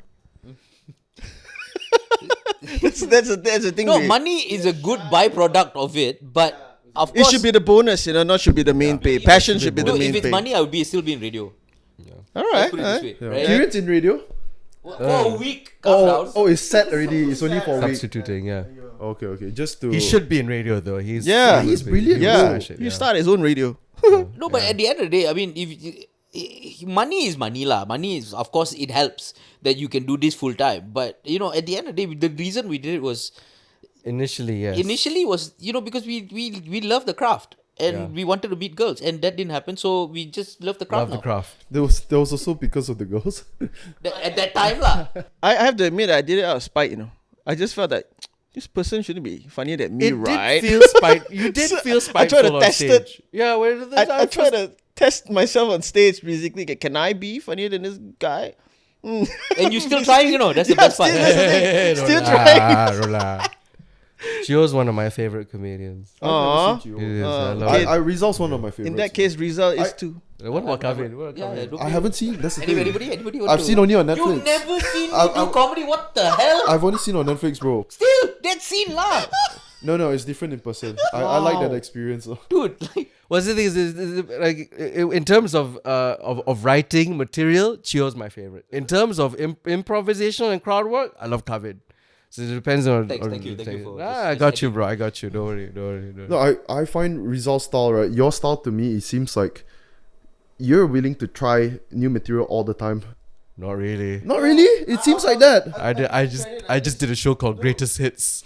Speaker 3: that's the thing.
Speaker 4: No, money is a good byproduct of it, but Of
Speaker 3: It
Speaker 4: course.
Speaker 3: should be the bonus, not should be the main pay. Passion should be the
Speaker 4: No,
Speaker 3: main
Speaker 4: if it's
Speaker 3: pay.
Speaker 4: money, I would still be in radio.
Speaker 3: All
Speaker 4: Let's
Speaker 3: right.
Speaker 4: put it
Speaker 3: all
Speaker 4: this
Speaker 3: right.
Speaker 4: way,
Speaker 1: Yeah.
Speaker 4: right?
Speaker 1: Kieran's in radio.
Speaker 4: For a week, calm down.
Speaker 1: It's set already. It's only for a week.
Speaker 2: Substituting, yeah.
Speaker 1: Okay. Just to.
Speaker 2: He should be in radio though. He's
Speaker 3: Yeah.
Speaker 1: He's brilliant.
Speaker 3: Yeah,
Speaker 2: Smash it,
Speaker 3: you
Speaker 2: yeah.
Speaker 3: start his own radio.
Speaker 4: No, but at the end of the day, I mean, if money is money lah. Money is, of course, it helps that you can do this full time. But at the end of the day, the reason we did it was
Speaker 2: initially, yes.
Speaker 4: because we love the craft and we wanted to meet girls, and that didn't happen. So we just love the craft.
Speaker 2: Love the
Speaker 4: now.
Speaker 2: craft.
Speaker 1: There was also because of the girls.
Speaker 4: At that time lah.
Speaker 3: I have to admit, I did it out of spite. I just felt that this person shouldn't be funnier than me,
Speaker 2: It
Speaker 3: right?
Speaker 2: did feel spite. You did feel
Speaker 3: I tried
Speaker 2: spiteful
Speaker 3: to
Speaker 2: on
Speaker 3: test
Speaker 2: stage.
Speaker 3: it.
Speaker 2: Yeah, where did
Speaker 3: I try to test myself on stage. Basically, can I be funnier than this guy?
Speaker 4: And you still trying, that's the best part.
Speaker 3: Still trying.
Speaker 2: Rola. Gio's one of my favorite comedians.
Speaker 3: Aw.
Speaker 2: He is, I love it.
Speaker 1: Rizal's one of my favorites.
Speaker 3: In that case, Rizal is too.
Speaker 2: What about Kavin? What about Kavin?
Speaker 1: I haven't seen. That's the thing.
Speaker 4: Anybody want
Speaker 1: I've
Speaker 4: to-
Speaker 1: seen only on Netflix.
Speaker 4: You've never seen me
Speaker 1: I-
Speaker 4: do comedy? What the hell?
Speaker 1: I've only seen on Netflix, bro.
Speaker 4: Still, that scene lah.
Speaker 1: No, it's different in person. I like that experience. Though.
Speaker 4: Dude, like,
Speaker 2: What's the thing is like in terms of writing material, Chio's my favorite. In terms of improvisational and crowd work, I love Kavin. So it depends on.
Speaker 4: Thanks,
Speaker 2: on
Speaker 4: thank you
Speaker 2: the-
Speaker 4: for
Speaker 2: I
Speaker 4: just
Speaker 2: got you, bro. I got you. Don't worry.
Speaker 1: No, I find Rizal's style, right? Your style to me, it seems like you're willing to try new material all the time.
Speaker 2: Not really.
Speaker 1: Not really. It seems like that.
Speaker 2: I just did a show called Greatest Hits.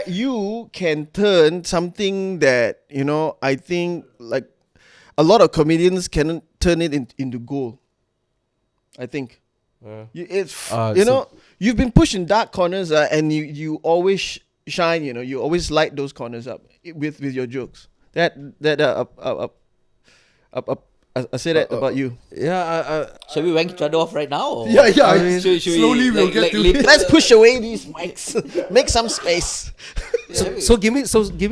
Speaker 3: You can turn something that I think like a lot of comedians can turn it into gold. I think you've been pushed in dark corners, and you always shine. You always light those corners up with your jokes. I say that about you.
Speaker 2: Yeah,
Speaker 4: shall we wank each other off right now? Or?
Speaker 1: Yeah.
Speaker 2: I mean,
Speaker 4: Should
Speaker 1: slowly we'll get to it.
Speaker 3: Let's push away these mics. Make some space.
Speaker 2: so give me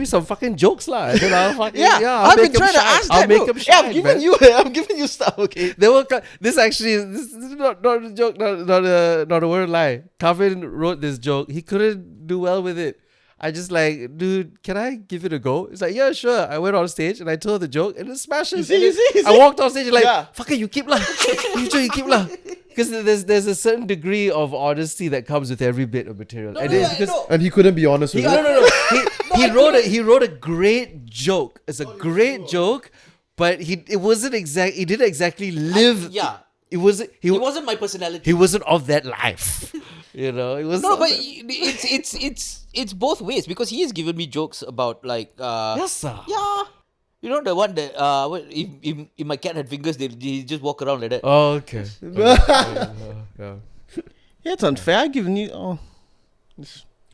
Speaker 2: some fucking jokes lah. And then I'll
Speaker 3: I've been
Speaker 2: make 'em
Speaker 3: trying to
Speaker 2: shine.
Speaker 3: ask
Speaker 2: I'll
Speaker 3: that.
Speaker 2: make
Speaker 3: bro.
Speaker 2: them shine.
Speaker 3: I'm giving you stuff. Okay.
Speaker 2: They will. This is not a joke. Not a word lie. Kavin wrote this joke. He couldn't do well with it. I just like, dude, can I give it a go? It's like, yeah, sure. I went on stage and I told the joke and it smashes.
Speaker 3: You see?
Speaker 2: I walked off stage and like,
Speaker 3: Yeah.
Speaker 2: fuck it, you keep lah. You keep lah. Because there's a certain degree of honesty that comes with every bit of material.
Speaker 1: And he couldn't be honest with it.
Speaker 2: No. He wrote a great joke. It's a great joke, but he didn't exactly live. He
Speaker 4: wasn't my personality.
Speaker 2: He wasn't of that life. It was
Speaker 4: No, but it's both ways because he has given me jokes about like
Speaker 2: yes, sir.
Speaker 4: yeah, the one that if my cat had fingers, they just walk around like that.
Speaker 2: Oh, okay. Yeah.
Speaker 3: Yeah, it's unfair. I'm giving you.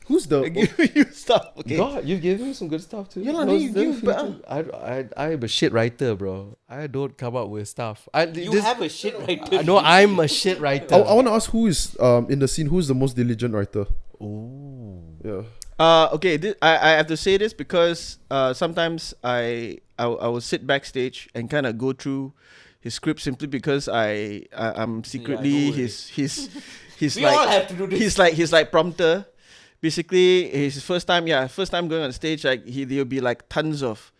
Speaker 1: Who's the?
Speaker 3: Giving you stuff. Okay.
Speaker 2: God, you've given me some good stuff too.
Speaker 3: Yeah,
Speaker 2: No,
Speaker 3: you give,
Speaker 2: I'm a shit writer, bro. I don't come up with stuff.
Speaker 4: You have a shit writer.
Speaker 2: No, I'm a shit writer.
Speaker 1: I want to ask who is in the scene. Who is the most diligent writer?
Speaker 2: Ooh.
Speaker 1: Yeah.
Speaker 3: Okay. I have to say this because sometimes I will sit backstage and kind of go through his script simply because I'm secretly
Speaker 4: don't worry.
Speaker 3: his
Speaker 4: We
Speaker 3: like
Speaker 4: all have to do this.
Speaker 3: he's like prompter. Basically, his first time going on stage, like there'll be like tons of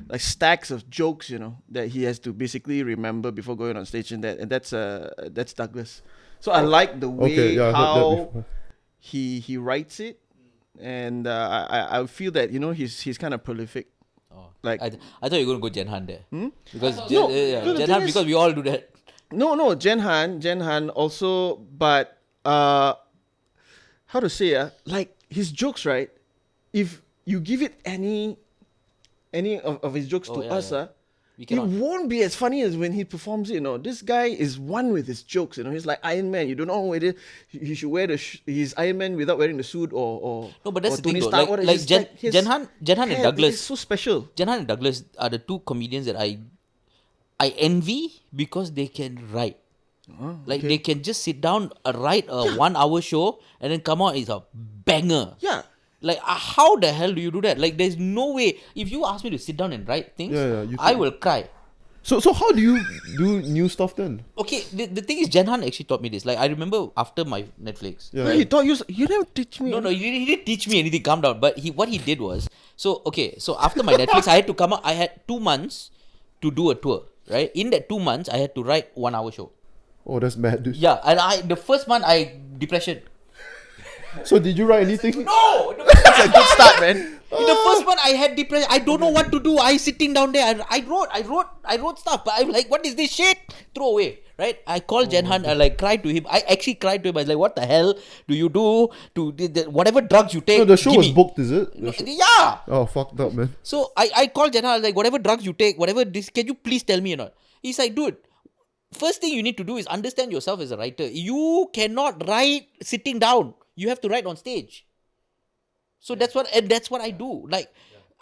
Speaker 3: like stacks of jokes, that he has to basically remember before going on stage, and that's Douglas. So I like the way
Speaker 1: I heard that
Speaker 3: how
Speaker 1: before.
Speaker 3: he writes it, and I feel that he's kind of prolific.
Speaker 4: Oh,
Speaker 3: Like
Speaker 4: I thought you were going to go Jen Han there. Because
Speaker 3: No,
Speaker 4: Jen
Speaker 3: the thing
Speaker 4: Han,
Speaker 3: is-
Speaker 4: because we all do that.
Speaker 3: No, Jen Han also, but how to say like his jokes, right? If you give it any of his jokes to us,
Speaker 4: We
Speaker 3: it
Speaker 4: cannot.
Speaker 3: won't be as funny as when he performs it. This guy is one with his jokes. He's like Iron Man. You don't know whether he should wear he's Iron Man without wearing the suit or
Speaker 4: No, but that's
Speaker 3: or
Speaker 4: the thing
Speaker 3: Tony
Speaker 4: though.
Speaker 3: Stark.
Speaker 4: Like,
Speaker 3: What is
Speaker 4: like
Speaker 3: his-
Speaker 4: Jen,
Speaker 3: his
Speaker 4: Jen Han and
Speaker 3: hair
Speaker 4: Douglas.
Speaker 3: is so special.
Speaker 4: Jen Han and Douglas are the two comedians that I envy because they can write. Like they can just sit down, write a 1 hour show, and then come out is a banger.
Speaker 3: Yeah.
Speaker 4: Like how the hell do you do that? Like there's no way. If you ask me to sit down and write things,
Speaker 1: you
Speaker 4: I
Speaker 1: can.
Speaker 4: will cry.
Speaker 1: So how do you do new stuff then?
Speaker 4: Okay, the thing is, Jen Han actually taught me this. Like I remember after my Netflix.
Speaker 1: Yeah.
Speaker 3: He taught you. You never teach me.
Speaker 4: No, he didn't teach me anything. Calm down. But what he did was So after my Netflix, I had to come out. I had 2 months to do a tour. Right, in that 2 months, I had to write 1 hour show.
Speaker 1: Oh, that's mad, dude.
Speaker 4: Yeah, and the first month depression.
Speaker 1: So did you write anything?
Speaker 4: No,
Speaker 3: It's a good start, man.
Speaker 4: the first one I had depression. I don't know what to do. I sitting down there. I wrote stuff, but I'm like, what is this shit? Throw away. Right? I called Jen Han. I like cried to him. I actually cried to him. I was like, what the hell do you do to whatever drugs you take?
Speaker 1: No, the show
Speaker 4: give
Speaker 1: was
Speaker 4: me.
Speaker 1: booked, is it?
Speaker 4: Yeah.
Speaker 1: Oh, fucked up, man.
Speaker 4: So I called Jen Han. I was like, whatever drugs you take, whatever this, can you please tell me or not? He's like, dude, first thing you need to do is understand yourself as a writer. You cannot write sitting down. You have to write on stage. So that's what I do. Like,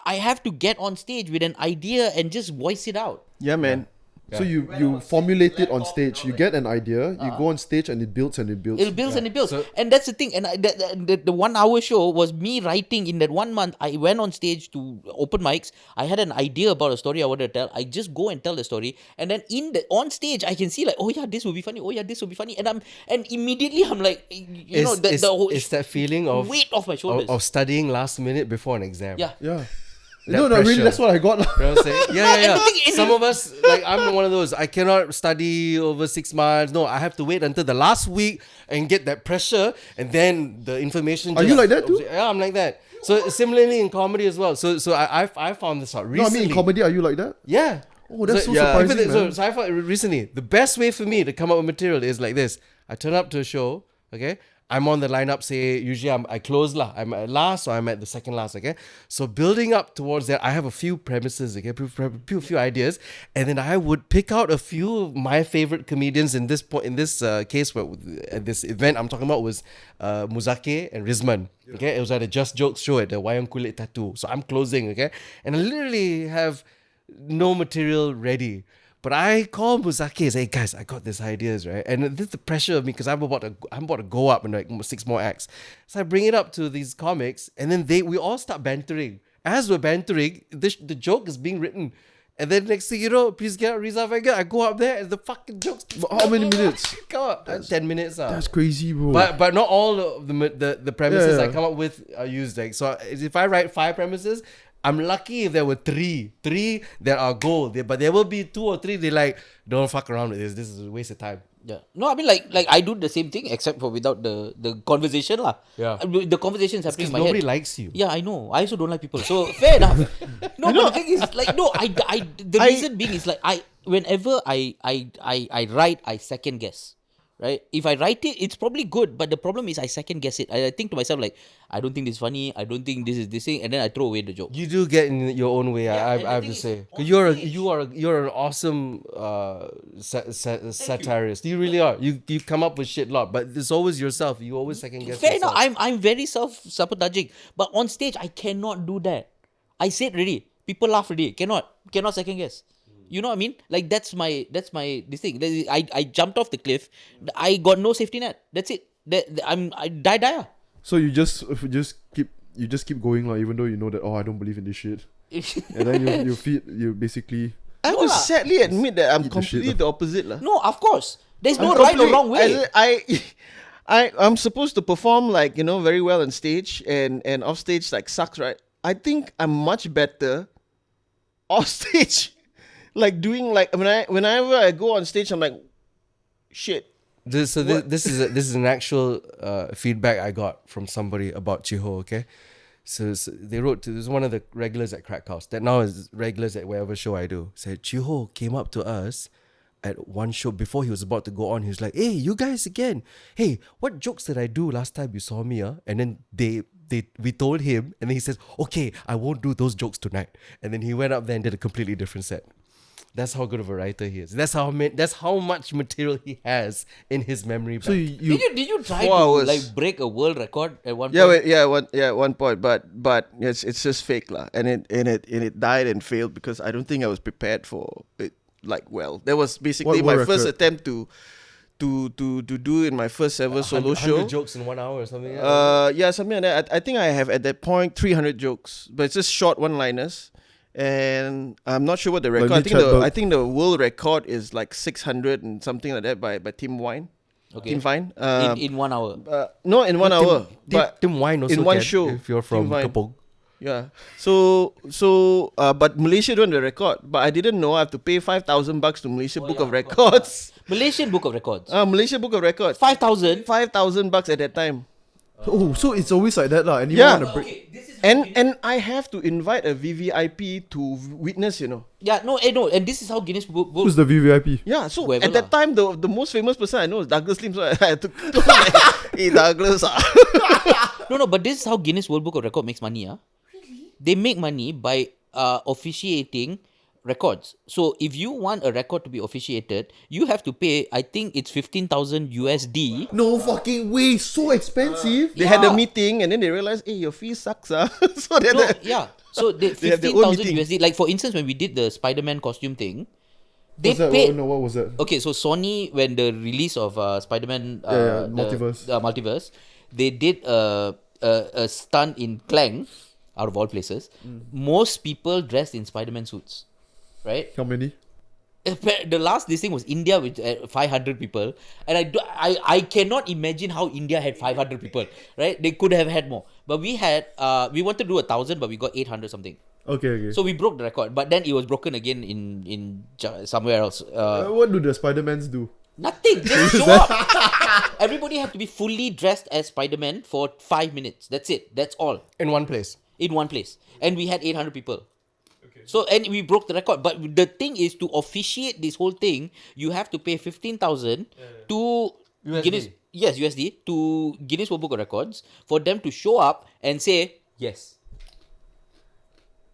Speaker 4: I have to get on stage with an idea and just voice it out.
Speaker 3: Yeah, man.
Speaker 1: So you formulate it on stage. You get an idea. You go on stage and it builds and it builds.
Speaker 4: It builds and it builds. And that's the thing. And the 1 hour show was me writing in that 1 month. I went on stage to open mics. I had an idea about a story I wanted to tell. I just go and tell the story. And then on stage, I can see like, oh yeah, this will be funny. Oh yeah, this will be funny. And immediately I'm like,
Speaker 2: It's that feeling of
Speaker 4: weight off my shoulders.
Speaker 2: of studying last minute before an exam.
Speaker 4: Yeah.
Speaker 1: Yeah.
Speaker 2: That
Speaker 1: No, really,
Speaker 2: pressure.
Speaker 1: that's what I got.
Speaker 2: You know what I'm saying? Yeah.
Speaker 4: And the thing-
Speaker 2: Some of us, like I'm one of those. I cannot study over 6 months. No, I have to wait until the last week and get that pressure, and then the information.
Speaker 1: Are you like that too?
Speaker 2: Yeah, I'm like that. So similarly in comedy as well. So I found this out
Speaker 1: No, I
Speaker 2: recently.
Speaker 1: mean, in comedy, are you like that?
Speaker 2: Yeah.
Speaker 1: Oh, that's so
Speaker 3: yeah.
Speaker 1: surprising,
Speaker 2: Even
Speaker 1: man.
Speaker 2: so I found recently the best way for me to come up with material is like this. I turn up to a show, okay? I'm on the lineup, say, usually I close lah. I'm at last or I'm at the second last, okay? So building up towards that, I have a few premises, okay? Few ideas. And then I would pick out a few of my favorite comedians in this case, where at this event I'm talking about was Muzake and Rizman, okay? It was at a Just Jokes show at the Wayang Kulit Tattoo. So I'm closing, okay? And I literally have no material ready. But I call Muzaki and say, hey guys, I got these ideas, right? And this is the pressure of me because I'm about to go up in like 6 more acts. So I bring it up to these comics, and then we all start bantering. As we're bantering, the joke is being written. And then next thing you know, please get Rizal Van Geyzel. I go up there and the fucking jokes.
Speaker 1: How many minutes?
Speaker 2: Come up. 10 minutes.
Speaker 1: That's crazy, bro.
Speaker 2: But not all of the premises
Speaker 1: Yeah.
Speaker 2: I come up with are used. Like, so if I write 5 premises, I'm lucky if there were 3 that are gold. But there will be 2 or 3 they like, don't fuck around with this. This is a waste of time.
Speaker 4: Yeah. No, I mean like I do the same thing except for without the conversation lah.
Speaker 2: Yeah.
Speaker 4: The conversation is happening in my
Speaker 2: Nobody
Speaker 4: head.
Speaker 2: likes you.
Speaker 4: Yeah, I know. I also don't like people. So fair enough. No, but the thing is like no, the reason being is like whenever I write, I second guess. Right? If I write it, it's probably good, but the problem is I second guess it. I think to myself like, I don't think this is funny. I don't think this is this thing, and then I throw away the joke.
Speaker 2: You do get in your own way.
Speaker 4: Yeah,
Speaker 2: I
Speaker 4: and the
Speaker 2: have
Speaker 4: thing
Speaker 2: to
Speaker 4: is,
Speaker 2: say, 'cause you're an awesome satirist. You really are. You come up with shit a lot, but it's always yourself. You always second guess
Speaker 4: Fair
Speaker 2: yourself.
Speaker 4: enough. I'm very self-sabotaging, but on stage I cannot do that. I said already. People laugh already. Cannot second guess. You know what I mean? Like that's my this thing. I jumped off the cliff. I got no safety net. That's it. I die.
Speaker 1: So you just keep going like, even though you know that I don't believe in this shit, and then you basically
Speaker 3: I
Speaker 4: No
Speaker 3: will
Speaker 4: lah.
Speaker 3: sadly admit that I'm
Speaker 1: Eat the shit
Speaker 3: completely
Speaker 1: lah.
Speaker 3: the opposite lah.
Speaker 4: No, of course. There's
Speaker 3: I'm
Speaker 4: no right or
Speaker 3: completely-
Speaker 4: wrong way.
Speaker 3: I'm supposed to perform like very well on stage and off stage like sucks, right? I think I'm much better off stage, like doing like whenever I go on stage I'm like, shit.
Speaker 2: This is an actual feedback I got from somebody about Chiho. Okay, so they wrote to, this is one of the regulars at Crackhouse that now is regulars at whatever show I do. Said Chiho came up to us at one show before he was about to go on. He was like, "Hey, you guys again? Hey, what jokes did I do last time you saw me? And then we told him, and then he says, "Okay, I won't do those jokes tonight." And then he went up there and did a completely different set. That's how good of a writer he is. That's how much material he has in his memory bank.
Speaker 1: so you
Speaker 4: Did you try
Speaker 3: 4
Speaker 4: to
Speaker 3: hours.
Speaker 4: like break a world record at one
Speaker 3: Yeah,
Speaker 4: point?
Speaker 3: at one point, but it's just fake lah, and it died and failed because I don't think I was prepared for it. Like, well, that was basically
Speaker 1: What
Speaker 3: my first
Speaker 1: record?
Speaker 3: attempt to do in my first ever solo
Speaker 2: 100
Speaker 3: show.
Speaker 2: jokes in 1 hour or something.
Speaker 3: Yeah, something like that. I think I have at that point 300 jokes, but it's just short one-liners, and I'm not sure what the record. I think the world record is like 600 and something like that by Tim Wine.
Speaker 4: Okay.
Speaker 3: Tim Vine.
Speaker 4: In 1 hour.
Speaker 3: No, in 1 hour. But
Speaker 2: Tim Wine also
Speaker 3: in one
Speaker 2: can,
Speaker 3: show,
Speaker 2: if you're from
Speaker 3: Tim Vine.
Speaker 2: Kapong.
Speaker 3: Yeah. But Malaysia don't have the record. But I didn't know I have to pay $5,000 to Malaysia Book of Records.
Speaker 4: Malaysian Book of Records.
Speaker 3: Malaysia Book of Records.
Speaker 4: 5,000.
Speaker 3: $5,000 at that time.
Speaker 1: Oh, so it's always like that, lah. And you
Speaker 3: Yeah.
Speaker 1: want to break.
Speaker 4: Okay, this is
Speaker 3: And I have to invite a VVIP to witness,
Speaker 4: Yeah, no, and this is how Guinness Book.
Speaker 1: Who's the VVIP?
Speaker 3: Yeah, so
Speaker 4: Whoever
Speaker 3: at that
Speaker 4: lah.
Speaker 3: time, the most famous person I know is Douglas Lim. So I had to hey, Douglas.
Speaker 4: No, but this is how Guinness World Book of Record makes money. Really? They make money by officiating records. So if you want a record to be officiated, you have to pay, I think it's 15,000 USD.
Speaker 1: No fucking way, so expensive.
Speaker 3: They had a
Speaker 4: Yeah.
Speaker 3: meeting and then they realized, hey, your fee sucks. So they
Speaker 4: No, yeah. So they
Speaker 3: They have their own
Speaker 4: 15,000
Speaker 3: meeting.
Speaker 4: USD. Like for instance, when we did the Spider-Man costume thing, they
Speaker 1: What's that?
Speaker 4: paid.
Speaker 1: No, what was that?
Speaker 4: Okay, so Sony, when the release of Spider-Man
Speaker 1: Yeah,
Speaker 4: the
Speaker 1: Multiverse.
Speaker 4: Multiverse, they did a stunt in Klang, out of all places. Most people dressed in Spider-Man suits, right?
Speaker 1: How many?
Speaker 4: The last this thing was India with 500 people, and I cannot imagine how India had 500 people, right? They could have had more, but we had we wanted to do 1,000, but we got 800 something.
Speaker 1: Okay.
Speaker 4: So we broke the record, but then it was broken again in somewhere else.
Speaker 1: What do the Spider-Mans do?
Speaker 4: Nothing. Just show up. Everybody have to be fully dressed as Spider-Man for 5 minutes. That's it. That's all.
Speaker 2: In one place.
Speaker 4: In one place. And we had 800 people. Okay. So, and we broke the record. But the thing is, to officiate this whole thing, you have to pay 15,000 to
Speaker 2: USD.
Speaker 4: Guinness. Yes, USD to Guinness World Book of Records for them to show up and say yes.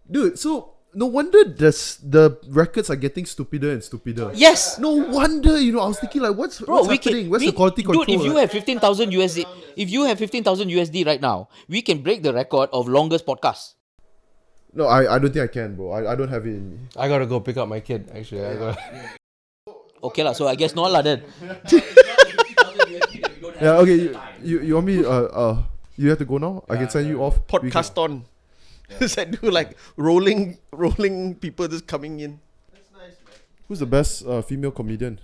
Speaker 1: Dude, so no wonder the records are getting stupider and stupider.
Speaker 4: Yes.
Speaker 1: No wonder, I was thinking like, what's happening? Where's the quality control?
Speaker 4: Dude, if you have 15,000 USD, right now, we can break the record of longest podcast.
Speaker 1: No, I don't think I can, bro. I don't have it in me.
Speaker 2: I gotta go pick up my kid, actually.
Speaker 4: Okay lah, so I guess not lah then.
Speaker 1: Yeah, okay. You want me? You have to go now. I can send you off.
Speaker 3: podcast on. I do like rolling people just coming in.
Speaker 1: Who's the best female comedian?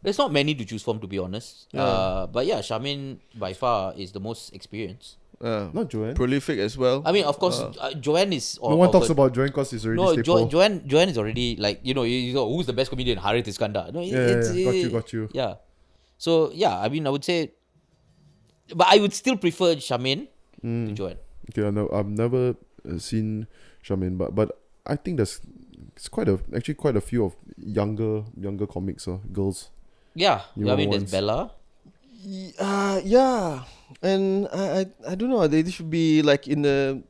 Speaker 4: There's not many to choose from, to be honest.
Speaker 3: Yeah.
Speaker 4: But yeah, Charmaine by far is the most experienced.
Speaker 1: Not Joanne.
Speaker 3: Prolific as well.
Speaker 4: I mean, of course, Joanne is.
Speaker 1: No one talks about Joanne because it's already staple.
Speaker 4: Joanne is already like, you know, who's the best comedian? Harith Iskandar. No,
Speaker 1: Got you.
Speaker 4: Yeah. So yeah, I mean, I would say, but I would still prefer Charmaine to Joanne.
Speaker 1: Okay, I've never seen Charmaine, but I think it's quite a few of younger comics, girls.
Speaker 4: Yeah,
Speaker 1: Newer
Speaker 4: I mean, there's
Speaker 1: ones.
Speaker 4: Bella.
Speaker 3: Yeah, and I don't know. They should be like in the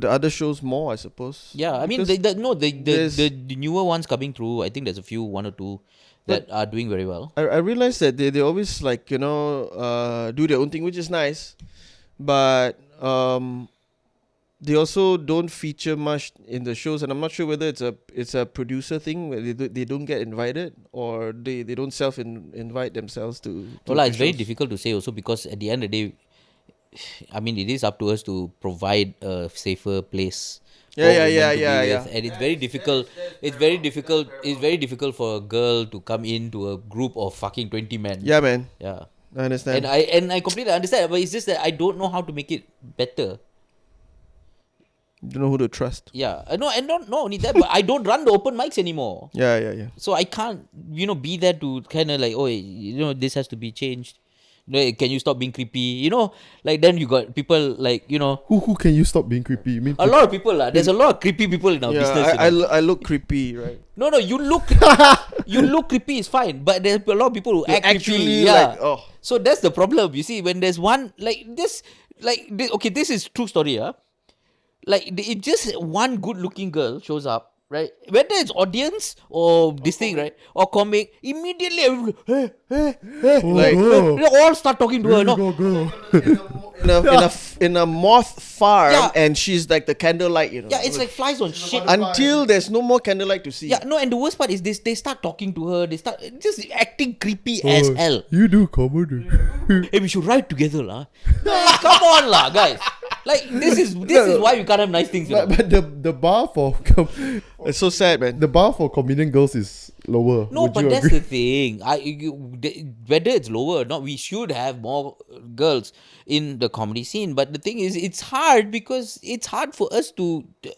Speaker 3: other shows more, I suppose.
Speaker 4: Yeah, I mean,
Speaker 3: Because
Speaker 4: the newer ones coming through. I think there's a few, one or two that are doing very well.
Speaker 3: I realized that they always like do their own thing, which is nice, but they also don't feature much in the shows, and I'm not sure whether it's a producer thing where they don't get invited, or they don't invite themselves to
Speaker 4: Well,
Speaker 3: the
Speaker 4: it's very
Speaker 3: shows.
Speaker 4: difficult to say also, because at the end of the day, I mean, it is up to us to provide a safer place. for
Speaker 3: Yeah,
Speaker 4: women
Speaker 3: yeah,
Speaker 4: to be
Speaker 3: yeah.
Speaker 4: with. And it's very difficult. It's very difficult for a girl to come into a group of fucking 20 men.
Speaker 3: Yeah, man,
Speaker 4: Yeah.
Speaker 3: I understand.
Speaker 4: And I completely understand, but it's just that I don't know how to make it better.
Speaker 3: Don't know who to trust.
Speaker 4: Yeah. No, and not only that, but I don't run the open mics anymore.
Speaker 3: Yeah.
Speaker 4: So I can't, be there to kind of like, oh, this has to be changed. Can you stop being creepy? Like then you got people like,
Speaker 1: Who can you stop being creepy? You mean
Speaker 4: a lot of people lah. There's a lot of creepy people in our business.
Speaker 3: I look creepy, right?
Speaker 4: No, you look you look creepy is fine, but there's a lot of people who act
Speaker 3: Actually,
Speaker 4: creepy. Yeah.
Speaker 3: like, oh.
Speaker 4: So that's the problem. You see, when there's one like this, okay, this is true story. Like it just one good-looking girl shows up. Right, whether it's audience or this thing, right, or comic, immediately everybody, they all start talking to her. No,
Speaker 3: in a moth farm,
Speaker 4: Yeah.
Speaker 3: and she's like the candlelight,
Speaker 4: yeah, it's like flies on shit.
Speaker 3: until there's no more candlelight to see.
Speaker 4: Yeah, no, and the worst part is they start talking to her. They start just acting creepy as hell.
Speaker 1: You do comedy.
Speaker 4: Hey, we should ride together, lah. Come on, lah, guys. Like this is why we can't have nice things. You know?
Speaker 1: But the bar for
Speaker 3: It's so sad, man.
Speaker 1: the bar for comedian girls is lower.
Speaker 4: No,
Speaker 1: Would
Speaker 4: but
Speaker 1: you
Speaker 4: that's
Speaker 1: agree?
Speaker 4: the thing. Whether it's lower or not, we should have more girls in the comedy scene. But the thing is, it's hard because it's hard for us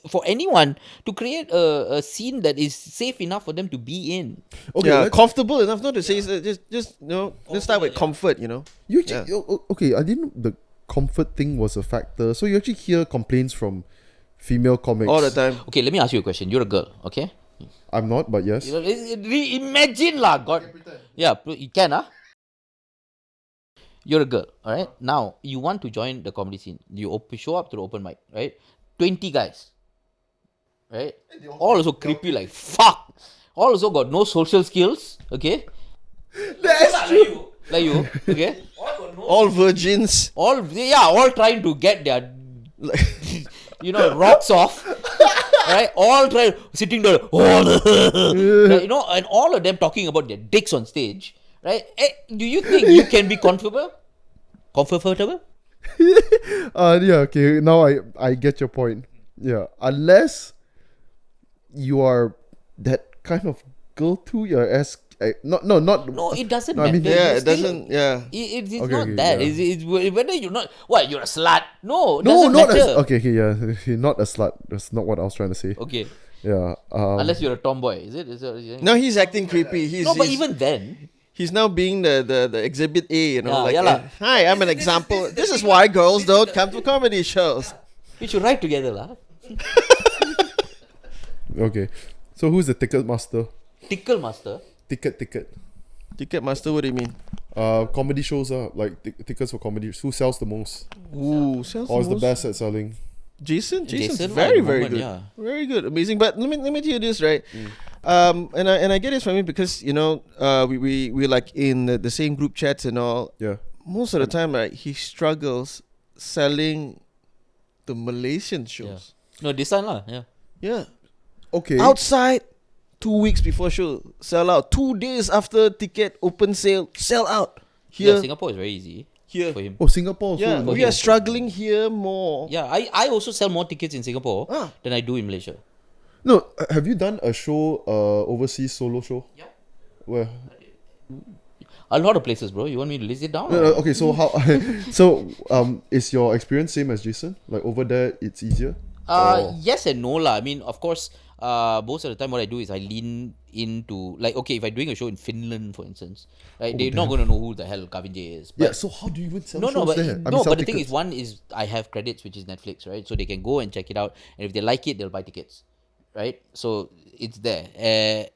Speaker 4: for anyone to create a scene that is safe enough for them to be in.
Speaker 1: Okay,
Speaker 3: Yeah,
Speaker 1: let's-
Speaker 3: comfortable enough. Not to say just let's start with comfort.
Speaker 1: you actually, okay. I didn't know the comfort thing was a factor. So you actually hear complaints from female comics
Speaker 3: all the time.
Speaker 4: Okay, let me ask you a question. You're a girl, okay?
Speaker 1: I'm not, but yes.
Speaker 4: Imagine lah, God. Yeah, you can, You're a girl, alright? Now, you want to join the comedy scene. You show up to the open mic, right? 20 guys, right? All also creepy like fuck. All also got no social skills, okay?
Speaker 1: That's true.
Speaker 4: Like you, okay?
Speaker 3: All virgins.
Speaker 4: All trying to get their rocks off. Right? All trying sitting there, right, and all of them talking about their dicks on stage. Right? Do you think you can be comfortable? Comfortable?
Speaker 1: Yeah, okay. Now I get your point. Yeah. Unless you are that kind of girl too, you're not
Speaker 4: No, it doesn't
Speaker 1: No, I
Speaker 4: matter.
Speaker 1: mean-
Speaker 3: Yeah,
Speaker 4: It's
Speaker 3: it doesn't. Yeah.
Speaker 4: It's
Speaker 1: Okay,
Speaker 4: not
Speaker 1: okay,
Speaker 4: that.
Speaker 1: yeah.
Speaker 4: It's whether you're not. What, you're a slut? No, it
Speaker 1: No,
Speaker 4: doesn't
Speaker 1: not
Speaker 4: matter.
Speaker 1: okay, yeah. Not a slut. That's not what I was trying to say.
Speaker 4: Okay.
Speaker 1: Yeah.
Speaker 4: Unless you're a tomboy. Is it?
Speaker 3: No, he's acting creepy.
Speaker 4: No, but even then.
Speaker 3: he's now being the exhibit A.
Speaker 4: Yeah, lah.
Speaker 3: Hi, I'm an example. This is why girls don't come to comedy shows.
Speaker 4: We should write together, lah.
Speaker 1: Okay. So who's the ticket master?
Speaker 4: Tickle master.
Speaker 1: Ticket.
Speaker 3: Ticketmaster, what do you mean?
Speaker 1: Comedy shows are like tickets for comedy. Who sells the most?
Speaker 3: Ooh, sales
Speaker 1: Or is the
Speaker 3: most?
Speaker 1: best at selling?
Speaker 3: Jason's
Speaker 4: Jason,
Speaker 3: very
Speaker 4: at the moment,
Speaker 3: good,
Speaker 4: yeah.
Speaker 3: very good, amazing. But let me tell you this, right? And I get this from him because we like in the same group chats and all.
Speaker 1: Yeah.
Speaker 3: Most of the time, right, he struggles selling the Malaysian shows.
Speaker 4: No, this one, lah. Yeah.
Speaker 3: Yeah,
Speaker 1: Okay.
Speaker 3: outside. 2 weeks before show, sell out. 2 days after ticket open sale, sell out.
Speaker 4: Yeah,
Speaker 3: Here,
Speaker 4: Singapore is very easy
Speaker 3: here.
Speaker 4: for him.
Speaker 1: Oh, Singapore also.
Speaker 3: Yeah, we are struggling here more.
Speaker 4: Yeah, I also sell more tickets in Singapore
Speaker 3: Ah.
Speaker 4: than I do in Malaysia.
Speaker 1: No, have you done a show, overseas solo show?
Speaker 4: Yeah.
Speaker 1: Where?
Speaker 4: A lot of places, bro. You want me to list it down?
Speaker 1: Okay, so how? Is your experience same as Jason? Like over there, it's easier.
Speaker 4: Yes and no lah. I mean, of course, most of the time what I do is I lean into, like, okay, if I'm doing a show in Finland, for instance, right, they're not going to know who the hell Kavin Jay is.
Speaker 1: Yeah.
Speaker 4: But
Speaker 1: So how do you even sell
Speaker 4: no,
Speaker 1: shows there? I mean, sell
Speaker 4: but the thing is,
Speaker 1: tickets.
Speaker 4: one is I have credits, which is Netflix, right? So they can go and check it out, and if they like it, they'll buy tickets, right? So it's there.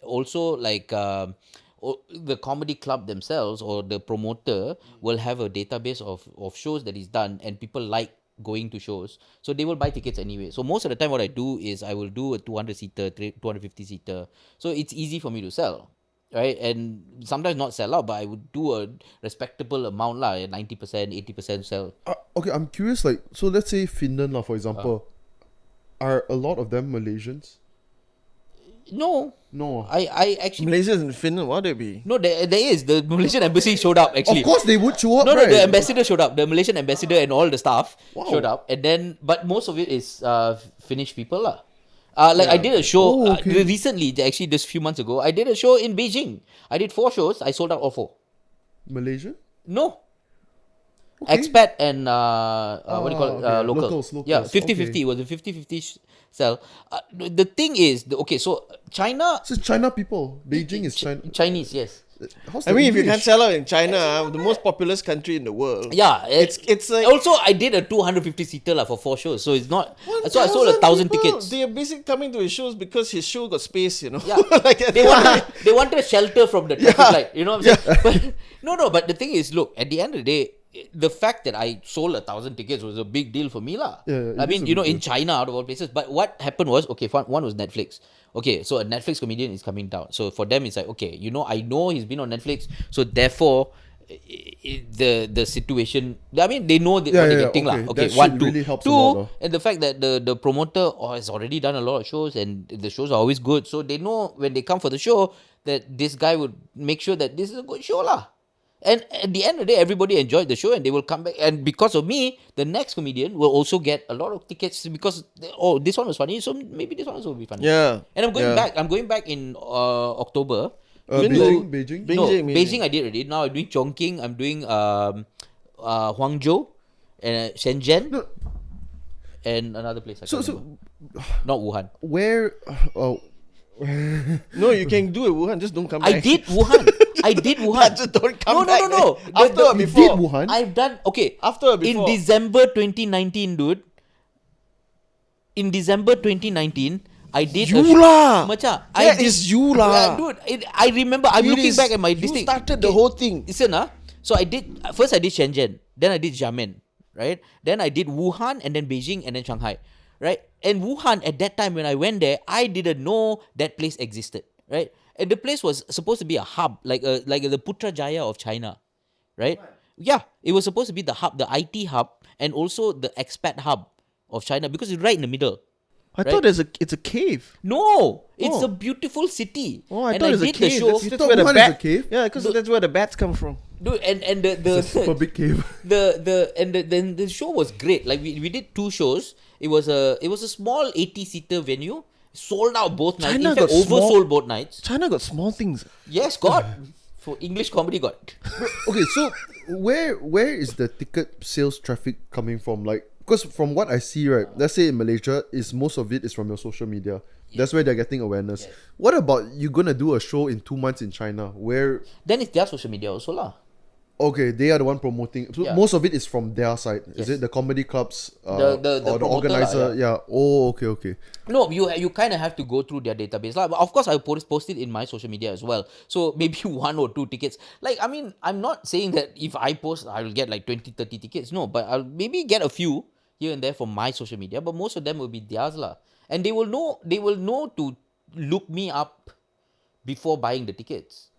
Speaker 4: Also, like the comedy club themselves or the promoter will have a database of shows that he's done, and people like going to shows, so they will buy tickets anyway. So most of the time what I do is I will do a 200-seater, 250-seater, so it's easy for me to sell, right? And sometimes not sell out, but I would do a respectable amount lah, 90%, 80% sell.
Speaker 1: Okay, I'm curious. Like, so let's say Finland, for example, are a lot of them Malaysians?
Speaker 4: No,
Speaker 1: No.
Speaker 4: I actually
Speaker 3: Malaysia and Finland, what would they be?
Speaker 4: no, there is the Malaysian embassy showed up actually.
Speaker 1: Of course they would show up.
Speaker 4: No,
Speaker 1: right?
Speaker 4: the ambassador showed up. The Malaysian ambassador and all the staff
Speaker 1: Wow.
Speaker 4: showed up, and then, but most of it is Finnish people lah. I did a show
Speaker 1: Oh, okay.
Speaker 4: recently, actually just a few months ago. I did a show in Beijing. I did 4 shows. I sold out all 4.
Speaker 1: Malaysia.
Speaker 4: No.
Speaker 1: Okay.
Speaker 4: Expat and what do you call it?
Speaker 1: okay.
Speaker 4: Locals.
Speaker 1: Locals,
Speaker 4: Yeah,
Speaker 1: okay.
Speaker 4: 50-50. It was a 50-50 sell. The thing is, okay, so China,
Speaker 1: So it's China people. Beijing is China.
Speaker 4: Chinese, yes.
Speaker 1: How's
Speaker 3: I
Speaker 1: the
Speaker 3: mean, if you
Speaker 1: English?
Speaker 3: can't sell out in China, the most populous country in the world.
Speaker 4: Yeah,
Speaker 3: It's like
Speaker 4: also I did a 250-seater for 4 shows, so it's not. So I sold 1,000
Speaker 3: people.
Speaker 4: tickets.
Speaker 3: They are basically coming to his shows because his show got space,
Speaker 4: Yeah.
Speaker 3: like
Speaker 4: They wanted a shelter from the traffic light. You know what I'm saying? But but the thing is, look, at the end of the day, the fact that I sold 1,000 tickets was a big deal for me lah.
Speaker 1: Yeah,
Speaker 4: I
Speaker 1: it
Speaker 4: mean,
Speaker 1: is a big
Speaker 4: in China, out of all places. But what happened was, okay, one was Netflix. Okay, so a Netflix comedian is coming down. So for them, it's like, okay, I know he's been on Netflix, so therefore, the situation. I mean, they know what they're getting lah.
Speaker 1: okay.
Speaker 4: Okay,
Speaker 1: That
Speaker 4: one,
Speaker 1: shit
Speaker 4: two,
Speaker 1: really helps a lot, though.
Speaker 4: and the fact that the promoter has already done a lot of shows, and the shows are always good, so they know when they come for the show that this guy would make sure that this is a good show lah. And at the end of the day, everybody enjoyed the show and they will come back. And because of me, the next comedian will also get a lot of tickets because, this one was funny, so maybe this one also will be funny.
Speaker 3: Yeah.
Speaker 4: And I'm going
Speaker 3: Yeah.
Speaker 4: back. I'm going back in October.
Speaker 1: Beijing.
Speaker 4: No,
Speaker 3: Beijing.
Speaker 4: Beijing I did already. Now I'm doing Chongqing. I'm doing Huangzhou and Shenzhen
Speaker 1: No.
Speaker 4: and another place. I
Speaker 1: So,
Speaker 4: can't remember. Not Wuhan.
Speaker 1: where?
Speaker 3: No, you can do it, Wuhan. Just don't come back.
Speaker 4: I did Wuhan. I did Wuhan.
Speaker 3: Just don't come
Speaker 4: No.
Speaker 3: back.
Speaker 4: No.
Speaker 3: After or
Speaker 1: you
Speaker 3: before?
Speaker 1: did Wuhan?
Speaker 4: I've done okay.
Speaker 3: After or
Speaker 4: In
Speaker 3: before?
Speaker 4: December 2019, dude. In December 2019, I did
Speaker 3: You lah.
Speaker 4: Macha,
Speaker 3: That
Speaker 4: I did,
Speaker 3: is you lah.
Speaker 4: Dude, I remember. I'm
Speaker 3: It
Speaker 4: looking
Speaker 3: is-
Speaker 4: back at my
Speaker 3: you
Speaker 4: this thing.
Speaker 3: started the whole thing.
Speaker 4: Listen, so I did first. I did Shenzhen, then I did Xiamen, right? Then I did Wuhan, and then Beijing, and then Shanghai, right? And Wuhan at that time when I went there, I didn't know that place existed, right? And the place was supposed to be a hub, like the Putrajaya of China, right? Yeah, it was supposed to be the hub, the IT hub, and also the expat hub of China because it's right in the middle.
Speaker 3: I thought it's a cave.
Speaker 4: No, it's
Speaker 3: Oh.
Speaker 4: a beautiful city.
Speaker 3: Oh, I
Speaker 4: and
Speaker 3: thought
Speaker 4: I
Speaker 3: it was a
Speaker 4: did the
Speaker 3: cave.
Speaker 4: show.
Speaker 3: That's
Speaker 1: thought
Speaker 3: where the
Speaker 1: Wuhan is a
Speaker 3: bat.
Speaker 1: cave?
Speaker 3: Yeah, because that's where the bats come from.
Speaker 4: Dude, and
Speaker 1: Super big cave.
Speaker 4: then the show was great. Like we did 2 shows. It was a small 80-seater venue. Sold out both nights.
Speaker 3: China
Speaker 4: In fact,
Speaker 3: got small-
Speaker 4: oversold both nights.
Speaker 3: China got small things.
Speaker 4: Yes, God. For English comedy, God.
Speaker 1: Okay, so where is the ticket sales traffic coming from? Like, because from what I see, right, let's say in Malaysia, is most of it is from your social media. That's where they're getting awareness. What about you gonna do a show in 2 months in China? Where
Speaker 4: Then it's their social media also lah.
Speaker 1: okay, they are the one promoting. So
Speaker 4: Yeah.
Speaker 1: most of it is from their side. Is
Speaker 4: Yes.
Speaker 1: it the comedy clubs
Speaker 4: The
Speaker 1: or the
Speaker 4: promoter lah,
Speaker 1: organizer? Yeah. Oh, okay.
Speaker 4: No, you kind of have to go through their database. Like, of course, I post it in my social media as well. So maybe 1 or 2 tickets. Like, I mean, I'm not saying that if I post, I will get like 20, 30 tickets. No, but I'll maybe get a few here and there from my social media. But most of them will be theirs lah. And they will know to look me up before buying the tickets.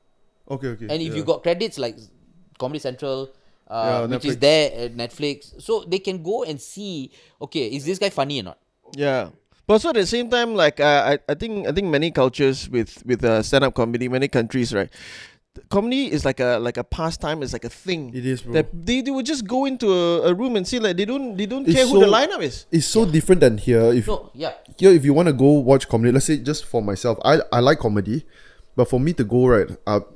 Speaker 1: Okay.
Speaker 4: And if you
Speaker 1: yeah.
Speaker 4: got credits like Comedy Central, which is
Speaker 1: Netflix.
Speaker 4: there at Netflix, so they can go and see, okay, is this guy funny or not?
Speaker 3: Yeah. But also at the same time, like I think many cultures with stand-up comedy, many countries, right? Comedy is like a pastime. It's like a thing.
Speaker 1: It is, bro.
Speaker 3: That they would just go into a room and see, like they don't
Speaker 1: It's
Speaker 3: care who the
Speaker 1: so-
Speaker 3: lineup is.
Speaker 1: It's so different than here. If
Speaker 4: No, yeah.
Speaker 1: here, if you want to go watch comedy, let's say just for myself, I like comedy, but for me to go right,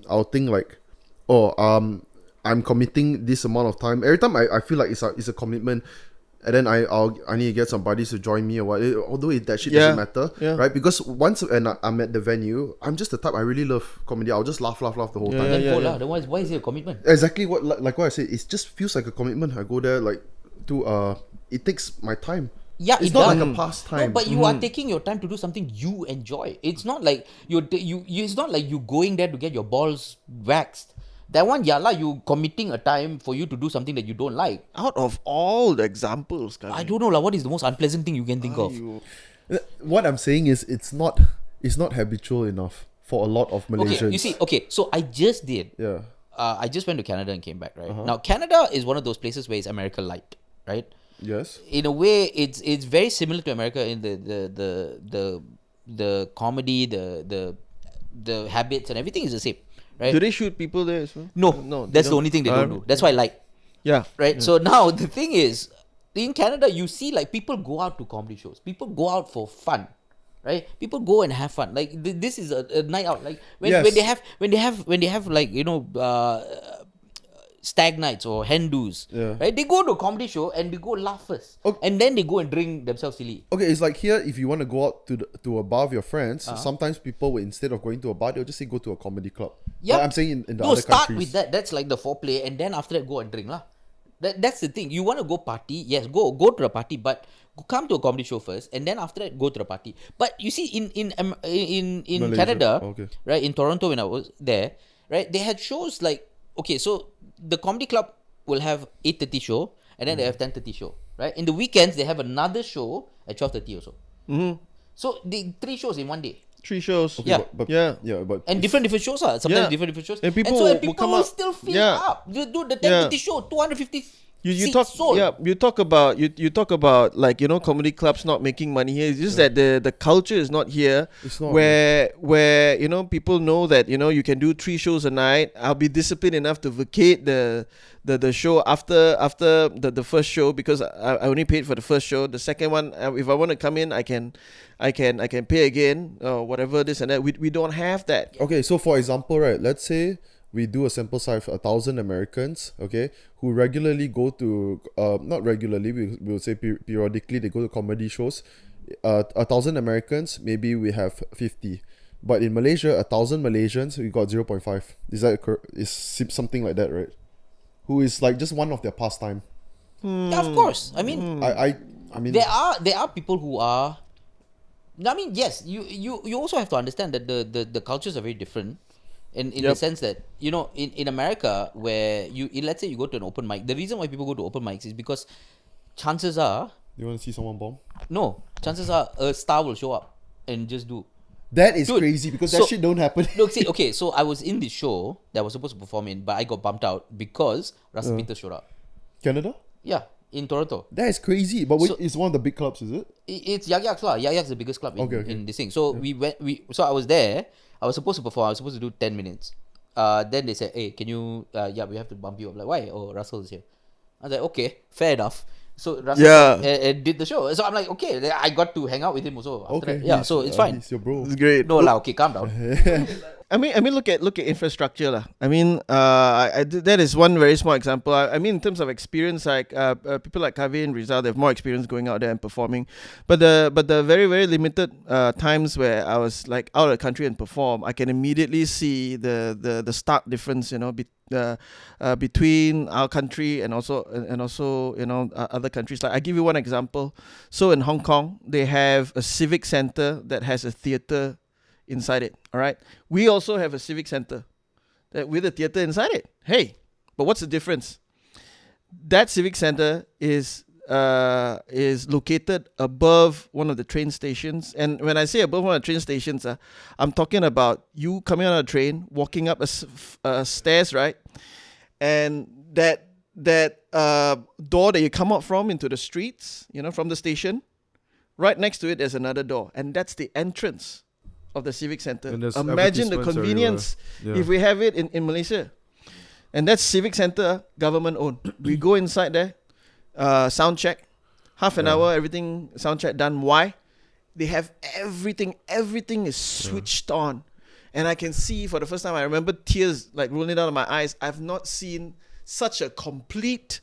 Speaker 1: I'll think like, I'm committing this amount of time. Every time I feel like it's a commitment, and then I need to get some buddies to join me or what. Although that shit
Speaker 3: Yeah,
Speaker 1: doesn't matter,
Speaker 3: yeah.
Speaker 1: right? Because once I'm at the venue, I'm just the type I really love comedy. I'll just laugh the whole time.
Speaker 4: Then go lah. Then why is it a commitment?
Speaker 1: Exactly like what I said. It just feels like a commitment. I go there like to it takes my time.
Speaker 4: Yeah,
Speaker 1: It's
Speaker 4: it
Speaker 1: not
Speaker 4: does.
Speaker 1: like a pastime.
Speaker 4: No, but you are taking your time to do something you enjoy. It's not like it's not like you going there to get your balls waxed. That one, yeah lah, you committing a time for you to do something that you don't like.
Speaker 3: Out of all the examples, Kavin,
Speaker 4: I don't know lah. What is the most unpleasant thing you can think of?
Speaker 1: What I'm saying is it's not habitual enough for a lot of Malaysians.
Speaker 4: Okay, you see, okay, so I just did.
Speaker 1: Yeah.
Speaker 4: I just went to Canada and came back, right? Now, Canada is one of those places where it's America light, right?
Speaker 1: Yes.
Speaker 4: In a way, it's very similar to America in the comedy, the habits and everything is the same, right?
Speaker 3: do they shoot people there as well?
Speaker 4: No,
Speaker 3: they
Speaker 4: that's the
Speaker 3: don't.
Speaker 4: only thing they don't do. That's why I like,
Speaker 3: Yeah.
Speaker 4: right? So now the thing is, in Canada, you see like people go out to comedy shows. People go out for fun, right? People go and have fun. Like this is a night out. Like when
Speaker 1: Yes.
Speaker 4: they have like stag nights or hen do's,
Speaker 1: Yeah.
Speaker 4: right? They go to a comedy show and they go laugh first,
Speaker 1: Okay.
Speaker 4: and then they go and drink themselves silly.
Speaker 1: Okay, it's like here. If you want to go out to a bar with your friends, sometimes people will, instead of going to a bar, they'll just say go to a comedy club.
Speaker 4: Yeah,
Speaker 1: Like I'm saying in the
Speaker 4: no,
Speaker 1: other
Speaker 4: start
Speaker 1: countries.
Speaker 4: with that. That's like the foreplay, and then after that, go and drink lah. That's the thing. You want to go party? Yes, go to the party, but come to a comedy show first, and then after that, go to the party. But you see, in
Speaker 1: Malaysia,
Speaker 4: Canada,
Speaker 1: okay.
Speaker 4: right, in Toronto when I was there, right, they had shows like, okay, so the comedy club will have 8:30 show, and then they have 10:30 show, right? In the weekends, they have another show at 12:30 also.
Speaker 3: Mm-hmm.
Speaker 4: So the 3 shows in one day.
Speaker 3: 3 shows.
Speaker 4: Yeah.
Speaker 1: But
Speaker 3: Yeah.
Speaker 1: but
Speaker 4: And different shows are sometimes
Speaker 3: Yeah.
Speaker 4: different shows.
Speaker 3: And people
Speaker 4: so
Speaker 3: will
Speaker 4: people
Speaker 3: come
Speaker 4: will
Speaker 3: up.
Speaker 4: still fill
Speaker 3: Yeah.
Speaker 4: up. Dude, the
Speaker 3: Yeah.
Speaker 4: 10:30 show, 250
Speaker 3: You
Speaker 4: See,
Speaker 3: talk
Speaker 4: sold.
Speaker 3: you talk about like, you know, comedy clubs not making money here. It's just that the culture is not here.
Speaker 1: It's not,
Speaker 3: where you know, people know that, you know, you can do 3 shows a night. I'll be disciplined enough to vacate the show after the first show, because I only paid for the first show. The second one, if I want to come in, I can pay again, whatever, this and that. We don't have that.
Speaker 1: Okay, so for example, right, let's say we do a sample size of 1,000 Americans, okay, who regularly go to, not regularly, we'll say periodically, they go to comedy shows. 1,000 Americans, maybe we have 50. But in Malaysia, 1,000 Malaysians, we got 0.5. Is something like that, right? Who is like just one of their pastime.
Speaker 4: Yeah, of course. I mean,
Speaker 1: I mean,
Speaker 4: there are people who are. I mean, yes, you also have to understand that the cultures are very different. In the sense that, you know, in America, where let's say you go to an open mic, the reason why people go to open mics is because chances are,
Speaker 1: you want to see someone bomb?
Speaker 4: no, chances are a star will show up and just do.
Speaker 1: That is
Speaker 4: Dude,
Speaker 1: crazy, because
Speaker 4: so-
Speaker 1: that shit don't happen.
Speaker 4: Look, see, okay, so I was in this show that I was supposed to perform in, but I got bumped out because Russell Peters showed up.
Speaker 1: Canada?
Speaker 4: Yeah, in Toronto.
Speaker 1: That is crazy. But wait,
Speaker 4: So-
Speaker 1: it's one of the big clubs, is it?
Speaker 4: It's Yak Yak's lah. Yak Yak's the biggest club
Speaker 1: Okay.
Speaker 4: in this thing. So so I was there. I was supposed to perform. I was supposed to do 10 minutes. Then they said, hey, can you, we have to bump you up. Like, why? Oh, Russell is here. I was like, okay, fair enough. So Russell did the show. So I'm like, okay, I got to hang out with him also. After
Speaker 1: Okay.
Speaker 4: that. Yeah, so it's fine.
Speaker 1: He's your bro.
Speaker 3: It's great.
Speaker 4: No lah, okay, calm down.
Speaker 3: I mean, look at infrastructure lah. I mean, that is one very small example. I mean, in terms of experience, like people like Kavin, Rizal, they have more experience going out there and performing. But the very, very limited times where I was like out of the country and perform, I can immediately see the stark difference, you know, between our country and also you know, other countries. Like, I give you one example. So in Hong Kong, they have a civic center that has a theater inside it. All right, we also have a civic center with a theater inside it. Hey, but what's the difference? That civic center is located above one of the train stations. And when I say above one of the train stations, I'm talking about you coming on a train, walking up a stairs, right? And that door that you come out from into the streets, you know, from the station, right next to it, there's another door, and that's the entrance of the civic center.
Speaker 1: And there's
Speaker 3: Imagine the
Speaker 1: advertisements
Speaker 3: convenience
Speaker 1: everywhere.
Speaker 3: if we have it in Malaysia. And that civic center, government owned. We go inside there, sound check, half an hour, everything sound check done. Why? They have everything is switched on. And I can see for the first time, I remember tears like rolling down my eyes. I've not seen such a complete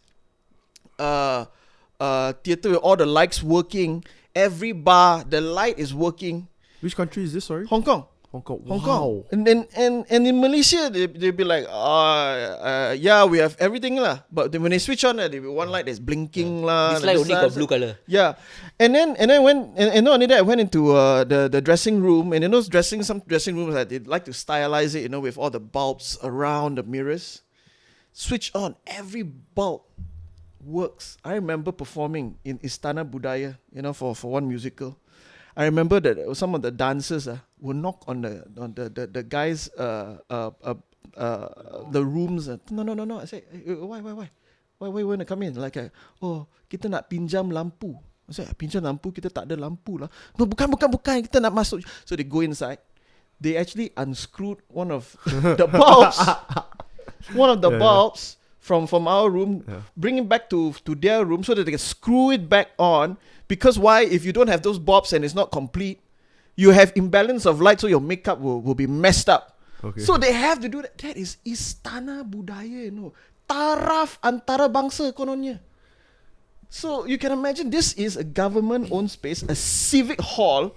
Speaker 3: theater with all the lights working. Every bar, the light is working.
Speaker 1: Which country is this, sorry?
Speaker 3: Hong Kong.
Speaker 1: Hong Kong.
Speaker 3: Hong
Speaker 1: Wow.
Speaker 3: Kong. And then and in Malaysia, they'll be like, yeah, we have everything lah. But then when they switch on, there'll be one light that's blinking lah.
Speaker 4: This light only got blue color.
Speaker 3: Yeah, and then not only that, I went into the dressing room, and in those some dressing rooms that they like to stylize it, you know, with all the bulbs around the mirrors. Switch on, every bulb works. I remember performing in Istana Budaya, you know, for one musical. I remember that some of the dancers would knock on the guys the rooms. No. I said, why you want to come in? Like, oh, kita nak pinjam lampu. I said, pinjam lampu, kita tak ada lampu lah. No, bukan, kita nak masuk. So they go inside. They actually unscrewed one of the bulbs. One of the bulbs from our room, bring it back to their room so that they can screw it back on. Because why? If you don't have those bulbs and it's not complete, you have imbalance of light, so your makeup will be messed up.
Speaker 1: Okay.
Speaker 3: So they have to do that. That is Istana Budaya, you know. Taraf antarabangsa kononnya. So you can imagine, this is a government-owned space, a civic hall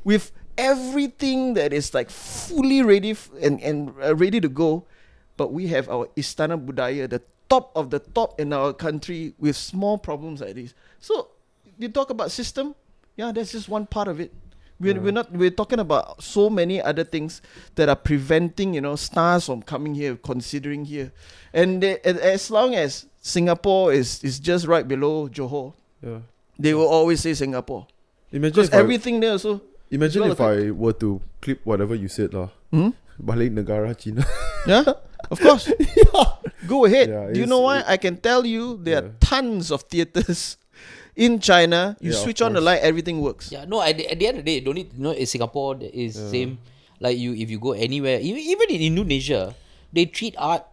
Speaker 3: with everything that is like fully ready and ready to go. But we have our Istana Budaya, the top of the top in our country, with small problems like this. So you talk about system, yeah, that's just one part of it. We're talking about so many other things that are preventing, you know, stars from coming here, considering here. And as long as Singapore is just right below Johor, they will always say Singapore.
Speaker 1: Imagine
Speaker 3: Because
Speaker 1: if
Speaker 3: everything there also.
Speaker 1: Imagine
Speaker 3: well
Speaker 1: if I were to clip whatever you said lah. Balik negara China.
Speaker 3: Yeah? Of course. Go ahead.
Speaker 1: Yeah,
Speaker 3: Do you know why? I can tell you there are tons of theaters in China. You
Speaker 1: Yeah, of
Speaker 3: switch on the
Speaker 1: course.
Speaker 3: light, everything works.
Speaker 4: Yeah, no. At the end of the day, don't need. In Singapore is same. Like if you go anywhere, even in Indonesia, they treat art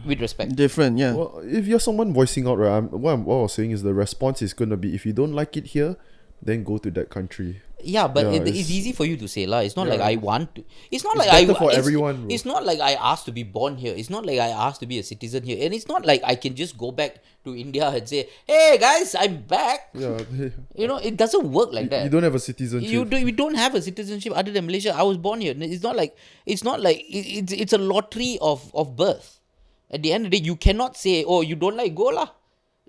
Speaker 4: with respect.
Speaker 3: Different, yeah.
Speaker 1: Well, if you're someone voicing out, right, what I was saying is the response is gonna be, if you don't like it here, then go to that country.
Speaker 4: Yeah, but
Speaker 1: Yeah,
Speaker 4: it's easy for you to say lah. It's not like I want to. It's not
Speaker 1: It's
Speaker 4: like I.
Speaker 1: better for
Speaker 4: it's,
Speaker 1: everyone, bro.
Speaker 4: It's not like I asked to be born here. It's not like I asked to be a citizen here, and it's not like I can just go back to India and say, "Hey guys, I'm back."
Speaker 1: Yeah,
Speaker 4: You know, it doesn't work like that.
Speaker 1: you don't have a citizenship.
Speaker 4: You don't have a citizenship other than Malaysia. I was born here. It's not like it's a lottery of birth. At the end of the day, you cannot say, "Oh, you don't like, go lah."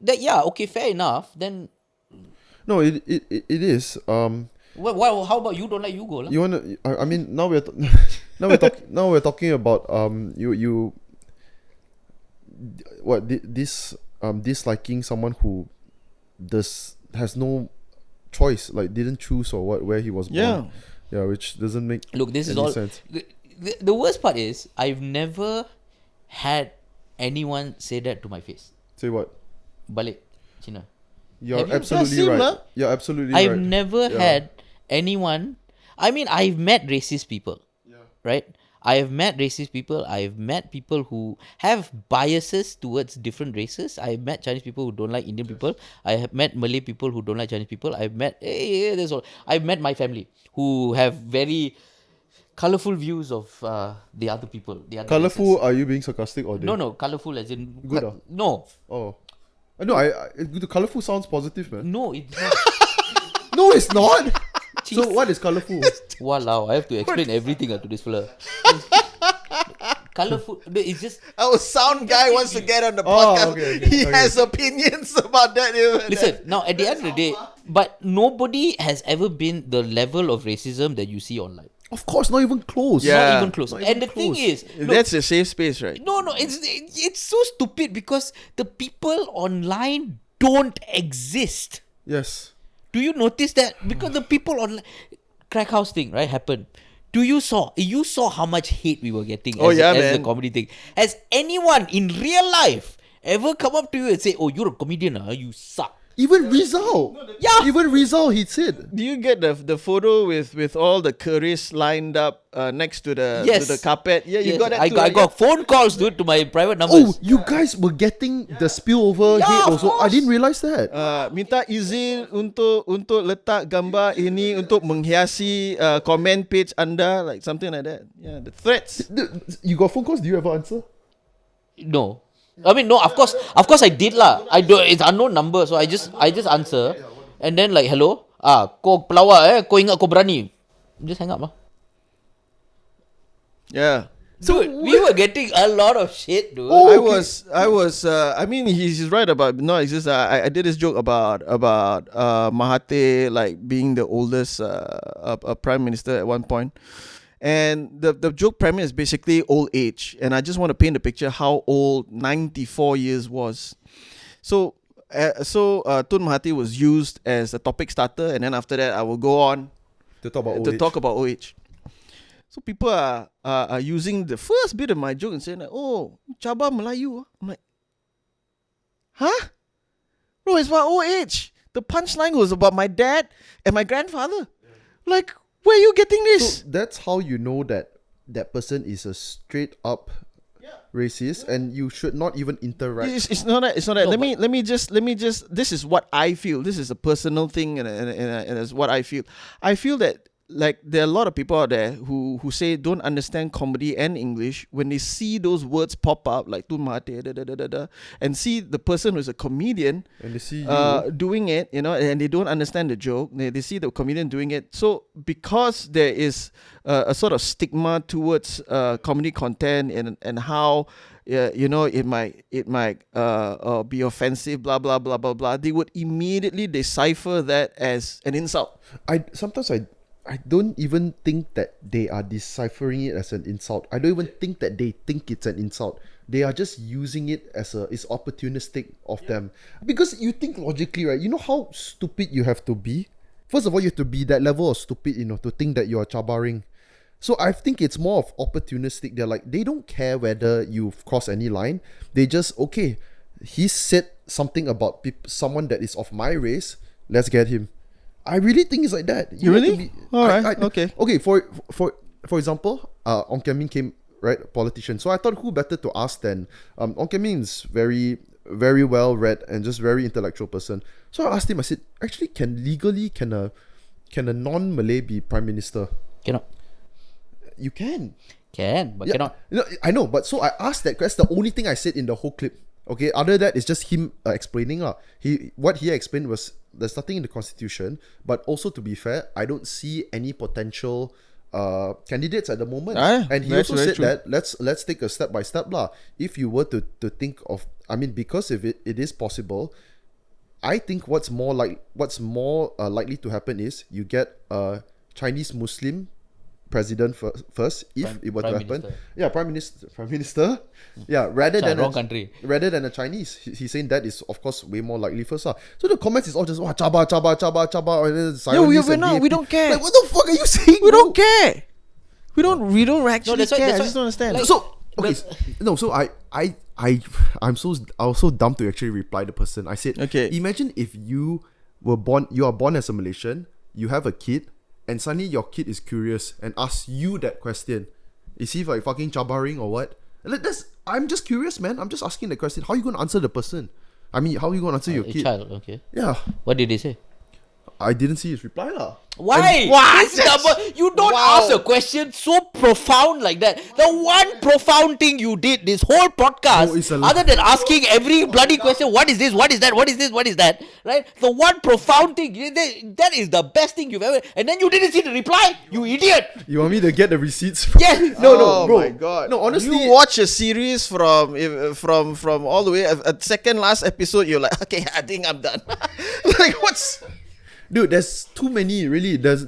Speaker 4: That okay, fair enough. Then
Speaker 1: No, it is.
Speaker 4: how about you don't like, you go lah?
Speaker 1: You wanna? I mean, now we're now we're talking about you what this disliking someone who has no choice, like didn't choose or where he was born. Yeah, which doesn't make
Speaker 4: Look, this is
Speaker 1: any
Speaker 4: all.
Speaker 1: sense.
Speaker 4: The worst part is I've never had anyone say that to my face.
Speaker 1: Say what?
Speaker 4: Balik, Cina.
Speaker 1: You're
Speaker 4: Have you?
Speaker 1: absolutely
Speaker 3: Yeah, same
Speaker 1: right.
Speaker 3: lah.
Speaker 1: You're absolutely
Speaker 4: I've
Speaker 1: right.
Speaker 4: never
Speaker 1: Yeah.
Speaker 4: had anyone. I mean, I've met racist people, right? I have met racist people. I've met people who have biases towards different races. I've met Chinese people who don't like Indian people. I have met Malay people who don't like Chinese people. I've met there's all. I've met my family who have very colorful views of the other people. The other
Speaker 1: Colorful?
Speaker 4: races.
Speaker 1: Are you being sarcastic or
Speaker 4: No, colorful as in
Speaker 1: Good,
Speaker 4: no,
Speaker 1: Oh, no. The colorful sounds positive, man.
Speaker 4: no, it's not.
Speaker 1: No, it's not. So what is colorful?
Speaker 4: Walao, I have to explain everything to this fella. Colorful, it's just
Speaker 3: Our sound guy wants to get on the
Speaker 1: Oh,
Speaker 3: podcast.
Speaker 1: okay,
Speaker 3: He has opinions about that.
Speaker 4: listen. Now, at the end of the day, but nobody has ever been the level of racism that you see online.
Speaker 1: Of course, not even close.
Speaker 3: Yeah.
Speaker 4: Not even close.
Speaker 1: Not
Speaker 4: And
Speaker 1: even
Speaker 4: the thing
Speaker 1: close.
Speaker 4: is, look,
Speaker 3: That's a safe space, right?
Speaker 4: no, it's so stupid because the people online don't exist.
Speaker 1: Yes.
Speaker 4: Do you notice that? Because the people on Crackhouse thing, right, happened. You saw how much hate we were getting
Speaker 3: Oh,
Speaker 4: as
Speaker 3: yeah,
Speaker 4: the
Speaker 3: man.
Speaker 4: comedy thing. Has anyone in real life ever come up to you and say, "Oh, you're a comedian, you suck"?
Speaker 1: Even Rizal.
Speaker 4: Yeah.
Speaker 1: Even Rizal, he said.
Speaker 3: Do you get the photo with all the curries lined up next to the
Speaker 4: Yes.
Speaker 3: to the carpet? Yeah, you
Speaker 4: Yes,
Speaker 3: got that too.
Speaker 4: I
Speaker 3: right?
Speaker 4: got phone calls, dude, to my private
Speaker 1: Oh,
Speaker 4: numbers.
Speaker 1: you guys were getting the spillover
Speaker 4: Yeah,
Speaker 1: hate
Speaker 4: of
Speaker 1: also. I
Speaker 4: course.
Speaker 1: didn't realize that.
Speaker 3: Minta izin untuk letak gambar ini untuk menghiasi comment page anda, like something like that. Yeah, the threats.
Speaker 1: You got phone calls? Do you ever answer?
Speaker 4: No. I mean, no, of course I did lah. I do. It's unknown number, so I just answer, and then like, hello, kau pelawak kau ingat kau berani, just hang up lah.
Speaker 3: Yeah.
Speaker 4: So we were getting a lot of shit, dude.
Speaker 1: Oh,
Speaker 3: I
Speaker 1: okay.
Speaker 3: was. I mean, he's right about. No, it's just. I did this joke about Mahathir like being the oldest prime minister at one point, and the joke premise is basically old age, and I just want to paint a picture how old 94 years was. So Tun Mahathir was used as a topic starter, and then after that, I will go on
Speaker 1: To talk about
Speaker 3: to talk about old age. So people are using the first bit of my joke and saying like, "Oh, cabar Melayu." I'm like, huh? Bro, it's about old age. The punchline was about my dad and my grandfather. Like, where are you getting this?
Speaker 1: So that's how you know that that person is a straight up racist, and you should not even interact.
Speaker 3: It's not that. It's not that.
Speaker 4: No,
Speaker 3: let me just. This is what I feel. This is a personal thing, and it's what I feel. I feel that like there are a lot of people out there who say don't understand comedy and English when they see those words pop up like Tun Mahathir and see the person who's a comedian
Speaker 1: And they see you.
Speaker 3: doing it, you know, and they don't understand the joke. They see the comedian doing it. So because there is a sort of stigma towards comedy content and how you know it might be offensive, blah blah blah blah blah, they would immediately decipher that as an insult.
Speaker 1: Sometimes I don't even think that they are deciphering it as an insult. I don't even think that they think it's an insult. They are just using it as it's opportunistic of them. Because you think logically, right? You know how stupid you have to be? First of all, you have to be that level of stupid, you know, to think that you are chabaring So I think it's more of opportunistic. They're like, they don't care whether you've crossed any line. They just, okay, he said something about someone that is of my race. Let's get him. I really think it's like that.
Speaker 3: You really? Alright, okay.
Speaker 1: Okay, for example, Ong Kian Min came, right, a politician. So I thought who better to ask than Ong Kian Min is very, very well read and just very intellectual person. So I asked him, I said, actually, can a non-Malay be prime minister?
Speaker 4: Cannot.
Speaker 1: You can.
Speaker 4: Can, but
Speaker 1: Yeah,
Speaker 4: cannot.
Speaker 1: I know, but so I asked that. That's the only thing I said in the whole clip. Okay, other than that, it's just him explaining. What he explained was there's nothing in the constitution, but also to be fair, I don't see any potential candidates at the moment. And he also said that let's take a step by step lah. If you were to think of, I mean, because if it is possible, I think what's more likely to happen is you get a Chinese Muslim president first, if it were to happen. Yeah, prime minister. Yeah, rather than a Chinese. He's saying that is of course way more likely first. So the comments is all just chaba.
Speaker 3: We don't care.
Speaker 1: Like, what the fuck are you saying?
Speaker 3: We don't care. We don't actually care. I just don't understand.
Speaker 1: Like, so okay, so I was so dumb to actually reply the person. I said,
Speaker 3: okay,
Speaker 1: imagine if you are born as a Malaysian, you have a kid, and suddenly your kid is curious and asks you that question. Is he like fucking jabbering or what? Like, I'm just curious, man. I'm just asking the question. How are you going to answer the person? I mean, how are you going to answer your kid?
Speaker 4: Child, okay.
Speaker 1: Yeah.
Speaker 4: What did they say?
Speaker 1: I didn't see his reply lah.
Speaker 4: Why? You don't ask a question so profound like that. The one profound thing you did this whole podcast, other than asking every bloody question, what is this? What is that? What is this? What is that? Right? The one profound thing, that is the best thing you've ever. And then you didn't see the reply. You idiot.
Speaker 1: You want me to get the receipts?
Speaker 4: Yes.
Speaker 1: No, bro.
Speaker 3: Oh my god.
Speaker 1: No, honestly,
Speaker 3: you watch a series from all the way a second last episode. You're like, okay, I think I'm done. Like, what's?
Speaker 1: Dude, there's too many, really. There's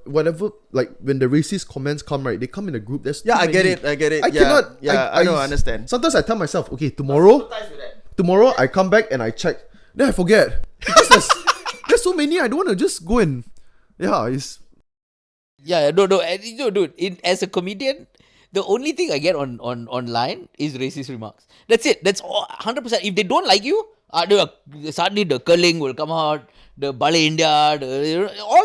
Speaker 1: whatever, like, when the racist comments come, right, they come in a group. There's
Speaker 3: Yeah,
Speaker 1: too
Speaker 3: I
Speaker 1: many.
Speaker 3: get it.
Speaker 1: I cannot.
Speaker 3: I don't understand.
Speaker 1: Sometimes I tell myself, okay, tomorrow I come back and I check. Then I forget. Because there's so many, I don't want to just go and... Yeah, it's...
Speaker 4: Yeah, no, dude. As a comedian, the only thing I get on online is racist remarks. That's it. That's all, 100%. If they don't like you, suddenly the curling will come out. The Ballet India, all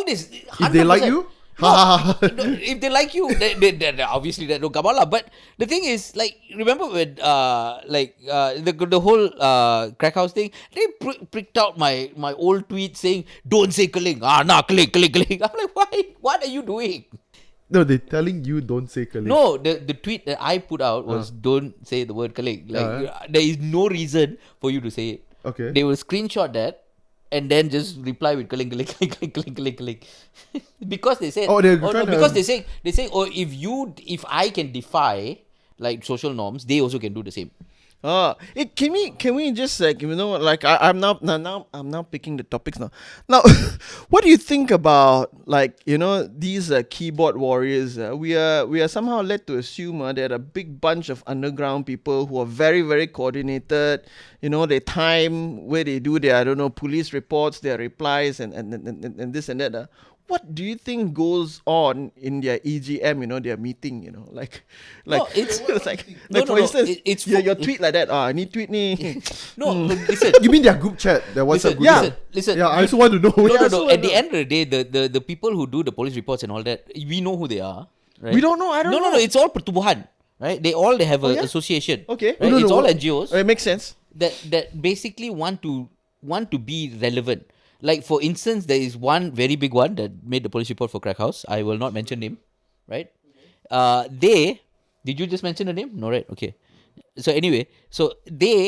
Speaker 4: this. 100%.
Speaker 1: If they like you?
Speaker 4: If they like you, they obviously that don't come out lah. But the thing is, like, remember when the whole Crackhouse thing, they pricked out my old tweet saying, don't say killing. Killing. I'm like, why? What are you doing?
Speaker 1: No, they're telling you don't say killing.
Speaker 4: No, the tweet that I put out was don't say the word killing. Like, there is no reason for you to say it.
Speaker 1: Okay.
Speaker 4: They will screenshot that and then just reply with killing. Because they said, they say, if I can defy like social norms, they also can do the same.
Speaker 3: Can we just like, like I'm now picking the topics now. Now, what do you think about like these keyboard warriors? We are somehow led to assume that a big bunch of underground people who are very, very coordinated. They time where they do their police reports, their replies, and this and that. What do you think goes on in their EGM, their meeting, like
Speaker 4: no, it's
Speaker 3: like for instance, it's your tweet like that. I need tweet ni.
Speaker 4: No, listen.
Speaker 1: You mean their group chat? Their WhatsApp group chat?
Speaker 4: Listen.
Speaker 1: Yeah, I also want to know.
Speaker 4: No. At the end of the day, the people who do the police reports and all that, we know who they are, right?
Speaker 3: We don't know. I don't know.
Speaker 4: No. It's all pertubuhan, right? They have an association.
Speaker 3: Okay.
Speaker 4: Right? It's all NGOs.
Speaker 3: It makes sense.
Speaker 4: That basically want to be relevant. Like, for instance, there is one very big one that made the police report for Crackhouse. I will not mention name, right? Did you just mention the name? No, right? Okay. So anyway,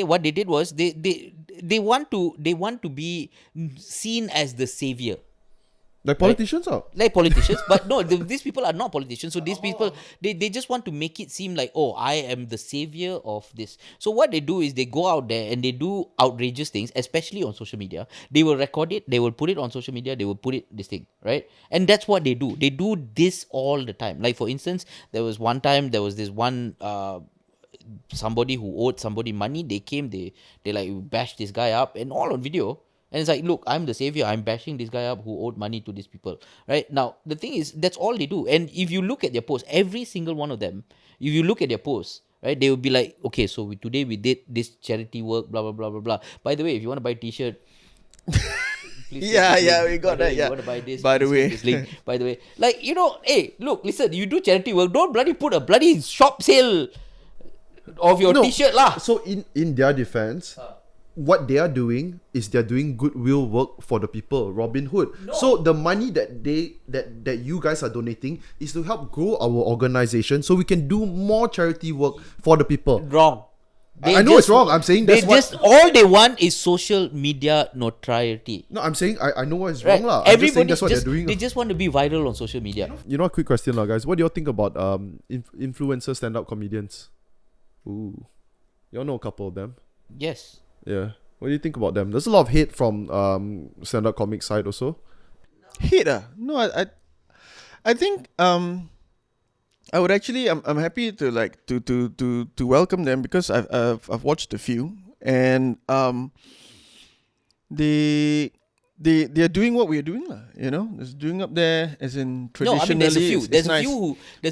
Speaker 4: what they did was they want to be seen as the savior.
Speaker 1: Like politicians, right?
Speaker 4: Like politicians, but no, these people are not politicians. So these people, they just want to make it seem like, oh, I am the savior of this. So what they do is they go out there and they do outrageous things, especially on social media. They will record it, they will put it on social media, they will put it this thing, right? And that's what they do. They do this all the time. Like, for instance, there was this one somebody who owed somebody money. They came, they like bashed this guy up and all on video. And it's like, look, I'm the savior. I'm bashing this guy up who owed money to these people. Right? Now, the thing is, that's all they do. And if you look at their posts, every single one of them, if you look at their posts, right, they will be like, okay, so today we did this charity work, blah, blah, blah, blah, blah. By the way, if you want to buy a t-shirt, please
Speaker 3: Yeah,
Speaker 4: take this
Speaker 3: yeah,
Speaker 4: link.
Speaker 3: we got
Speaker 4: By the
Speaker 3: that,
Speaker 4: way,
Speaker 3: yeah.
Speaker 4: You want to buy this,
Speaker 3: By the
Speaker 4: please
Speaker 3: way.
Speaker 4: take this link. By the way, like, you know, hey, look, listen, you do charity work, don't bloody put a bloody shop sale of your
Speaker 1: No,
Speaker 4: t-shirt lah.
Speaker 1: So in their defense, what they are doing is they're doing goodwill work for the people, Robin Hood. So the money that that you guys are donating is to help grow our organization so we can do more charity work for the people.
Speaker 4: Wrong.
Speaker 1: I know it's wrong. I'm saying that's what.
Speaker 4: All they want is social media notoriety.
Speaker 1: No, I'm saying I know what is
Speaker 4: Right?
Speaker 1: wrong lah. I'm just saying
Speaker 4: Everybody
Speaker 1: that's what
Speaker 4: just,
Speaker 1: they're doing.
Speaker 4: they just want to be viral on social media.
Speaker 1: You know, a quick question lah, guys. What do you all think about influencer stand-up comedians? Ooh, you all know a couple of them.
Speaker 4: Yes.
Speaker 1: Yeah. What do you think about them? There's a lot of hate from stand-up comic side also.
Speaker 3: Hate No, I think I would actually I'm happy to like to welcome them because I've watched a few and they're doing what we're doing lah, you know. There's doing up there as in
Speaker 4: No, I
Speaker 3: traditionally.
Speaker 4: mean there's a few.
Speaker 3: it's
Speaker 4: There's a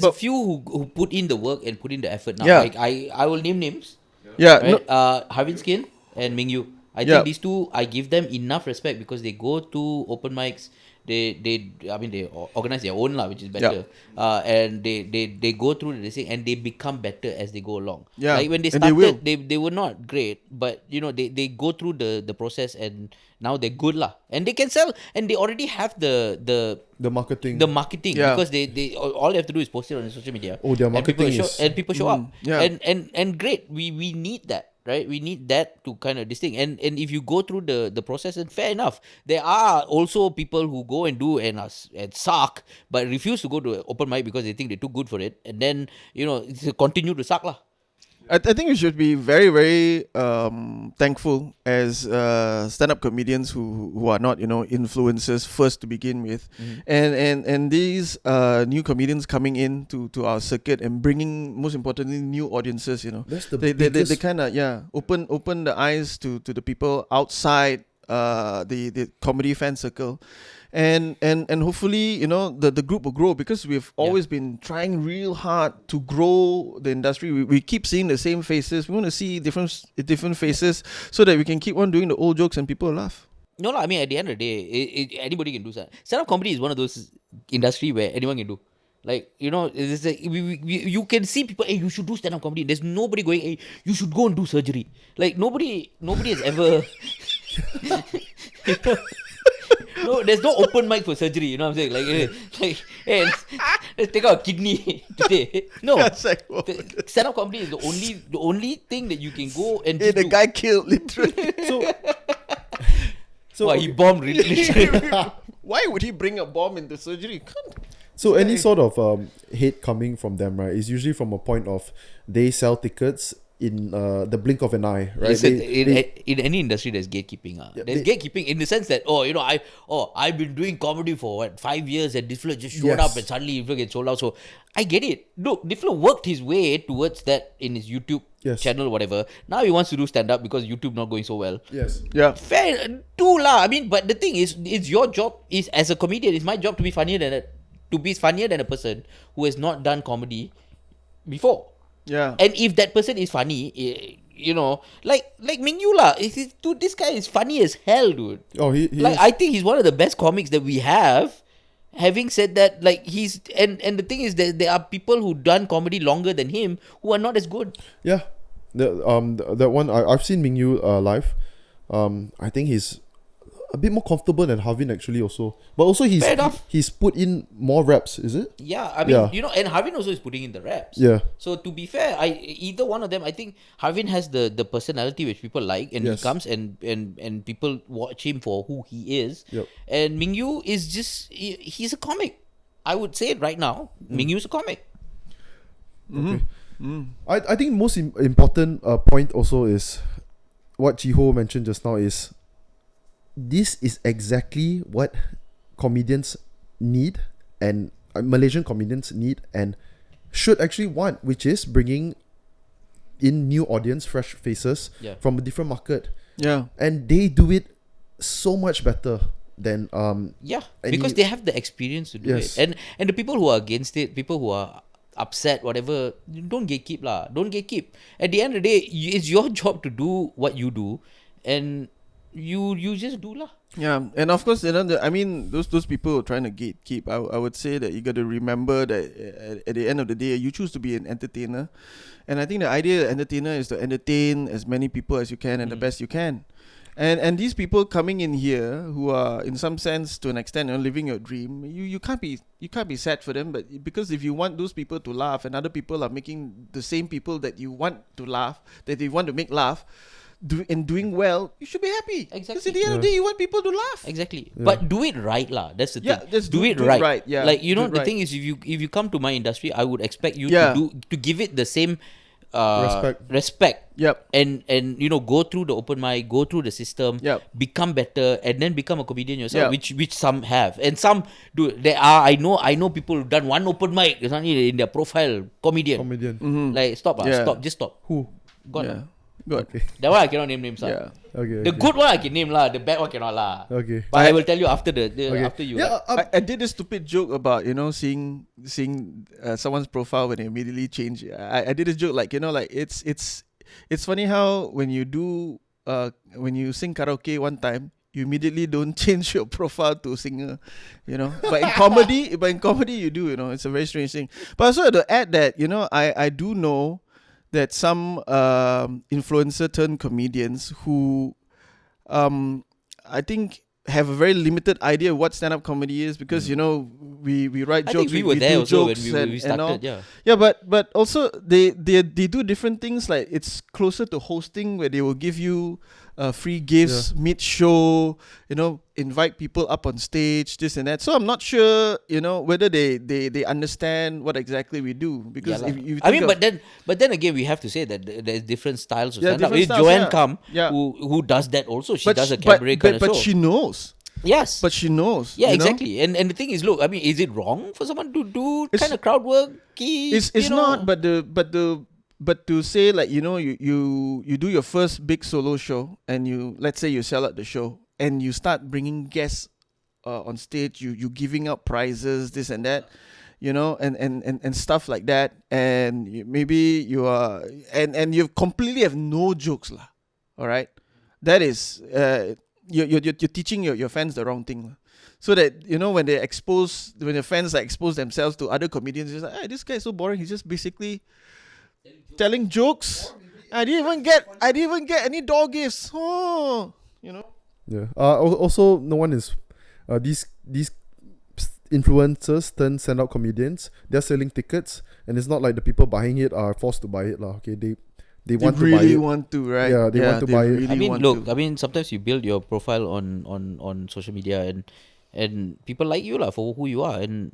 Speaker 3: nice.
Speaker 4: few who put in the work and put in the effort now.
Speaker 3: Yeah.
Speaker 4: Like I will name names.
Speaker 3: Yeah,
Speaker 4: Right?
Speaker 3: no,
Speaker 4: Harvin Skin and Ming Yu. I
Speaker 3: Yeah.
Speaker 4: think these two, I give them enough respect because they go to open mics. They organize their own lah, which is better. And they go through the thing and they become better as they go along.
Speaker 3: Yeah,
Speaker 4: Like when they
Speaker 3: and they will.
Speaker 4: started, they were not great, but you know they go through the process and now they're good lah. And they can sell and they already have the
Speaker 1: marketing.
Speaker 4: marketing because they all they have to do is post it on social media.
Speaker 1: Oh, their
Speaker 4: And people
Speaker 1: marketing
Speaker 4: show,
Speaker 1: is-
Speaker 4: and people show up.
Speaker 3: yeah.
Speaker 4: And great. We need that. Right, we need that to kind of this thing, and if you go through the process, and fair enough, there are also people who go and do and suck, but refuse to go to open mic because they think they're too good for it, and then you know it's continue to suck lah.
Speaker 3: I think we should be very, very thankful as stand-up comedians who are not, you know, influencers first to begin with, and these new comedians coming in to our circuit and bringing, most importantly, new audiences. You know,
Speaker 1: That's the
Speaker 3: they
Speaker 1: biggest-
Speaker 3: kind of open the eyes to the people outside the comedy fan circle. And hopefully, you know, the group will grow because we've always been trying real hard to grow the industry. We keep seeing the same faces. We want to see different faces so that we can keep on doing the old jokes and people laugh.
Speaker 4: No, I mean at the end of the day, anybody can do that. Stand-up comedy is one of those industry where anyone can do. Like, you know, it's like you can see people, hey, you should do stand-up comedy. There's nobody going, hey, you should go and do surgery. Like, nobody has ever... No, there's no open mic for surgery, you know what I'm saying? Like hey, let's take out a kidney today. No.
Speaker 3: It's like, whoa.
Speaker 4: Stand-up comedy is the only thing that you can go and
Speaker 3: Hey,
Speaker 4: just
Speaker 3: the
Speaker 4: do.
Speaker 3: guy killed literally.
Speaker 1: So
Speaker 4: Wow, he bombed literally.
Speaker 3: Why would he bring a bomb into surgery? Can't.
Speaker 1: So any sort of hate coming from them, right, is usually from a point of they sell tickets in the blink of an eye, right?
Speaker 4: Listen,
Speaker 1: They-
Speaker 4: in any industry, there's gatekeeping. There's
Speaker 1: they-
Speaker 4: gatekeeping in the sense that I've been doing comedy for 5 years and this fella just showed
Speaker 1: Yes.
Speaker 4: up and suddenly he gets sold out. So I get it. Look, this fella worked his way towards that in his YouTube
Speaker 1: Yes.
Speaker 4: channel, whatever. Now he wants to do stand up because YouTube not going so well.
Speaker 1: yes.
Speaker 3: Yeah.
Speaker 4: Fair, do lah. I mean, but the thing is, it's your job. Is as a comedian, it's my job to be funnier than a person who has not done comedy before.
Speaker 3: Yeah.
Speaker 4: And if that person is funny, you know, like Ming Yu lah, dude, this guy is funny as hell, dude.
Speaker 1: Oh, he
Speaker 4: Like
Speaker 1: is-
Speaker 4: I think he's one of the best comics that we have. Having said that, like he's and the thing is that there are people who done comedy longer than him who are not as good.
Speaker 1: yeah. That one I've seen Ming Yu live. I think he's a bit more comfortable than Harvin actually also. But also
Speaker 4: Fair enough.
Speaker 1: he's put in more reps, is it?
Speaker 4: Yeah, I mean,
Speaker 1: Yeah.
Speaker 4: you know, and Harvin also is putting in the raps.
Speaker 1: Yeah.
Speaker 4: So to be fair, either one of them, I think Harvin has the personality which people like, and
Speaker 1: Yes.
Speaker 4: he comes and people watch him for who he is.
Speaker 1: Yep.
Speaker 4: And Ming Yu is just he's a comic. I would say it right now. Ming Yu's a comic.
Speaker 1: Okay. I think most important point also is what Jiho mentioned just now is this is exactly what comedians need and Malaysian comedians need and should actually want, which is bringing in new audience, fresh faces
Speaker 4: Yeah.
Speaker 1: from a different market.
Speaker 3: Yeah.
Speaker 1: And they do it so much better than
Speaker 4: Yeah,
Speaker 1: any-
Speaker 4: because they have the experience to do
Speaker 1: Yes.
Speaker 4: it. And the people who are against it, people who are upset, whatever, don't gatekeep lah. Don't gatekeep. At the end of the day, it's your job to do what you do, and you just do lah.
Speaker 3: Yeah, and of course, I mean, those people who are trying to gatekeep, I would say that you got to remember that at the end of the day, you choose to be an entertainer, and I think the idea of entertainer is to entertain as many people as you can and the best you can. And these people coming in here who are in some sense to an extent living your dream, you can't be sad for them, but because if you want those people to laugh and other people are making the same people that you want to laugh, that you want to make laugh, doing well, you should be happy. Because at the end of the day, you want people to laugh.
Speaker 4: Exactly. But do it right lah. That's the
Speaker 3: Yeah,
Speaker 4: thing.
Speaker 3: just
Speaker 4: do it
Speaker 3: do it
Speaker 4: right.
Speaker 3: right, yeah.
Speaker 4: Like, you know,
Speaker 3: Do it
Speaker 4: the
Speaker 3: right.
Speaker 4: thing is, if you come to my industry, I would expect you
Speaker 3: Yeah.
Speaker 4: to give it the same
Speaker 1: Respect.
Speaker 3: Yep.
Speaker 4: and you know, go through the open mic, go through the system,
Speaker 3: Yep.
Speaker 4: become better, and then become a comedian yourself,
Speaker 3: Yep.
Speaker 4: which some have, and some do. There are, I know people who've done one open mic, it's only in their profile, comedian. Like, stop,
Speaker 3: Yeah.
Speaker 4: just stop.
Speaker 1: Who?
Speaker 4: God,
Speaker 3: Yeah. Good.
Speaker 4: that one I cannot name names.
Speaker 3: Yeah.
Speaker 1: Okay.
Speaker 4: The good one I can name lah, the bad one cannot lah.
Speaker 1: Okay.
Speaker 4: But I will tell you after after you.
Speaker 1: Yeah.
Speaker 3: I did this stupid joke about seeing someone's profile when they immediately change. I did this joke like like it's funny how when you do when you sing karaoke one time, you immediately don't change your profile to singer, But in comedy you do, It's a very strange thing. But I also had to add that I do know that some influencer turned comedians who I think have a very limited idea of what stand-up comedy is because we write
Speaker 4: I
Speaker 3: jokes,
Speaker 4: think we were
Speaker 3: we
Speaker 4: there
Speaker 3: do
Speaker 4: also when
Speaker 3: jokes
Speaker 4: we
Speaker 3: and
Speaker 4: started.
Speaker 3: all.
Speaker 4: Yeah.
Speaker 3: But also they do different things, like it's closer to hosting where they will give you free gifts mid-show, invite people up on stage, this and that. So I'm not sure whether they understand what exactly we do, because
Speaker 4: Yeah,
Speaker 3: if you
Speaker 4: I
Speaker 3: think
Speaker 4: mean,
Speaker 3: of-
Speaker 4: but then again, we have to say that there's different styles of
Speaker 3: Yeah,
Speaker 4: stand-up.
Speaker 3: different
Speaker 4: It's
Speaker 3: styles,
Speaker 4: Joanne
Speaker 3: yeah.
Speaker 4: Kam
Speaker 3: Yeah.
Speaker 4: who does that also. She
Speaker 3: but
Speaker 4: does
Speaker 3: sh-
Speaker 4: a cabaret
Speaker 3: but,
Speaker 4: kind of
Speaker 3: but
Speaker 4: show.
Speaker 3: she knows.
Speaker 4: Yes.
Speaker 3: But she knows.
Speaker 4: Yeah,
Speaker 3: you know?
Speaker 4: exactly. And the thing is, look, I mean, is it wrong for someone to do
Speaker 3: It's-
Speaker 4: kind of crowd work?
Speaker 3: It's not, but to say, like, you do your first big solo show and let's say you sell out the show and you start bringing guests on stage, you giving out prizes, this and that, and stuff like that, and maybe you are and you completely have no jokes lah. All right, that is you're teaching your fans the wrong thing lah. So that when the fans expose themselves to other comedians, it's like, hey, this guy is so boring. He's just basically telling jokes. I didn't even get any dog gifts. Oh,
Speaker 1: Yeah. Also, no one is. These influencers turn stand-up comedians. They're selling tickets, and it's not like the people buying it are forced to buy it lah. Okay, they want to buy
Speaker 3: really
Speaker 1: it.
Speaker 3: want to, right?
Speaker 1: Yeah, they want to buy it.
Speaker 4: I mean,
Speaker 3: want
Speaker 4: look,
Speaker 3: to.
Speaker 4: I mean, sometimes you build your profile on social media, and people like you lah for who you are, and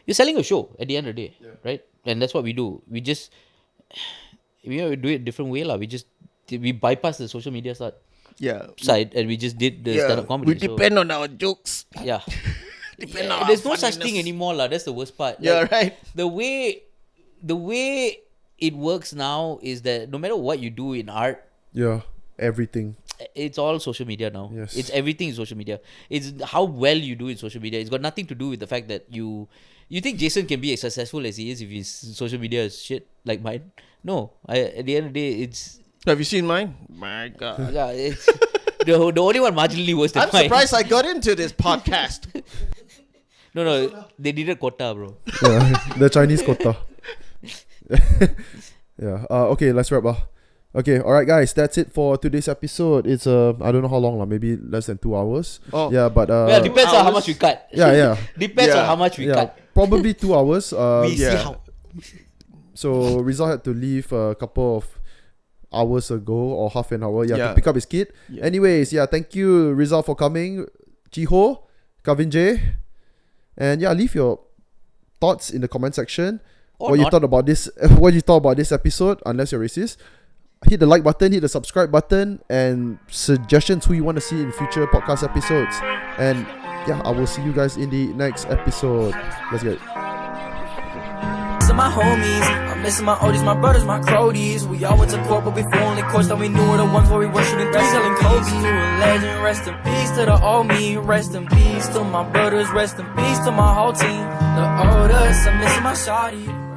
Speaker 4: you're selling a show at the end of the day, right? And that's what we do. We just we do it a different way lah. We bypass the social media side, and we just did the stand-up comedy.
Speaker 3: We depend on our jokes.
Speaker 4: Yeah.
Speaker 3: Depend on our
Speaker 4: There's no such
Speaker 3: funniness.
Speaker 4: thing anymore lah. That's the worst part.
Speaker 3: Yeah,
Speaker 4: Like,
Speaker 3: right.
Speaker 4: The way it works now is that no matter what you do in art,
Speaker 1: Yeah, everything.
Speaker 4: it's all social media now.
Speaker 1: Yes.
Speaker 4: It's everything is social media. It's how well you do in social media. It's got nothing to do with the fact that you think Jason can be as successful as he is if his social media is shit like mine. No. At the end of the day, it's
Speaker 3: Have you seen mine? My God.
Speaker 4: yeah, it's the only one marginally worse than
Speaker 3: I'm
Speaker 4: mine.
Speaker 3: surprised I got into this podcast.
Speaker 4: No, they needed quota, bro.
Speaker 1: Yeah, the Chinese quota. Yeah. Okay, let's wrap up. Okay, alright guys, that's it for today's episode. It's I don't know how long, maybe less than 2 hours.
Speaker 3: Oh.
Speaker 1: Yeah, but
Speaker 4: Well, depends on how
Speaker 3: hours?
Speaker 4: much we cut.
Speaker 1: yeah.
Speaker 4: Depends on
Speaker 3: Yeah.
Speaker 4: how much we
Speaker 1: Yeah,
Speaker 4: cut.
Speaker 1: probably 2 hours.
Speaker 4: We see
Speaker 3: yeah.
Speaker 4: how.
Speaker 1: So Rizal had to leave a couple of hours ago or half an hour. Yeah,
Speaker 3: Yeah.
Speaker 1: to pick up his kid.
Speaker 3: Yeah.
Speaker 1: Anyways, yeah, thank you Rizal for coming. Jiho, Kavin Jay, and yeah, leave your thoughts in the comment section.
Speaker 4: Or
Speaker 1: What you
Speaker 4: not.
Speaker 1: thought about this? What you thought about this episode? Unless you're racist, hit the like button, hit the subscribe button, and suggestions who you want to see in future podcast episodes. And yeah, I will see you guys in the next episode. Let's get it.
Speaker 6: missing my homies. I'm missing my oldies, my brothers, my cronies. We all went to court, but before only courts that we knew were the ones where we were shooting three, selling Kobe. To a legend, rest in peace to the old me. Rest in peace to my brothers, rest in peace to my whole team. The oldest, I'm missing my shawty.